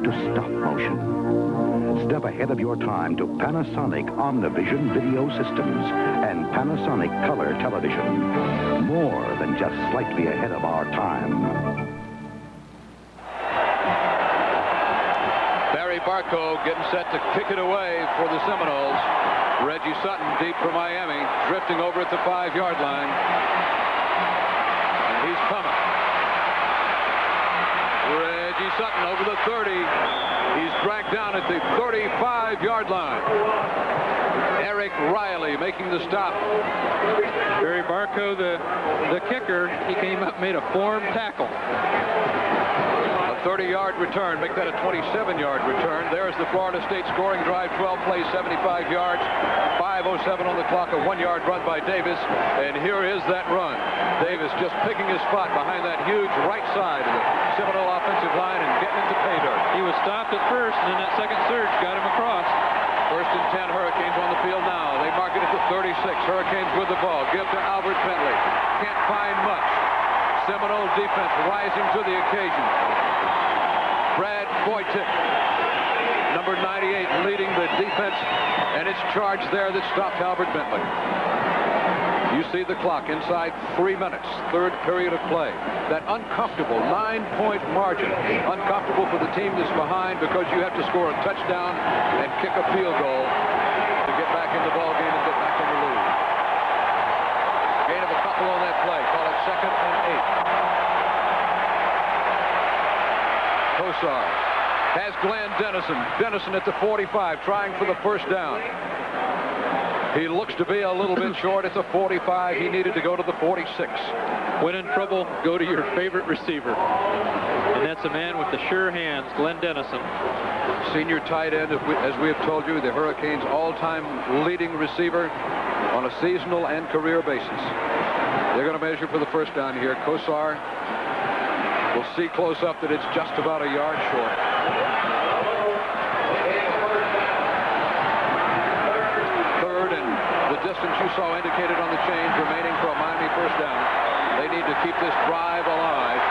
to stop motion. Step ahead of your time to Panasonic Omnivision video systems and Panasonic Color Television. More than just slightly ahead of our time. Barco getting set to kick it away for the Seminoles. Reggie Sutton deep for Miami, drifting over at the 5-yard line. And he's coming. Reggie Sutton over the 30. He's dragged down at the 35-yard line. Eric Riley making the stop. Barry Barco, the kicker, he came up, made a form tackle. A 30-yard return, make that a 27-yard return. There's the Florida State scoring drive, 12 plays, 75 yards, 5:07 on the clock, a 1-yard run by Davis, and here is that run. Davis just picking his spot behind that huge right side of the Seminole offensive line and getting into pay dirt. He was stopped at first, and then that second surge got him across. First and 10, Hurricanes on the field now. They mark it at the 36. Hurricanes with the ball. Give to Albert Bentley. Can't find much. Seminole defense rising to the occasion. Brad Boytick, number 98, leading the defense, and it's charged there that stopped Albert Bentley. You see the clock inside 3 minutes, third period of play. That uncomfortable 9-point margin. Uncomfortable for the team that's behind because you have to score a touchdown and kick a field goal to get back in the ball game and get back in the lead. Gain of a couple on that play. Call it 2nd and 8. Kosar has Glenn Dennison. Dennison at the 45, trying for the first down. He looks to be a little bit short at the 45. He needed to go to the 46. When in trouble, go to your favorite receiver. And that's a man with the sure hands, Glenn Dennison. Senior tight end, as we have told you, the Hurricanes' all-time leading receiver on a seasonal and career basis. They're going to measure for the first down here. Kosar will see close up that it's just about a yard short. Third, and the distance you saw indicated on the change remaining for a Miami first down. They need to keep this drive alive.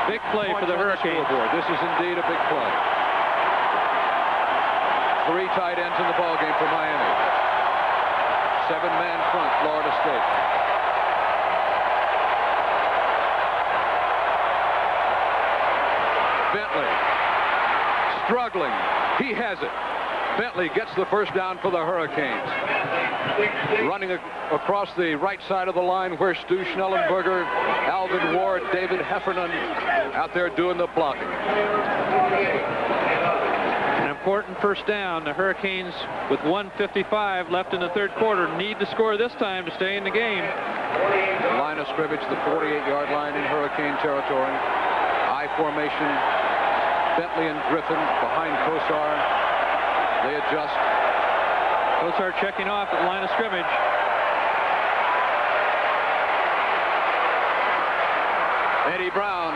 Big play for the Hurricanes. This is indeed a big play. 3 tight ends in the ballgame for Miami. 7-man front, Florida State. Bentley struggling. He has it. Bentley gets the first down for the Hurricanes. Running across the right side of the line where Stu Schnellenberger, Alvin Ward, David Heffernan out there doing the blocking. An important first down. The Hurricanes, with 1:55 left in the third quarter, need to score this time to stay in the game. Line of scrimmage, the 48-yard line in Hurricane territory. I formation. Bentley and Griffin behind Kosar. They adjust. Kosar checking off at the line of scrimmage. Eddie Brown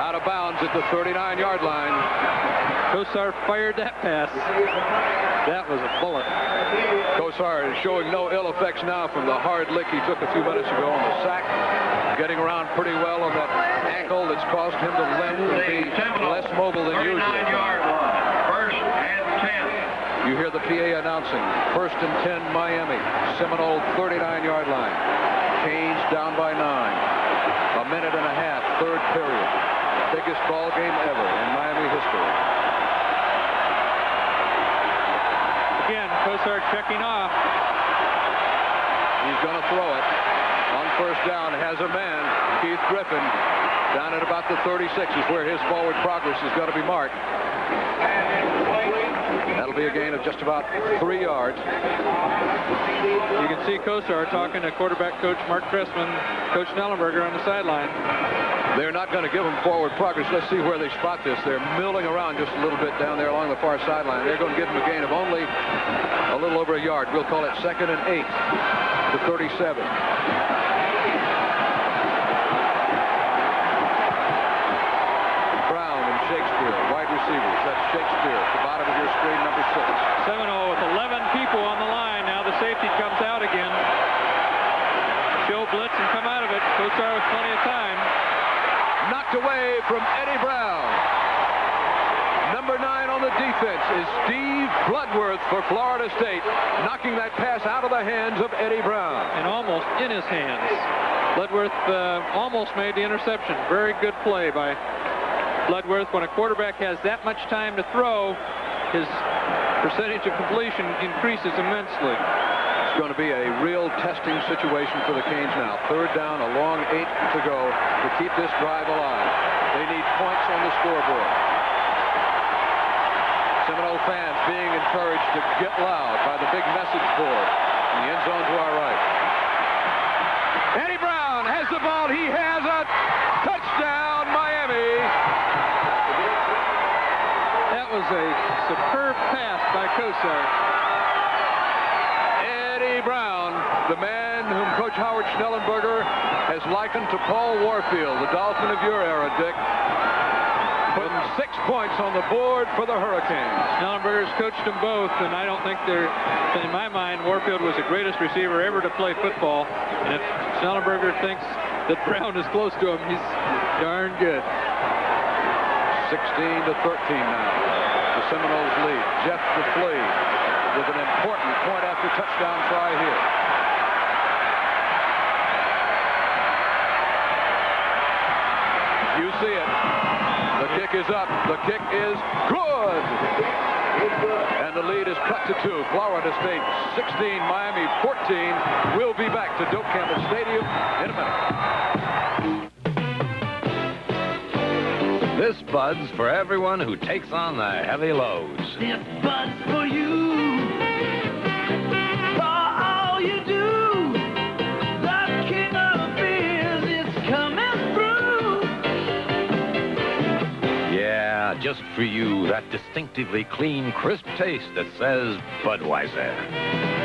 out of bounds at the 39-yard line. Kosar fired that pass. That was a bullet. Kosar is showing no ill effects now from the hard lick he took a few minutes ago on the sack. Getting around pretty well on that ankle that's caused him to limp and be less mobile than usual. 39-yard line. First and 10. You hear the PA announcing, 1st and 10 Miami. Seminole 39-yard line. Canes down by 9. A minute and a half, third period. Biggest ball game ever in Miami history. Again, Kosar checking off. He's going to throw it. On first down, has a man, Keith Griffin, down at about the 36 is where his forward progress is going to be marked. That'll be a gain of just about 3 yards. You can see Kosar talking to quarterback coach Mark Cressman, Coach Schnellenberger on the sideline. They're not going to give him forward progress. Let's see where they spot this. They're milling around just a little bit down there along the far sideline. They're going to give him a gain of only a little over a yard. We'll call it 2nd and 8 to 37. Brown and Shakespeare, wide receivers. That's Shakespeare at the bottom of your screen, number 6. Seminole with 11 people on the line. Now the safety comes out again. Show blitz and come out of it. Kosar with plenty of time. Knocked away from Eddie Brown. Number 9 on the defense is Steve Bloodworth for Florida State, knocking that pass out of the hands of Eddie Brown. And almost in his hands. Bloodworth almost made the interception. Very good play by Bloodworth. When a quarterback has that much time to throw, his percentage of completion increases immensely. It's going to be a real testing situation for the Canes now. Third down, a long 8 to go to keep this drive alive. They need points on the scoreboard. Seminole fans being encouraged to get loud by the big message board in the end zone to our right. Eddie Brown has the ball. He has a touchdown, Miami. That was a superb pass by Kosar. Eddie Brown, the man whom Coach Howard Schnellenberger has likened to Paul Warfield, the Dolphin of your era, Dick. Putting 6 points on the board for the Hurricanes. Schnellenberger's coached them both, and I don't think in my mind, Warfield was the greatest receiver ever to play football. And if Schnellenberger thinks that Brown is close to him, he's darn good. 16 to 13 now. The Seminoles lead. Jeff DeFlea with an important point after touchdown try here. You see it. The kick is up. The kick is good. And the lead is cut to 2. Florida State 16, Miami 14. We'll be back to Doak Campbell Stadium in a minute. This Bud's for everyone who takes on the heavy loads. This Bud's for you. For all you do. The king of beers is coming through. Yeah, just for you, that distinctively clean, crisp taste that says Budweiser.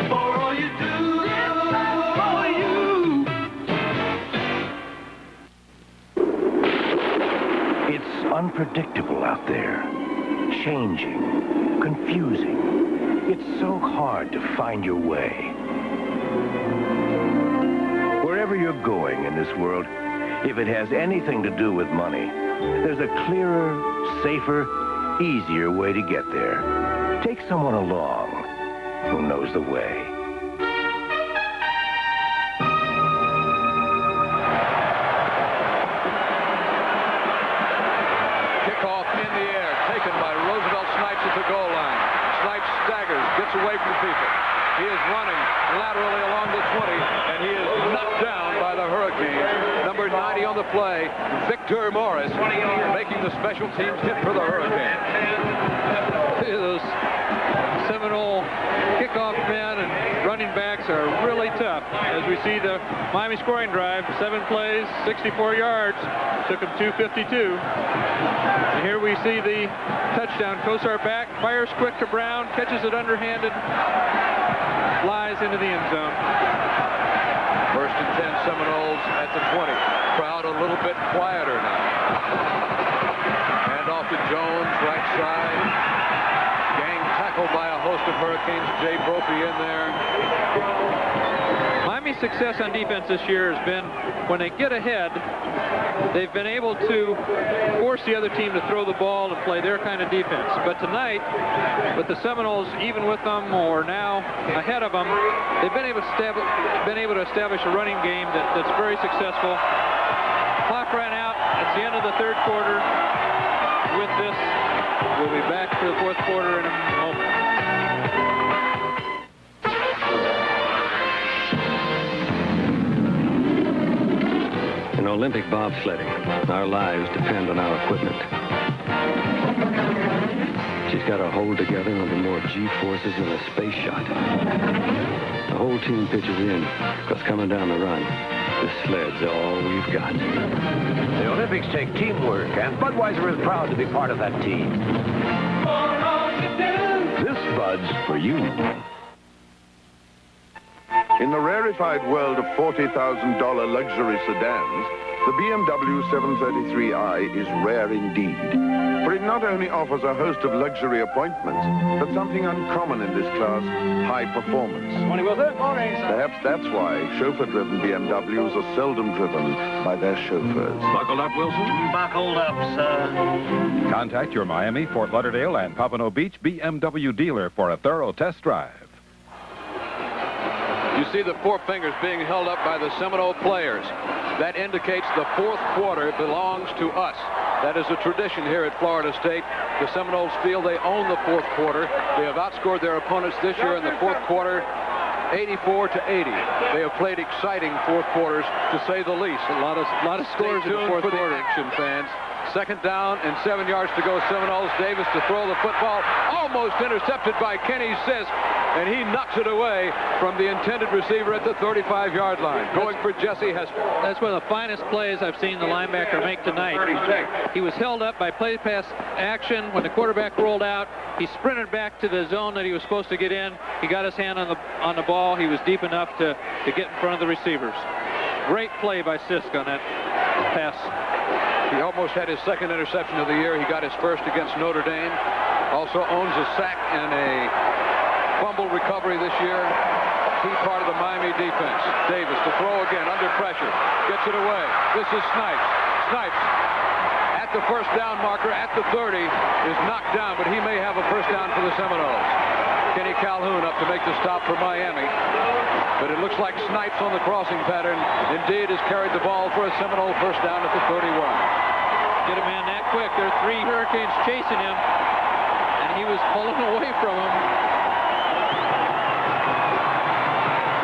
For all you do, for you. It's unpredictable out there. Changing, confusing. It's so hard to find your way. Wherever you're going in this world, if it has anything to do with money, there's a clearer, safer, easier way to get there. Take someone along who knows the way. Kickoff in the air, taken by Roosevelt Snipes at the goal line. Snipes staggers, gets away from people. He is running laterally along the 20, and he is knocked down by the Hurricanes. Number 90 on the play, Victor Morris, making the special teams hit for the Hurricanes. Those Seminole kickoff men and running backs are really tough. As we see the Miami scoring drive, 7 plays, 64 yards, took them 252. And here we see the touchdown. Kosar back, fires quick to Brown, catches it underhanded, flies into the end zone. First and 10 Seminoles at the 20. Crowd a little bit quieter now. Hand off to Jones, right side. Gang tackled by a host of Hurricanes. Jay Brophy in there. Miami's success on defense this year has been when they get ahead, they've been able to force the other team to throw the ball and play their kind of defense. But tonight, with the Seminoles even with them or now ahead of them, they've been able to establish a running game that's very successful. Clock ran out. It's the end of the third quarter. With this, we'll be back for the fourth quarter in a moment. In Olympic bobsledding, our lives depend on our equipment. She's got to hold together under more G-forces than a space shot. The whole team pitches in, because coming down the run, the sled's all we've got. The Olympics take teamwork, and Budweiser is proud to be part of that team. This Bud's for you. In the rarefied world of $40,000 luxury sedans, the BMW 733i is rare indeed. For it not only offers a host of luxury appointments, but something uncommon in this class, high performance. Morning, Wilson. Morning. Perhaps that's why chauffeur-driven BMWs are seldom driven by their chauffeurs. Buckled up, Wilson? Buckled up, sir. Contact your Miami, Fort Lauderdale, and Pompano Beach BMW dealer for a thorough test drive. You see the 4 fingers being held up by the Seminole players. That indicates the fourth quarter belongs to us. That is a tradition here at Florida State. The Seminoles feel they own the fourth quarter. They have outscored their opponents this year in the fourth quarter 84-80. They have played exciting fourth quarters, to say the least. A lot of scores in the fourth quarter. Action fans. Second down and 7 yards to go. Seminoles. Davis to throw the football. Almost intercepted by Kenny Sisk. And he knocks it away from the intended receiver at the 35-yard line. Going for Jesse Hester. That's one of the finest plays I've seen the linebacker make tonight. He was held up by play pass action. When the quarterback rolled out, he sprinted back to the zone that he was supposed to get in. He got his hand on the ball. He was deep enough to get in front of the receivers. Great play by Sisk on that pass. He almost had his second interception of the year. He got his first against Notre Dame. Also owns a sack and a fumble recovery this year. Key part of the Miami defense. Davis to throw again under pressure. Gets it away. This is Snipes. Snipes at the first down marker at the 30 is knocked down, but he may have a first down for the Seminoles. Kenny Calhoun up to make the stop for Miami. But it looks like Snipes on the crossing pattern indeed has carried the ball for a Seminole first down at the 31. Get a man that quick. There are 3 Hurricanes chasing him, and he was pulling away from him.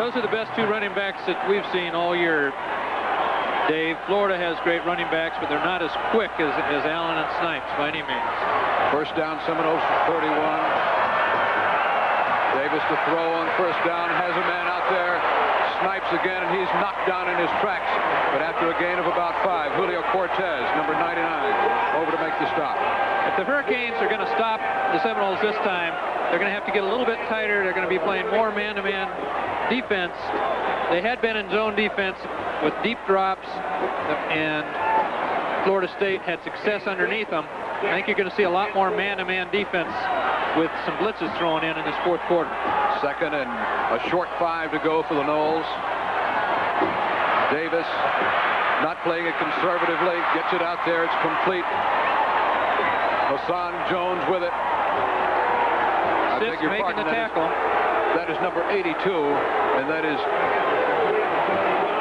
Those are the best 2 running backs that we've seen all year, Dave. Florida has great running backs, but they're not as quick as Allen and Snipes by any means. First down, Seminoles 31. Davis to throw on first down, has a man out there. Snipes again, and he's knocked down in his tracks. But after a gain of about 5, Julio Cortez, number 99, over to make the stop. If the Hurricanes are going to stop the Seminoles this time, they're going to have to get a little bit tighter. They're going to be playing more man-to-man defense. They had been in zone defense with deep drops, and Florida State had success underneath them. I think you're going to see a lot more man-to-man defense with some blitzes thrown in this fourth quarter. Second and a short 5 to go for the Noles. Davis not playing it conservatively, gets it out there, it's complete. Hassan Jones with it. I beg your pardon, making the tackle. That is number 82, and that is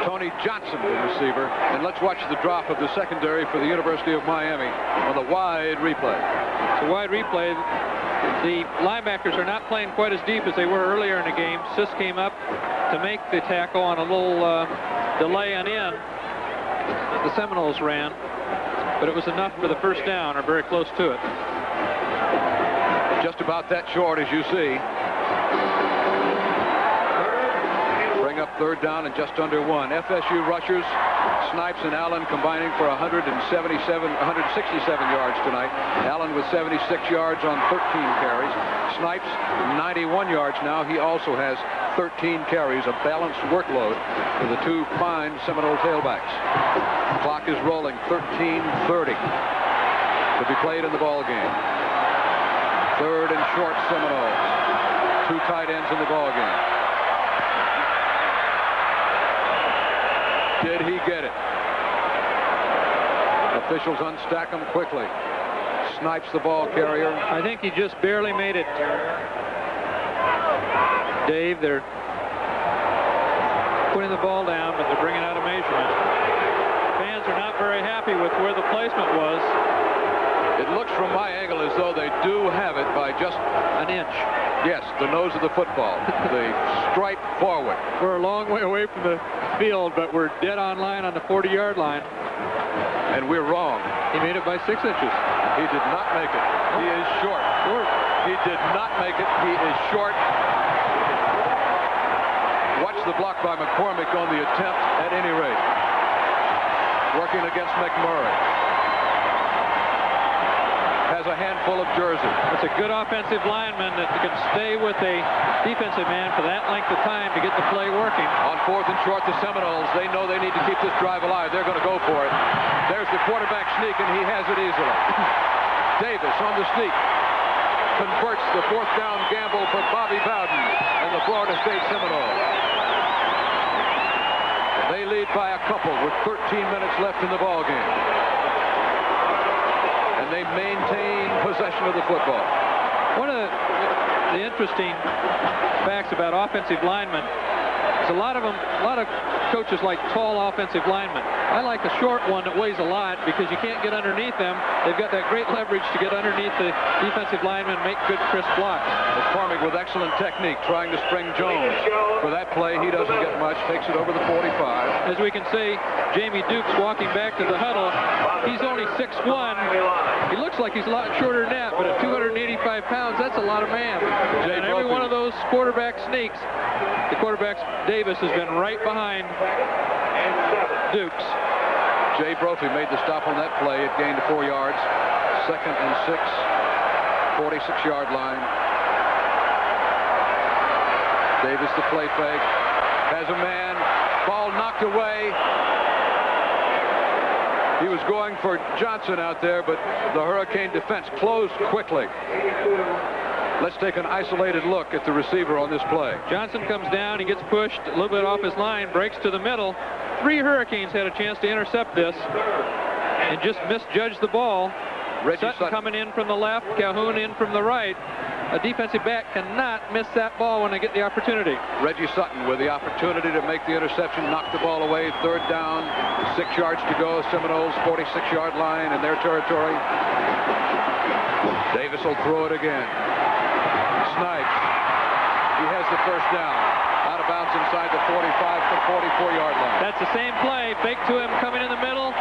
Tony Johnson, the receiver. And let's watch the drop of the secondary for the University of Miami on the wide replay. It's a wide replay. The linebackers are not playing quite as deep as they were earlier in the game. Sisk came up to make the tackle on a little delay on in that the Seminoles ran, but it was enough for the first down, or very close to it. Just about that short, as you see. Bring up third down and just under 1. FSU rushers, Snipes and Allen combining for 167 yards tonight. Allen with 76 yards on 13 carries. Snipes 91 yards now. He also has 13 carries, a balanced workload for the 2 fine Seminole tailbacks. The clock is rolling. 13:30 to be played in the ball game. Third and short Seminoles. 2 tight ends in the ball game. Did he get it? Officials unstack him quickly. Snipes the ball carrier. I think he just barely made it. Dave, they're putting the ball down, but they're bringing out a measurement. Fans are not very happy with where the placement was. It looks from my angle as though they do have it by just an inch. Yes, the nose of the football. The stripe forward. We're a long way away from the field, but we're dead on line on the 40-yard line. And we're wrong. He made it by 6 inches. He did not make it. He is short. He did not make it. He is short. Watch the block by McCormick on the attempt at any rate. Working against McMurray. Has a handful of jerseys. It's a good offensive lineman that can stay with a defensive man for that length of time to get the play working. On 4th and short, the Seminoles, they know they need to keep this drive alive. They're going to go for it. There's the quarterback sneak, and he has it easily. Davis on the sneak. Converts the 4th down gamble for Bobby Bowden and the Florida State Seminoles. They lead by a couple with 13 minutes left in the ball game. And they maintain possession of the football. One of the interesting facts about offensive linemen is a lot of coaches like tall offensive linemen. I like a short one that weighs a lot because you can't get underneath them. They've got that great leverage to get underneath the defensive linemen and make good, crisp blocks. McCormick with excellent technique, trying to spring Jones. For that play, he doesn't get much, takes it over the 45. As we can see, Jamie Dukes walking back to the huddle. He's only 6'1". He looks like he's a lot shorter than that, but at 285 pounds, that's a lot of man. And every one of those quarterback sneaks, the quarterback Davis has been right behind Dukes. Jay Brophy made the stop on that play. It gained 4 yards. 2nd and 6, 46-yard line. Davis the play fake. Has a man. Ball knocked away. He was going for Johnson out there, but the Hurricane defense closed quickly. Let's take an isolated look at the receiver on this play. Johnson comes down. He gets pushed a little bit off his line, breaks to the middle. 3 Hurricanes had a chance to intercept this and just misjudged the ball. Sutton coming in from the left, Calhoun in from the right. A defensive back cannot miss that ball when they get the opportunity. Reggie Sutton with the opportunity to make the interception, knocked the ball away. 3rd down, 6 yards to go. Seminoles 46-yard line in their territory. Davis will throw it again. Snipes. He has the 1st down. Out of bounds inside the 45 to 44-yard line. That's the same play. Fake to him coming in the middle.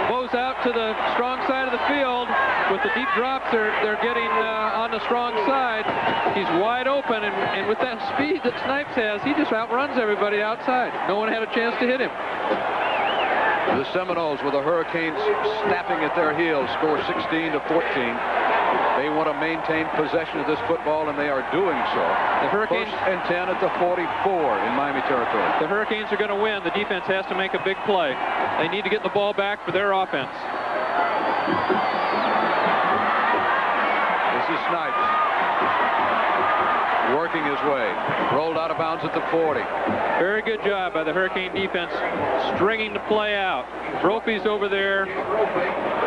Bows out to the strong side of the field. With the deep drops, they're getting on the strong side. He's wide open, and with that speed that Snipes has, he just outruns everybody outside. No one had a chance to hit him. The Seminoles, with the Hurricanes snapping at their heels, score 16 to 14. They want to maintain possession of this football, and they are doing so. The Hurricanes 1st and 10 at the 44 in Miami territory. The Hurricanes are going to win. The defense has to make a big play. They need to get the ball back for their offense. This is Snipes. Working his way. Rolled out of bounds at the 40. Very good job by the Hurricane defense stringing the play out. Brophy's over there.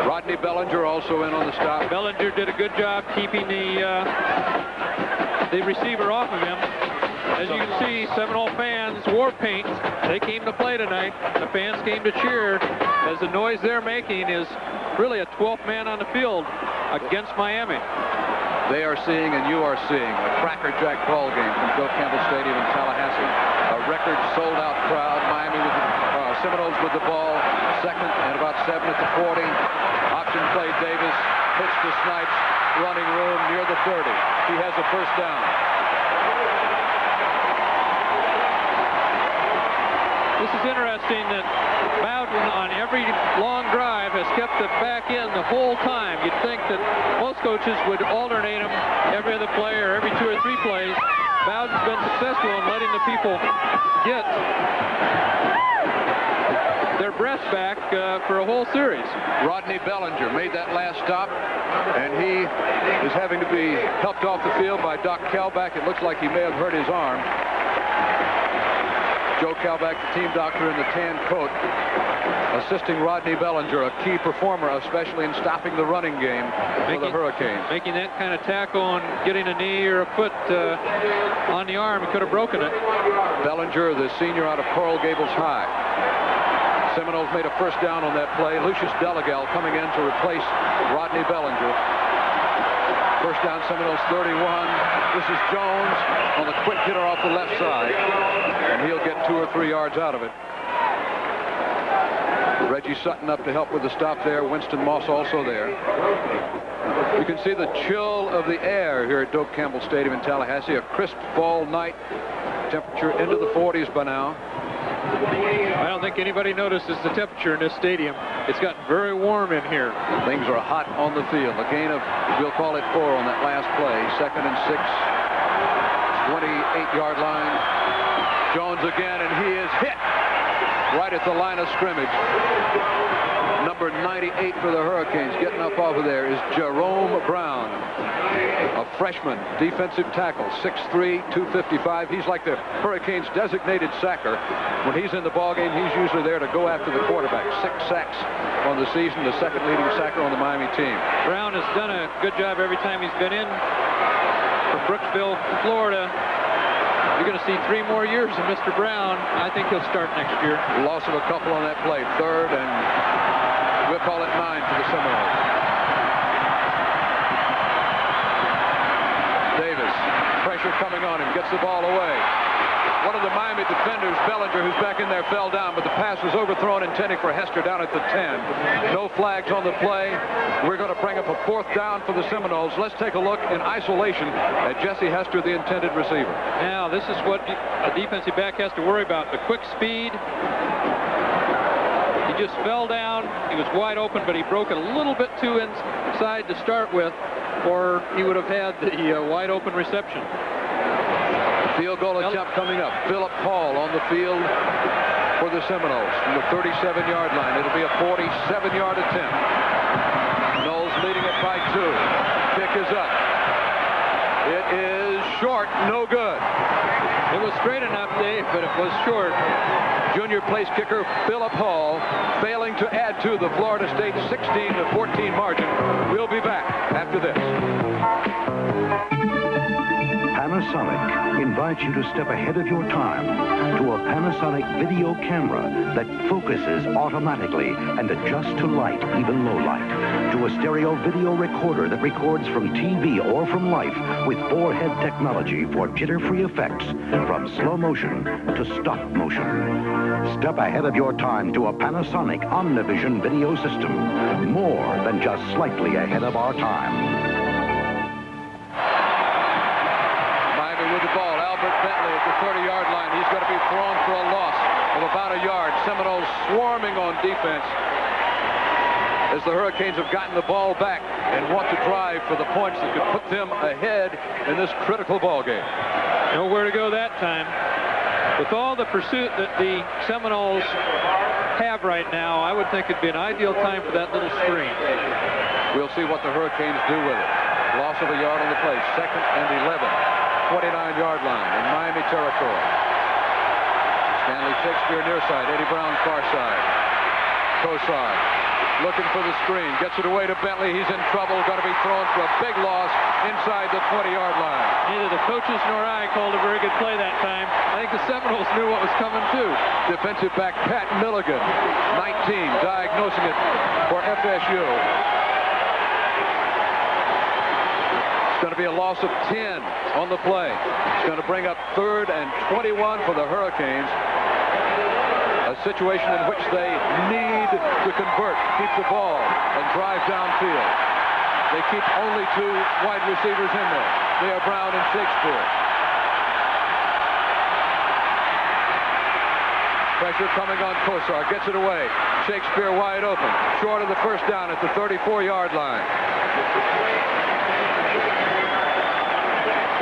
Rodney Bellinger also in on the stop. Bellinger did a good job keeping the receiver off of him. As you can see, Seminole fans, war paint, they came to play tonight. The fans came to cheer as the noise they're making is really a 12th man on the field against Miami. They are seeing, and you are seeing, a crackerjack ball game from Bill Campbell Stadium in Tallahassee. A record sold-out crowd. Miami with the Seminoles with the ball. 2nd and about 7 at the 40. Option play, Davis. Pitch to Snipes. Running room near the 30. He has a 1st down. This is interesting that Bowden on every long drive has kept the back end the whole time. You'd think that most coaches would alternate them every other play or every 2 or 3 plays. Bowden's been successful in letting the people get their breath back for a whole series. Rodney Bellinger made that last stop, and he is having to be helped off the field by Doc Kalbach. It looks like he may have hurt his arm. Joe Kalbach, the team doctor in the tan coat, assisting Rodney Bellinger, a key performer, especially in stopping the running game for the Hurricanes. Making that kind of tackle and getting a knee or a foot on the arm, he could have broken it. Bellinger, the senior out of Coral Gables High. Seminoles made a 1st down on that play. Lucius Delegal coming in to replace Rodney Bellinger. 1st down, Seminoles 31. This is Jones on the quick hitter off the left side. And he'll get 2 or 3 yards out of it. Reggie Sutton up to help with the stop there. Winston Moss also there. You can see the chill of the air here at Doak Campbell Stadium in Tallahassee. A crisp fall night. Temperature into the 40s by now. I don't think anybody notices the temperature in this stadium. It's gotten very warm in here. Things are hot on the field. A gain of, we'll call it 4 on that last play. 2nd and 6. 28-yard line. Jones again, and he is hit right at the line of scrimmage. Number 98 for the Hurricanes. Getting up off of there is Jerome Brown, a freshman defensive tackle, 6'3", 255. He's like the Hurricanes' designated sacker. When he's in the ballgame, he's usually there to go after the quarterback. 6 sacks on the season, the 2nd leading sacker on the Miami team. Brown has done a good job every time he's been in for Brooksville, Florida. You're going to see 3 more years of Mr. Brown. I think he'll start next year. Loss of a couple on that play. 3rd, and we'll call it 9 for the Seminoles. Davis, pressure coming on him, gets the ball away. One of the Miami defenders, Bellinger, who's back in there, fell down, but the pass was overthrown, intending for Hester down at the 10. No flags on the play. We're going to bring up a 4th down for the Seminoles. Let's take a look in isolation at Jesse Hester, the intended receiver. Now, this is what a defensive back has to worry about, the quick speed. He just fell down. He was wide open, but he broke it a little bit too inside to start with, or he would have had the wide open reception. Field goal attempt coming up. Philip Hall on the field for the Seminoles from the 37-yard line. It'll be a 47-yard attempt. Knowles leading it by 2. Kick is up. It is short, no good. It was straight enough, Dave, but it was short. Junior place kicker Philip Hall failing to add to the Florida State 16-14 margin. We'll be back after this. Panasonic invites you to step ahead of your time to a Panasonic video camera that focuses automatically and adjusts to light, even low light, to a stereo video recorder that records from TV or from life with 4-head technology for jitter-free effects from slow motion to stop motion. Step ahead of your time to a Panasonic Omnivision video system, more than just slightly ahead of our time. With the ball, Albert Bentley at the 30-yard line. He's going to be thrown for a loss of about a yard. Seminoles swarming on defense as the Hurricanes have gotten the ball back and want to drive for the points that could put them ahead in this critical ball game. Nowhere to go that time. With all the pursuit that the Seminoles have right now, I would think it'd be an ideal time for that little screen. We'll see what the Hurricanes do with it. Loss of a yard on the play. 2nd and 11. 29-yard line in Miami territory. Stanley Shakespeare near side, Eddie Brown far side. Kosar looking for the screen, gets it away to Bentley. He's in trouble, going to be thrown for a big loss inside the 20-yard line. Neither the coaches nor I called a very good play that time. I think the Seminoles knew what was coming too. Defensive back Pat Milligan, 19, diagnosing it for FSU. It's going to be a loss of 10 on the play. It's going to bring up 3rd and 21 for the Hurricanes. A situation in which they need to convert, keep the ball, and drive downfield. They keep only 2 wide receivers in there. They are Brown and Shakespeare. Pressure coming on Kosar. Gets it away. Shakespeare wide open. Short of the 1st down at the 34-yard line.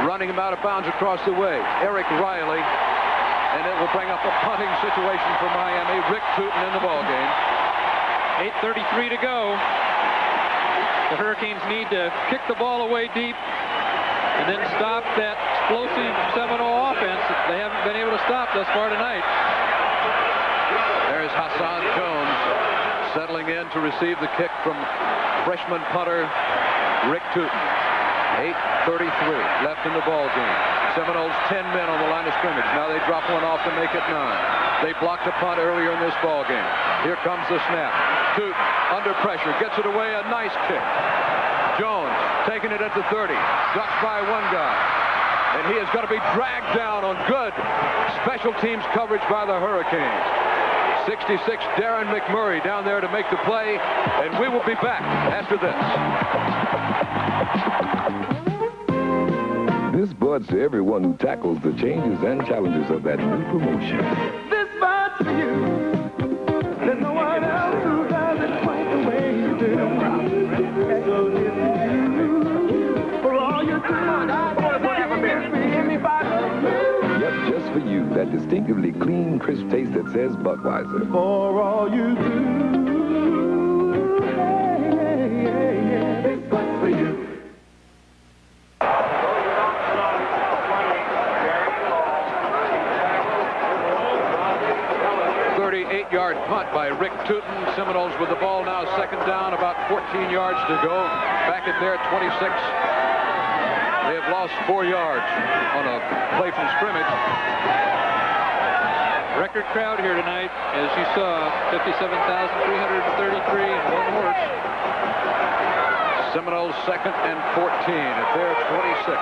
Running him out of bounds across the way. Eric Riley. And it will bring up a punting situation for Miami. Rick Tootin in the ballgame. 8:33 to go. The Hurricanes need to kick the ball away deep and then stop that explosive Seminole offense that they haven't been able to stop thus far tonight. There's Hassan Jones settling in to receive the kick from freshman punter Rick Tootin. 8:33 left in the ball game. Seminoles 10 men on the line of scrimmage. Now they drop one off to make it 9. They blocked a punt earlier in this ball game. Here comes the snap. Tootin under pressure, gets it away, a nice kick. Jones taking it at the 30, ducked by one guy. And he is going to be dragged down on good special teams coverage by the Hurricanes. 66, Darren McMurray down there to make the play, and we will be back after this. This bud's to everyone who tackles the changes and challenges of that new promotion. This bud's for you. There's no one else who does it quite the way you do. So this is you. For all you do. Yep, just for you. That distinctively clean, crisp taste that says Budweiser. For all you do. Yeah, this bud's for you. 38-yard punt by Rick Tootin. Seminoles with the ball now, 2nd down, about 14 yards to go. Back at their 26. They have lost 4 yards on a play from scrimmage. Record crowd here tonight, as you saw, 57,333 and 1 horse. Seminoles 2nd and 14 at their 26.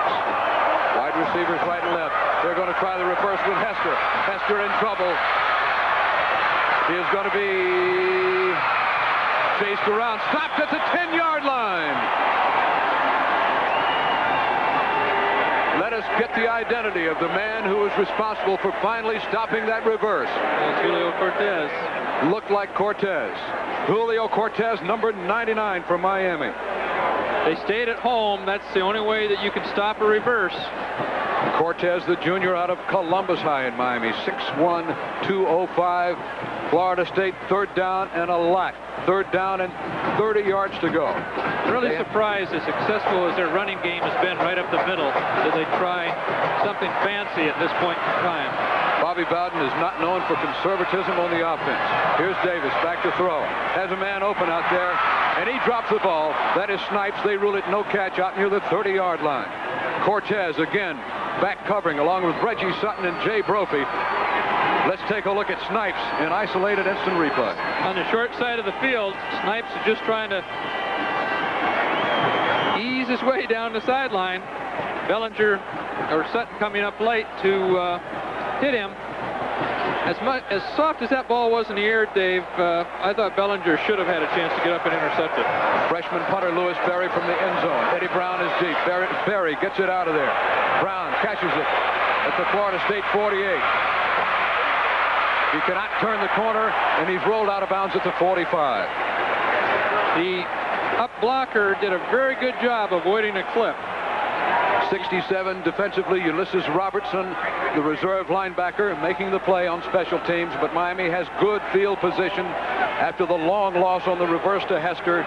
Wide receivers right and left. They're going to try the reverse with Hester. Hester in trouble. He is going to be chased around. Stopped at the 10-yard line. Let us get the identity of the man who was responsible for finally stopping that reverse. That's Julio Cortez. Looked like Cortez. Julio Cortez, number 99 for Miami. They stayed at home. That's the only way that you can stop a reverse. Cortez, the junior out of Columbus High in Miami, 6'1", 205. Florida State, 3rd down and a lot. 3rd down and 30 yards to go. Really surprised as successful as their running game has been right up the middle. Did they try something fancy at this point in time? Bobby Bowden is not known for conservatism on the offense. Here's Davis back to throw. Has a man open out there, and he drops the ball. That is Snipes. They rule it no catch out near the 30-yard line. Cortez again back covering along with Reggie Sutton and Jay Brophy. Let's take a look at Snipes in isolated instant replay. On the short side of the field, Snipes is just trying to ease his way down the sideline. Bellinger or Sutton coming up late to hit him. As soft as that ball was in the air, Dave, I thought Bellinger should have had a chance to get up and intercept it. Freshman punter Lewis Berry from the end zone. Eddie Brown is deep. Berry gets it out of there. Brown catches it at the Florida State 48. He cannot turn the corner, and he's rolled out of bounds at the 45. The up blocker did a very good job avoiding a clip. 67 defensively, Ulysses Robertson, the reserve linebacker, making the play on special teams, but Miami has good field position after the long loss on the reverse to Hester,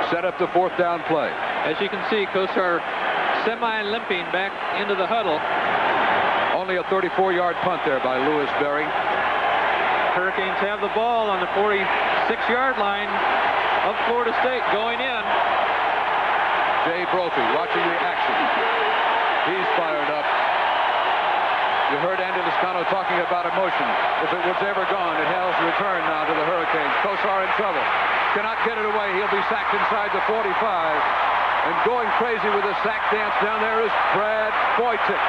set up the 4th down play. As you can see, Kosar semi-limping back into the huddle. Only a 34-yard punt there by Lewis Berry. Hurricanes have the ball on the 46-yard line of Florida State going in. Jay Brophy watching the action. He's fired up. You heard Andy Lascano talking about emotion. If it was ever gone, it has returned now to the Hurricanes. Kosar in trouble. Cannot get it away. He'll be sacked inside the 45. And going crazy with a sack dance down there is Brad Boytick,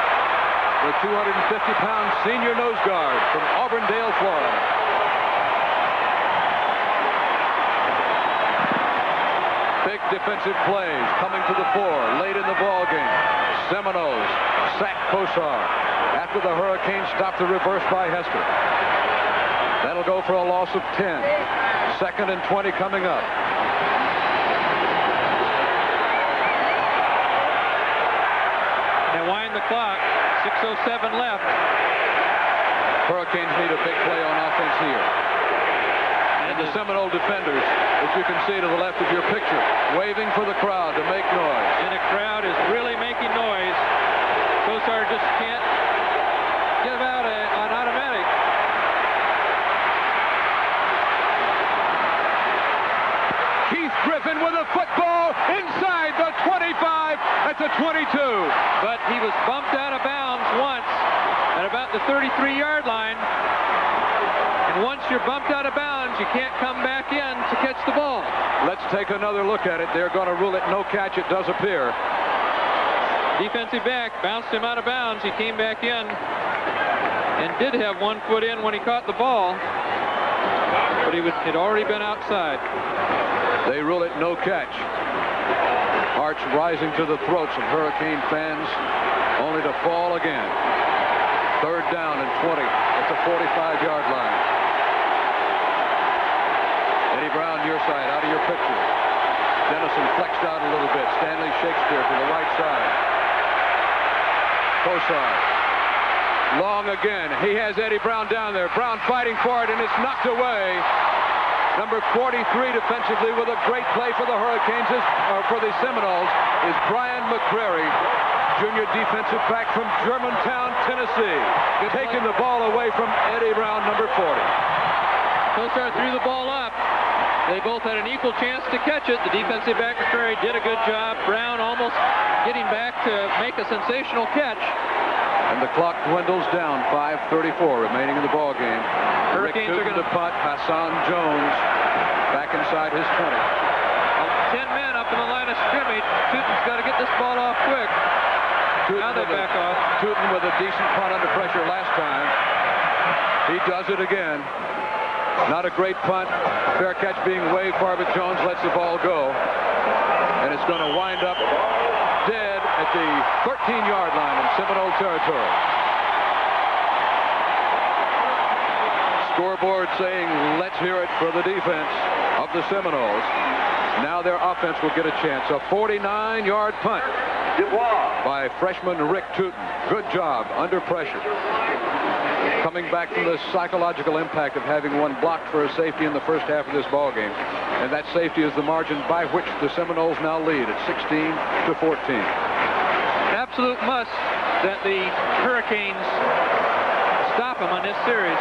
the 250-pound senior nose guard from Auburndale, Florida. Big defensive plays coming to the fore late in the ball game. Seminoles sack Kosar after the Hurricanes stop the reverse by Hester. That'll go for a loss of 10. 2nd and 20 coming up. They wind the clock. 6:07 left. Hurricanes need a big play on offense here. And the Seminole defenders, as you can see to the left of your picture, waving for the crowd to make noise. And the crowd is really making noise. Kosar just can't give out an automatic. Keith Griffin with a football inside the 25 at the 22. But he was bumped out of bounds once at about the 33-yard line. And once you're bumped out of bounds, you can't come back in to catch the ball. Let's take another look at it. They're going to rule it no catch, it does appear. Defensive back bounced him out of bounds. He came back in and did have 1 foot in when he caught the ball. But had already been outside. They rule it no catch. Hearts rising to the throats of Hurricane fans, only to fall again. 3rd down and 20 at the 45-yard line. Eddie Brown, your side, out of your picture. Dennison flexed out a little bit. Stanley Shakespeare to the right side. Kosar. Long again. He has Eddie Brown down there. Brown fighting for it, and it's knocked away. Number 43 defensively with a great play for the Hurricanes, for the Seminoles, is Brian McCrary, junior defensive back from Germantown, Tennessee. Taking the ball away from Eddie Brown, number 40. Kosar threw the ball up. They both had an equal chance to catch it. The defensive back of Prairie did a good job. Brown almost getting back to make a sensational catch. And the clock dwindles down. 5:34 remaining in the ball game. Hurricanes are going to punt. Hassan Jones back inside his 20. 10 men up in the line of scrimmage. Tootin's got to get this ball off quick. Now they back off. Tootin with a decent punt under pressure last time. He does it again. Not a great punt. Fair catch being waved far, but Jones lets the ball go. And it's going to wind up dead at the 13-yard line in Seminole territory. Scoreboard saying, let's hear it for the defense of the Seminoles. Now their offense will get a chance. A 49-yard punt by freshman Rick Tootin. Good job under pressure. Coming back from the psychological impact of having one blocked for a safety in the first half of this ball game. And that safety is the margin by which the Seminoles now lead at 16-14. Absolute must that the Hurricanes stop them on this series.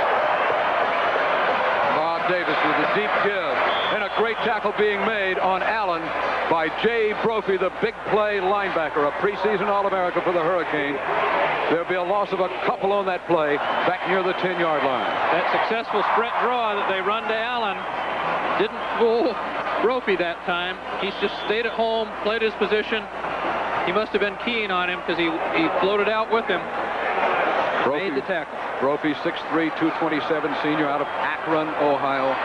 Bob Davis with a deep give. And a great tackle being made on Allen by Jay Brophy, the big play linebacker, a preseason All-America for the Hurricane. There'll be a loss of a couple on that play back near the 10-yard line. That successful sprint draw that they run to Allen didn't fool Brophy that time. He's just stayed at home, played his position. He must have been keying on him because he floated out with him. Made the tackle. Brophy, 6'3", 227 senior out of Akron, Ohio.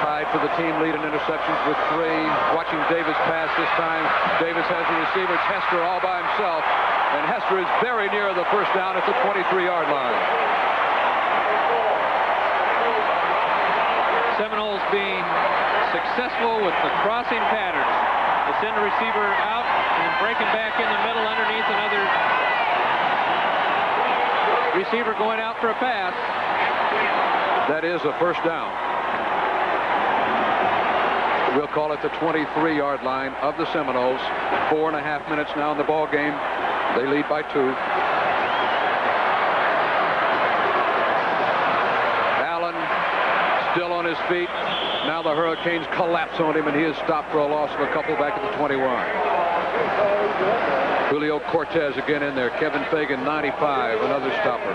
Tied for the team lead in interceptions with 3. Watching Davis pass this time. Davis has the receiver. It's Hester all by himself. And Hester is very near the first down at the 23-yard line. Seminoles being successful with the crossing patterns. They send the receiver out and break him back in the middle underneath another receiver going out for a pass. That is a first down. We'll call it the 23-yard line of the Seminoles. 4.5 minutes now in the ball game. They lead by 2. Allen still on his feet. Now the Hurricanes collapse on him, and he is stopped for a loss of a couple back at the 21. Julio Cortez again in there. Kevin Fagan, 95, another stopper.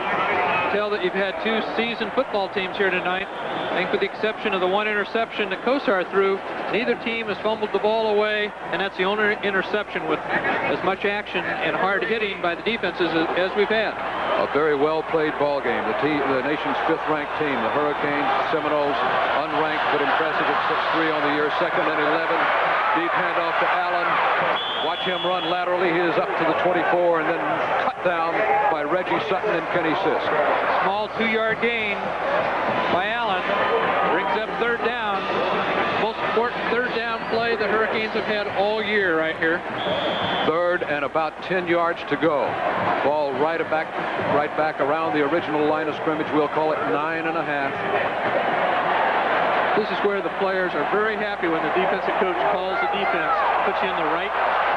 Tell that you've had 2 seasoned football teams here tonight. I think with the exception of the 1 interception that Kosar threw, neither team has fumbled the ball away, and that's the only interception with as much action and hard hitting by the defenses as we've had. A very well-played ball game. The nation's 5th-ranked team, the Hurricanes, Seminoles, unranked but impressive at 6'3" on the year, 2nd and 11. Deep handoff to Allen. Watch him run laterally. He is up to the 24 and then cut down by Reggie Sutton and Kenny Sisk. Small 2-yard gain by Allen. Brings up 3rd down. Most important 3rd down play the Hurricanes have had all year right here. 3rd and about 10 yards to go. Ball right back around the original line of scrimmage. We'll call it 9.5. This is where the players are very happy when the defensive coach calls the defense, puts you in the right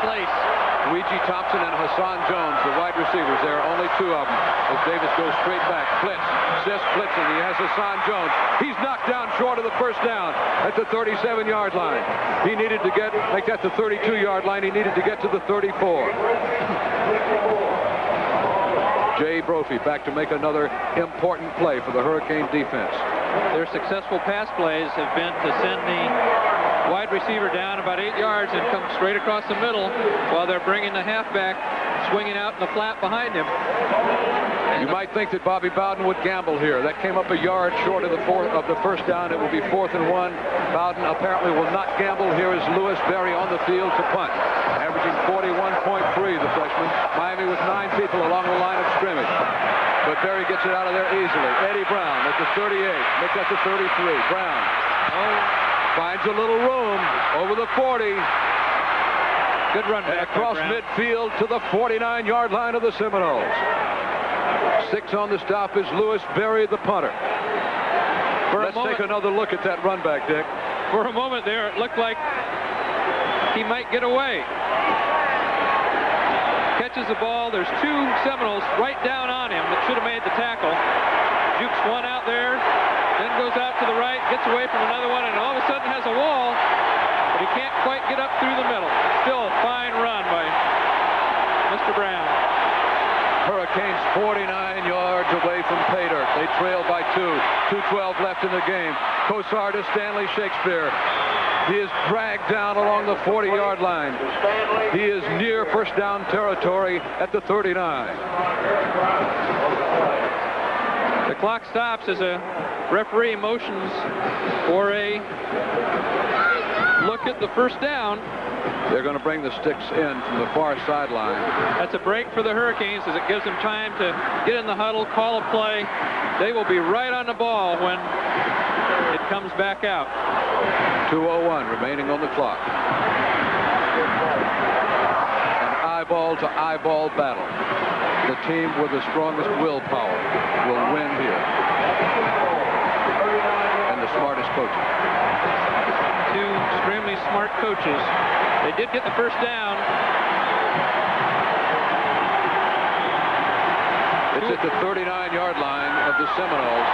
place. Luigi Thompson and Hassan Jones, the wide receivers. There are only 2 of them. As Davis goes straight back. Blitz. Sisk blitzing. He has Hassan Jones. He's knocked down short of the first down at the 37-yard line. He needed to make that the 32-yard line. He needed to get to the 34. Jay Brophy back to make another important play for the Hurricane defense. Their successful pass plays have been to send the wide receiver down about 8 yards and come straight across the middle while they're bringing the halfback swinging out in the flat behind him. You might think that Bobby Bowden would gamble here. That came up a yard short of the first down. It will be 4th and 1. Bowden apparently will not gamble. Here is Lewis Berry on the field to punt. Averaging 41.3, the freshman. Miami with 9 people along the line of scrimmage. But Berry gets it out of there easily. Eddie Brown at the 38. Make that the 33. Brown finds a little room over the 40. Good run back across midfield to the 49-yard line of the Seminoles. 6 on the stop is Lewis Berry, the punter. Let's take another look at that run back, Dick. For a moment there, it looked like he might get away. Catches the ball. There's 2 Seminoles right down on him that should have made the tackle. Jukes one out there. then goes out to the right, gets away from another one, and all of a sudden has a wall, but he can't quite get up through the middle. Still a fine run by Mr. Brown. Hurricanes 49 yards away from pay dirt. They trail by 2. 2:12 left in the game. Kosar to Stanley Shakespeare. He is dragged down along the 40-yard line. He is near first down territory at the 39. The clock stops as a referee motions for a look at the first down. They're going to bring the sticks in from the far sideline. That's a break for the Hurricanes as it gives them time to get in the huddle, call a play. They will be right on the ball when it comes back out. 2:01 remaining on the clock. An eyeball-to-eyeball battle. The team with the strongest willpower will win here. And the smartest coaches. Two extremely smart coaches. They did get the first down. It's at the 39-yard line of the Seminoles.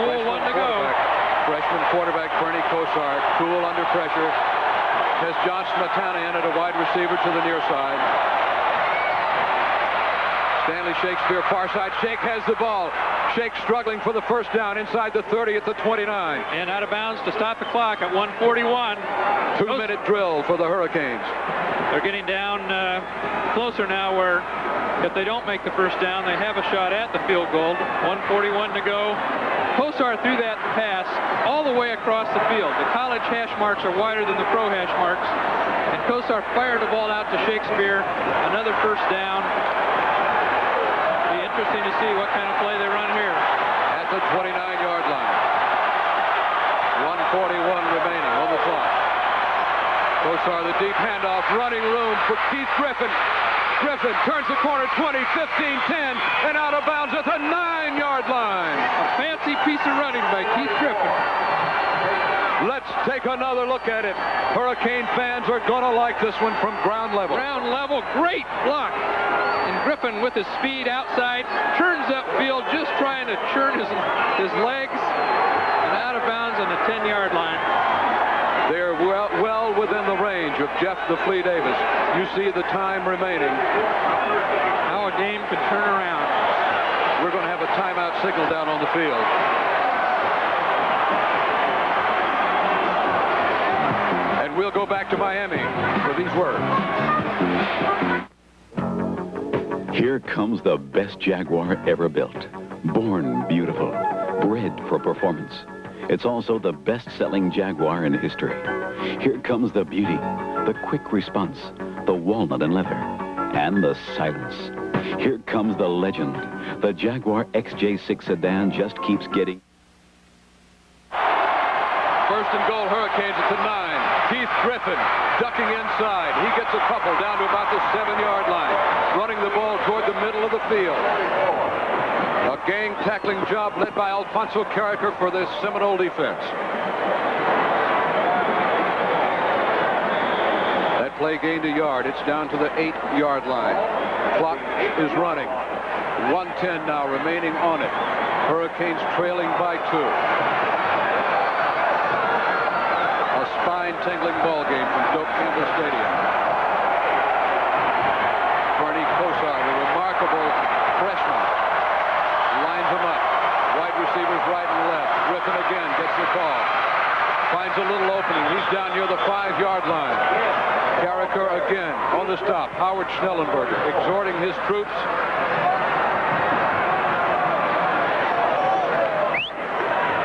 Cool, one to go. Freshman quarterback Bernie Kosar, cool under pressure. Has John Smetana in at a wide receiver to the near side. Stanley Shakespeare, far side. Shake has the ball. Shake struggling for the first down inside the 30 at the 29. And out of bounds to stop the clock at 1:41. 2-minute drill for the Hurricanes. They're getting down closer now where if they don't make the first down, they have a shot at the field goal. 1:41 to go. Kosar threw that pass all the way across the field. The college hash marks are wider than the pro hash marks. And Kosar fired the ball out to Shakespeare. Another first down. Be interesting to see what kind of play they run here. At the 29-yard line. 1:41 remaining on the clock. Kosar, the deep handoff, running room for Keith Griffin. Griffin turns the corner, 20, 15, 10, and out of bounds at the 9-yard line. A fancy piece of running by Keith Griffin. Let's take another look at it. Hurricane fans are going to like this one from ground level. Ground level, great block. And Griffin with his speed outside, turns upfield, just trying to churn his legs, and out of bounds on the 10-yard line. They're well within the range of Jeff the Flea Davis. You see the time remaining. How a game could turn around. We're going to have a timeout signal down on the field. And we'll go back to Miami for these words. Here comes the best Jaguar ever built. Born beautiful, bred for performance. It's also the best-selling Jaguar in history. Here comes the beauty, the quick response, the walnut and leather, and the silence. Here comes the legend. The Jaguar XJ6 sedan just keeps getting... First and goal, Hurricanes at the 9. Keith Griffin ducking inside. He gets a couple down to about the 7-yard line. Running the ball toward the middle of the field. A gang tackling job led by Alfonso Carricker for this Seminole defense. That play gained a yard. It's down to the 8-yard line. Clock is running. 1:10 now remaining on it. Hurricanes trailing by 2. A spine-tingling ball game from Doak Campbell Stadium. Bernie Kosar, the remarkable freshman, lines them up. Wide receivers right and left. Griffin again gets the call. Finds a little opening. He's down near the 5-yard line. Carricker again on the stop. Howard Schnellenberger exhorting his troops.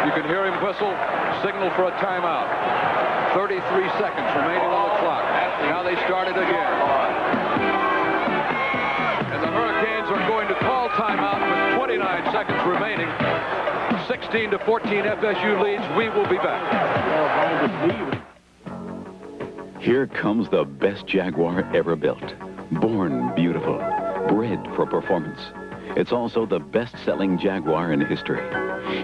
You can hear him whistle, signal for a timeout. 33 seconds remaining on the clock. Now they started again. And the Hurricanes are going to call timeout with 29 seconds remaining. 16-14 FSU leads. We will be back. Here comes the best Jaguar ever built. Born beautiful, bred for performance. It's also the best-selling Jaguar in history.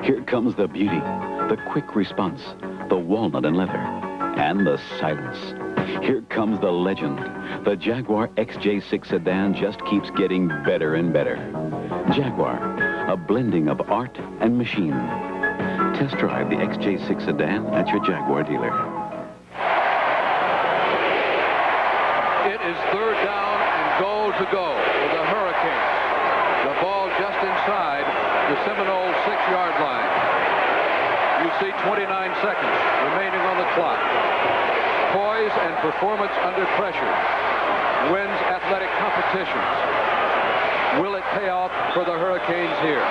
Here comes the beauty, the quick response, the walnut and leather, and the silence. Here comes the legend. The Jaguar XJ6 sedan just keeps getting better and better. Jaguar, a blending of art and machine. Test drive the XJ6 sedan at your Jaguar dealer. It is third down and goal to go for the Hurricanes. The ball just inside the Seminole 6-yard line. You see 29 seconds remaining on the clock. Poise and performance under pressure wins athletic competitions. Will it pay off for the Hurricanes here?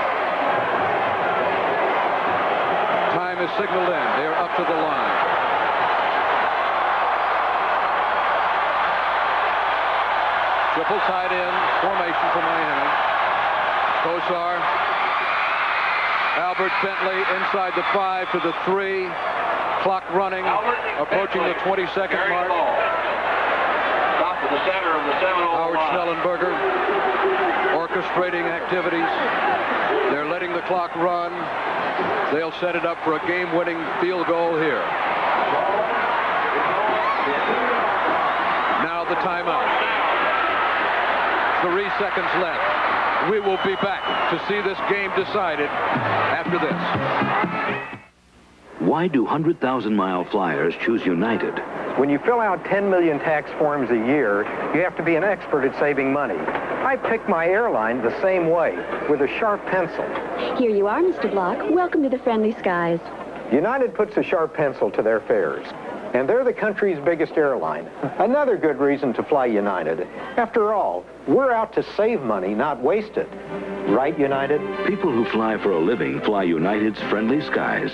Time is signaled in. They are up to the line. Triple tight end formation for Miami. Kosar. Albert Bentley inside the 5 to the 3. Clock running, approaching the 20-second mark. Top of the center of the Seminole Howard Schnellenberger orchestrating activities. They're letting the clock run. They'll set it up for a game-winning field goal here. Now the timeout. 3 seconds left. We will be back to see this game decided after this. Why do 100,000-mile flyers choose United? When you fill out 10 million tax forms a year, you have to be an expert at saving money. I pick my airline the same way, with a sharp pencil. Here you are, Mr. Block. Welcome to the friendly skies. United puts a sharp pencil to their fares, and they're the country's biggest airline. Another good reason to fly United. After all, we're out to save money, not waste it. Right, United? People who fly for a living fly United's friendly skies.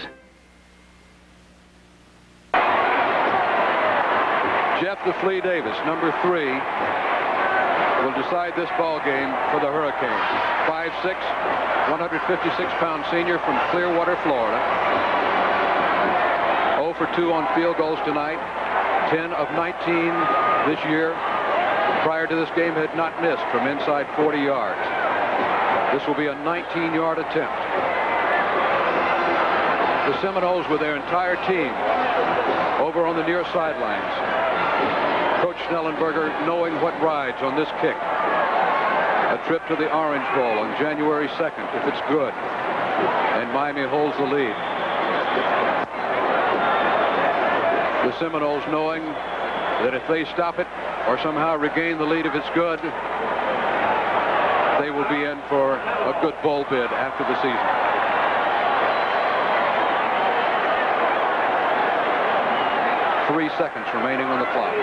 Jeff the Flea Davis, number 3, will decide this ball game for the Hurricanes. 5'6", 156-pound senior from Clearwater, Florida. 0 for 2 on field goals tonight. 10 of 19 this year. Prior to this game, had not missed from inside 40 yards. This will be a 19-yard attempt. The Seminoles with their entire team over on the near sidelines. Coach Schnellenberger knowing what rides on this kick. A trip to the Orange Bowl on January 2nd, if it's good. And Miami holds the lead. The Seminoles knowing that if they stop it or somehow regain the lead if it's good, they will be in for a good bowl bid after the season. Three seconds remaining on the clock.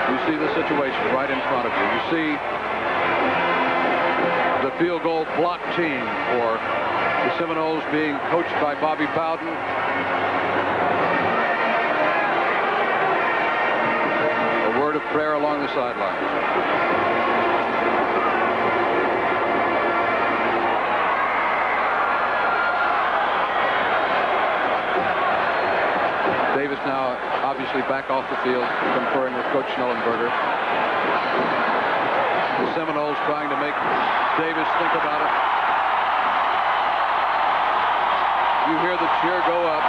You see the situation right in front of you. You see the field goal block team for the Seminoles being coached by Bobby Bowden. A word of prayer along the sidelines. Davis now obviously back off the field, conferring with Coach Schnellenberger. The Seminoles trying to make Davis think about it. You hear the cheer go up.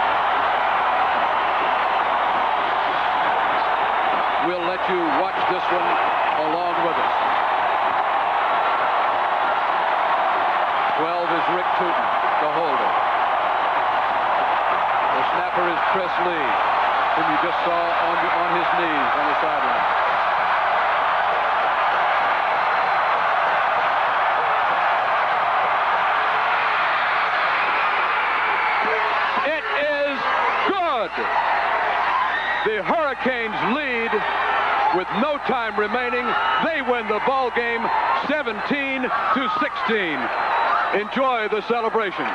We'll let you watch this one along with us. 12 is Rick Tootin, the holder. The snapper is Chris Lee, whom you just saw on his knees on the sideline. It is good. The Hurricanes lead with no time remaining. They win the ball game 17-16. Enjoy the celebration.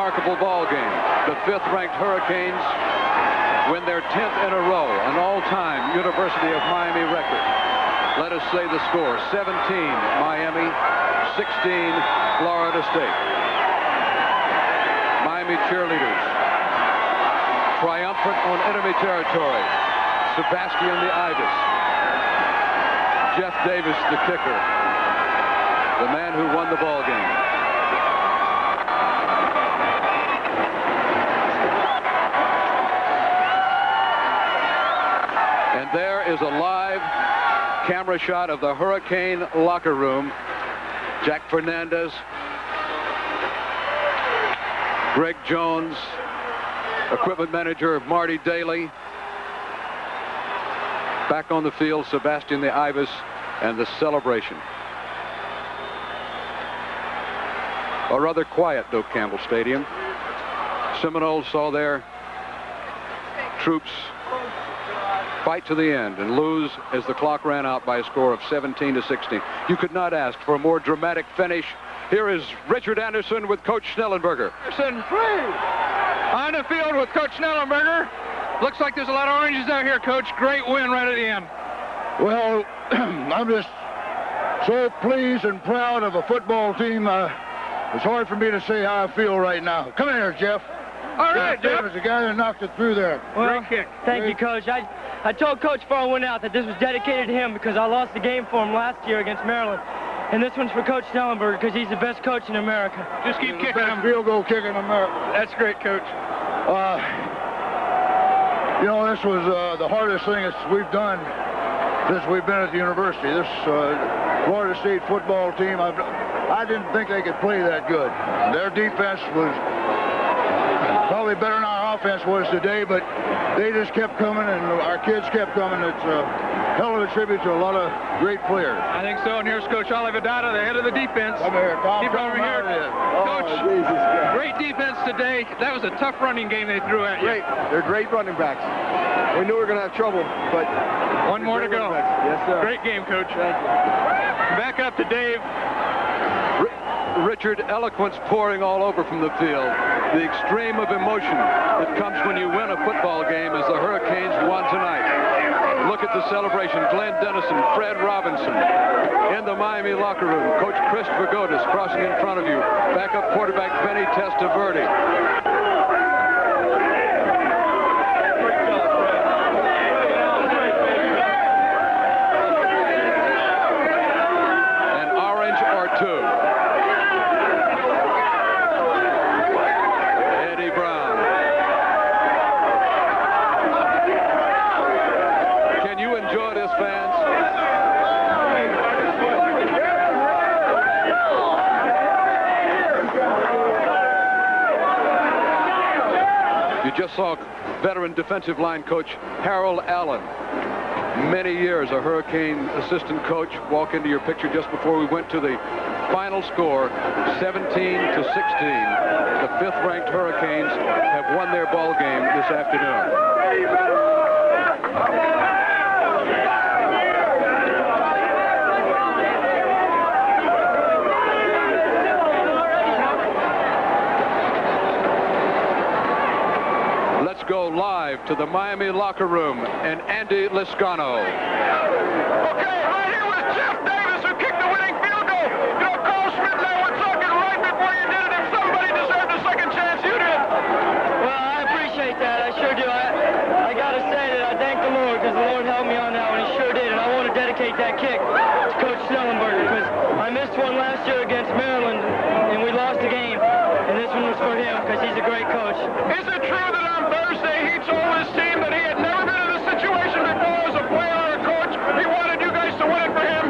remarkable ball game. The 5th-ranked Hurricanes win their 10th in a row, an all-time University of Miami record. Let us say the score: 17 Miami, 16 Florida State. Miami cheerleaders triumphant on enemy territory. Sebastian the Ibis. Jeff Davis, the kicker, the man who won the ball game. And there is a live camera shot of the Hurricane locker room. Jack Fernandez, Greg Jones, equipment manager Marty Daly. Back on the field, Sebastian the Ibis and the celebration. A rather quiet Doak Campbell Stadium. Seminoles saw their troops fight to the end and lose as the clock ran out by a score of 17-16. You could not ask for a more dramatic finish. Here is Richard Anderson with Coach Schnellenberger. Anderson on the field with Coach Schnellenberger. Looks like there's a lot of oranges out here, Coach. Great win right at the end. Well, I'm just so pleased and proud of a football team. It's hard for me to say how I feel right now. Come here, Jeff. All right, Jeff. Davis, the guy that knocked it through there. Well, great kick. Thank you, Coach. I told Coach before I went out that this was dedicated to him because I lost the game for him last year against Maryland. And this one's for Coach Schnellenberger because he's the best coach in America. Just keep kicking him. Field goal kick in America. That's great, Coach. You know, this was the hardest thing that we've done since we've been at the university. This Florida State football team, I didn't think they could play that good. Their defense was probably better than our offense was today, but they just kept coming, and our kids kept coming. It's a hell of a tribute to a lot of great players. I think so, and here's Coach Olivedada, the head of the defense. Come here, Tom. Keep over here. Coach, great defense today. That was a tough running game they threw at you. Great. They're great running backs. We knew we were going to have trouble, but... One more to go. Yes, sir. Great game, Coach. Thank you. Back up to Dave. Richard, eloquence pouring all over from the field. The extreme of emotion that comes when you win a football game as the Hurricanes won tonight. Look at the celebration. Glenn Dennison, Fred Robinson in the Miami locker room. Coach Chris Vagotis crossing in front of you. Backup quarterback Benny Testaverde. An orange or two. Eddie Brown. Can you enjoy this, fans? You just saw veteran defensive line coach Harold Allen. Many years a Hurricane assistant coach. Walk into your picture just before we went to the final score, 17-16. The 5th-ranked Hurricanes have won their ball game this afternoon. Let's go live to the Miami locker room and Andy Liscano. Okay, right here was Jeff Davis who kicked the winning field goal. You know, Carl Schmidt and I were talking right before you did it. If somebody deserved a second chance, you did. Well, I appreciate that. I sure do. I got to say that I thank the Lord because the Lord helped me on that one. He sure did. And I want to dedicate that kick to Coach Schnellenberger because I missed one last year against Maryland and we lost the game. And this one was for him because he's a great coach. Is it true that on Thursday he told his team that he had never been in a situation before as a player or a coach? He wanted you guys to win it for him?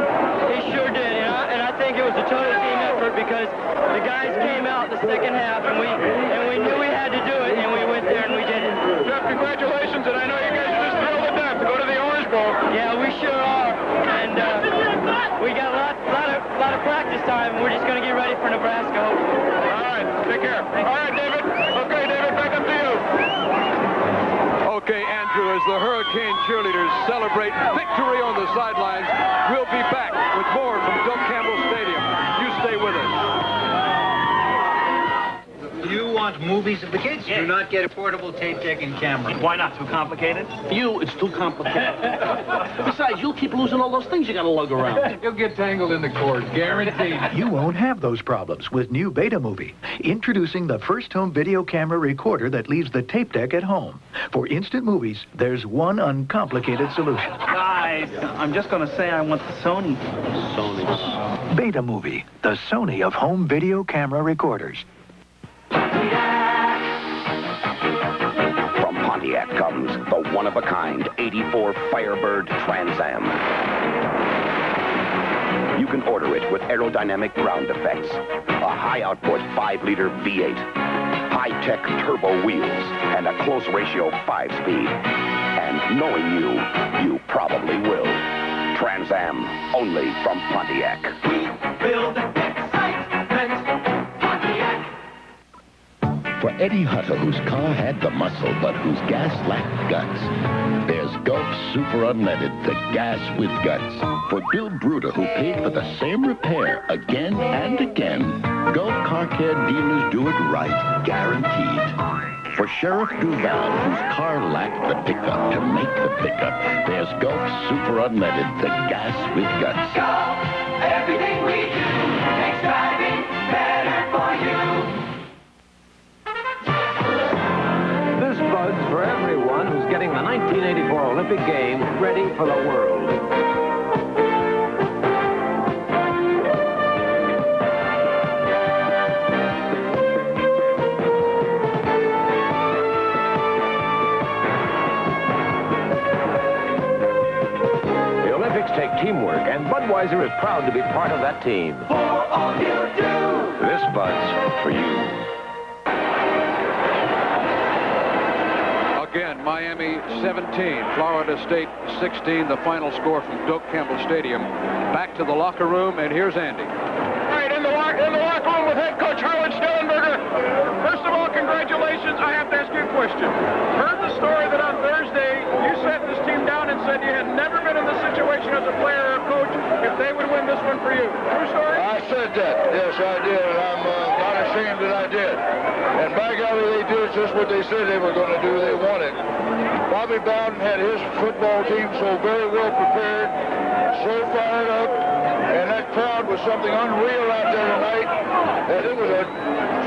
He sure did, and I think it was a total team effort because the guys came out the second half and we knew we had to do it, and we went there and we did it. Jeff, congratulations, and I know you guys are just thrilled to death to go to the Orange Bowl. Yeah, we sure are, and we got a lot of practice time, and we're just going to get ready for Nebraska, hopefully. All right, take care. All right, David. Okay, David, back up to you. Okay, Andrew, as the Hurricane cheerleaders celebrate victory on the sidelines, we'll be back with more from Doak Campbell Stadium. You stay with us. You want watch movies. The kids do not get a portable tape deck and camera. Why not? Too complicated? For you, it's too complicated. Besides, you'll keep losing all those things you gotta lug around. You'll get tangled in the cord, guaranteed. You won't have those problems with new Beta Movie. Introducing the first home video camera recorder that leaves the tape deck at home. For instant movies, there's one uncomplicated solution. Guys, I'm just gonna say I want the Sony. Sony. Beta Movie, the Sony of home video camera recorders. From Pontiac comes the one-of-a-kind 84 Firebird Trans Am. You can order it with aerodynamic ground effects, a high-output 5-liter V8, high-tech turbo wheels, and a close ratio 5-speed. And knowing you probably will. Trans Am, only from Pontiac. We build excitement, Pontiac. For Eddie Hutter, whose car had the muscle, but whose gas lacked guts, there's Gulf Super Unleaded, the gas with guts. For Bill Bruder, who paid for the same repair again and again, Gulf Car Care dealers do it right, guaranteed. For Sheriff Duval, whose car lacked the pickup to make the pickup, there's Gulf Super Unleaded, the gas with guts. Gulf, everything we do makes driving better for you. This Bud's for everyone who's getting the 1984 Olympic Games ready for the world. The Olympics take teamwork, and Budweiser is proud to be part of that team. For all you do. This Bud's for you. Again, Miami 17, Florida State 16, the final score from Doak Campbell Stadium. Back to the locker room, and here's Andy. All right, in the locker room with head coach Howard Stellenberger. First of all, congratulations. I have to ask you a question. Heard the story that on Thursday you sat this team down and said you had never been in this situation as a player or a coach if they would win this one for you. True story? I said that. Yes, I did. And I'm not ashamed that I did. And by golly, they did just what they said they were going to do. They won it. Bobby Bowden had his football team so very well prepared, so fired up, and that crowd was something unreal out there tonight. That it was a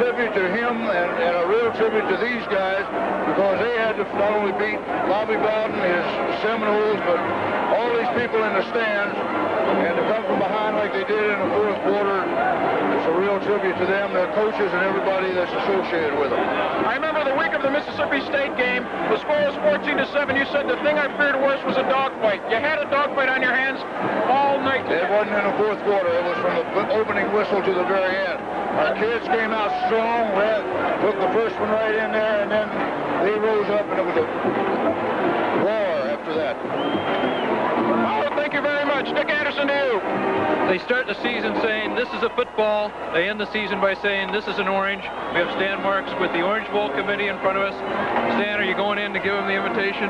tribute to him and a real tribute to these guys, because they had to not only beat Bobby Bowden, his Seminoles, but all these people in the stands, and to come from behind like they did in the fourth quarter, it's a real tribute to them, their coaches, and everybody that's associated with them. I remember the week of the Mississippi State game, the score was 14-7. You said the thing I feared worst was a dogfight. You had a dogfight on your hands all night. It wasn't in the fourth quarter. It was from the opening whistle to the very end. Our kids came out strong, took the first one right in there, and then they rose up, and it was a roar after that. Howard, thank you very much. Dick Anderson to you. They start the season saying, this is a football. They end the season by saying, this is an orange. We have Stan Marks with the Orange Bowl committee in front of us. Stan, are you going in to give him the invitation?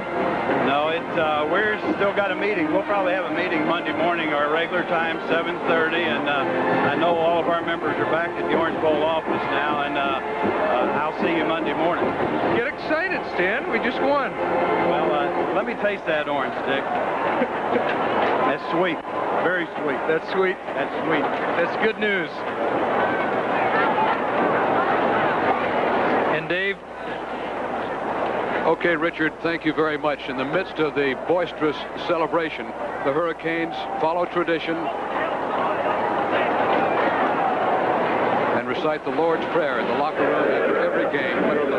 No, we're still got a meeting. We'll probably have a meeting Monday morning, our regular time, 7:30, and I know all of our members are back at the Orange Bowl office now, and I'll see you Monday morning. Get excited, Stan. We just won. Well, let me taste that orange, Dick. That's sweet. Very sweet. That's sweet. That's sweet. That's good news. And Dave? Okay, Richard, thank you very much. In the midst of the boisterous celebration, the Hurricanes follow tradition and recite the Lord's Prayer in the locker room after every game, win or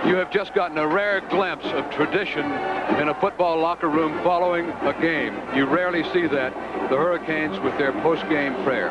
You have just gotten a rare glimpse of tradition in a football locker room following a game. You rarely see that, the Hurricanes with their post-game prayer.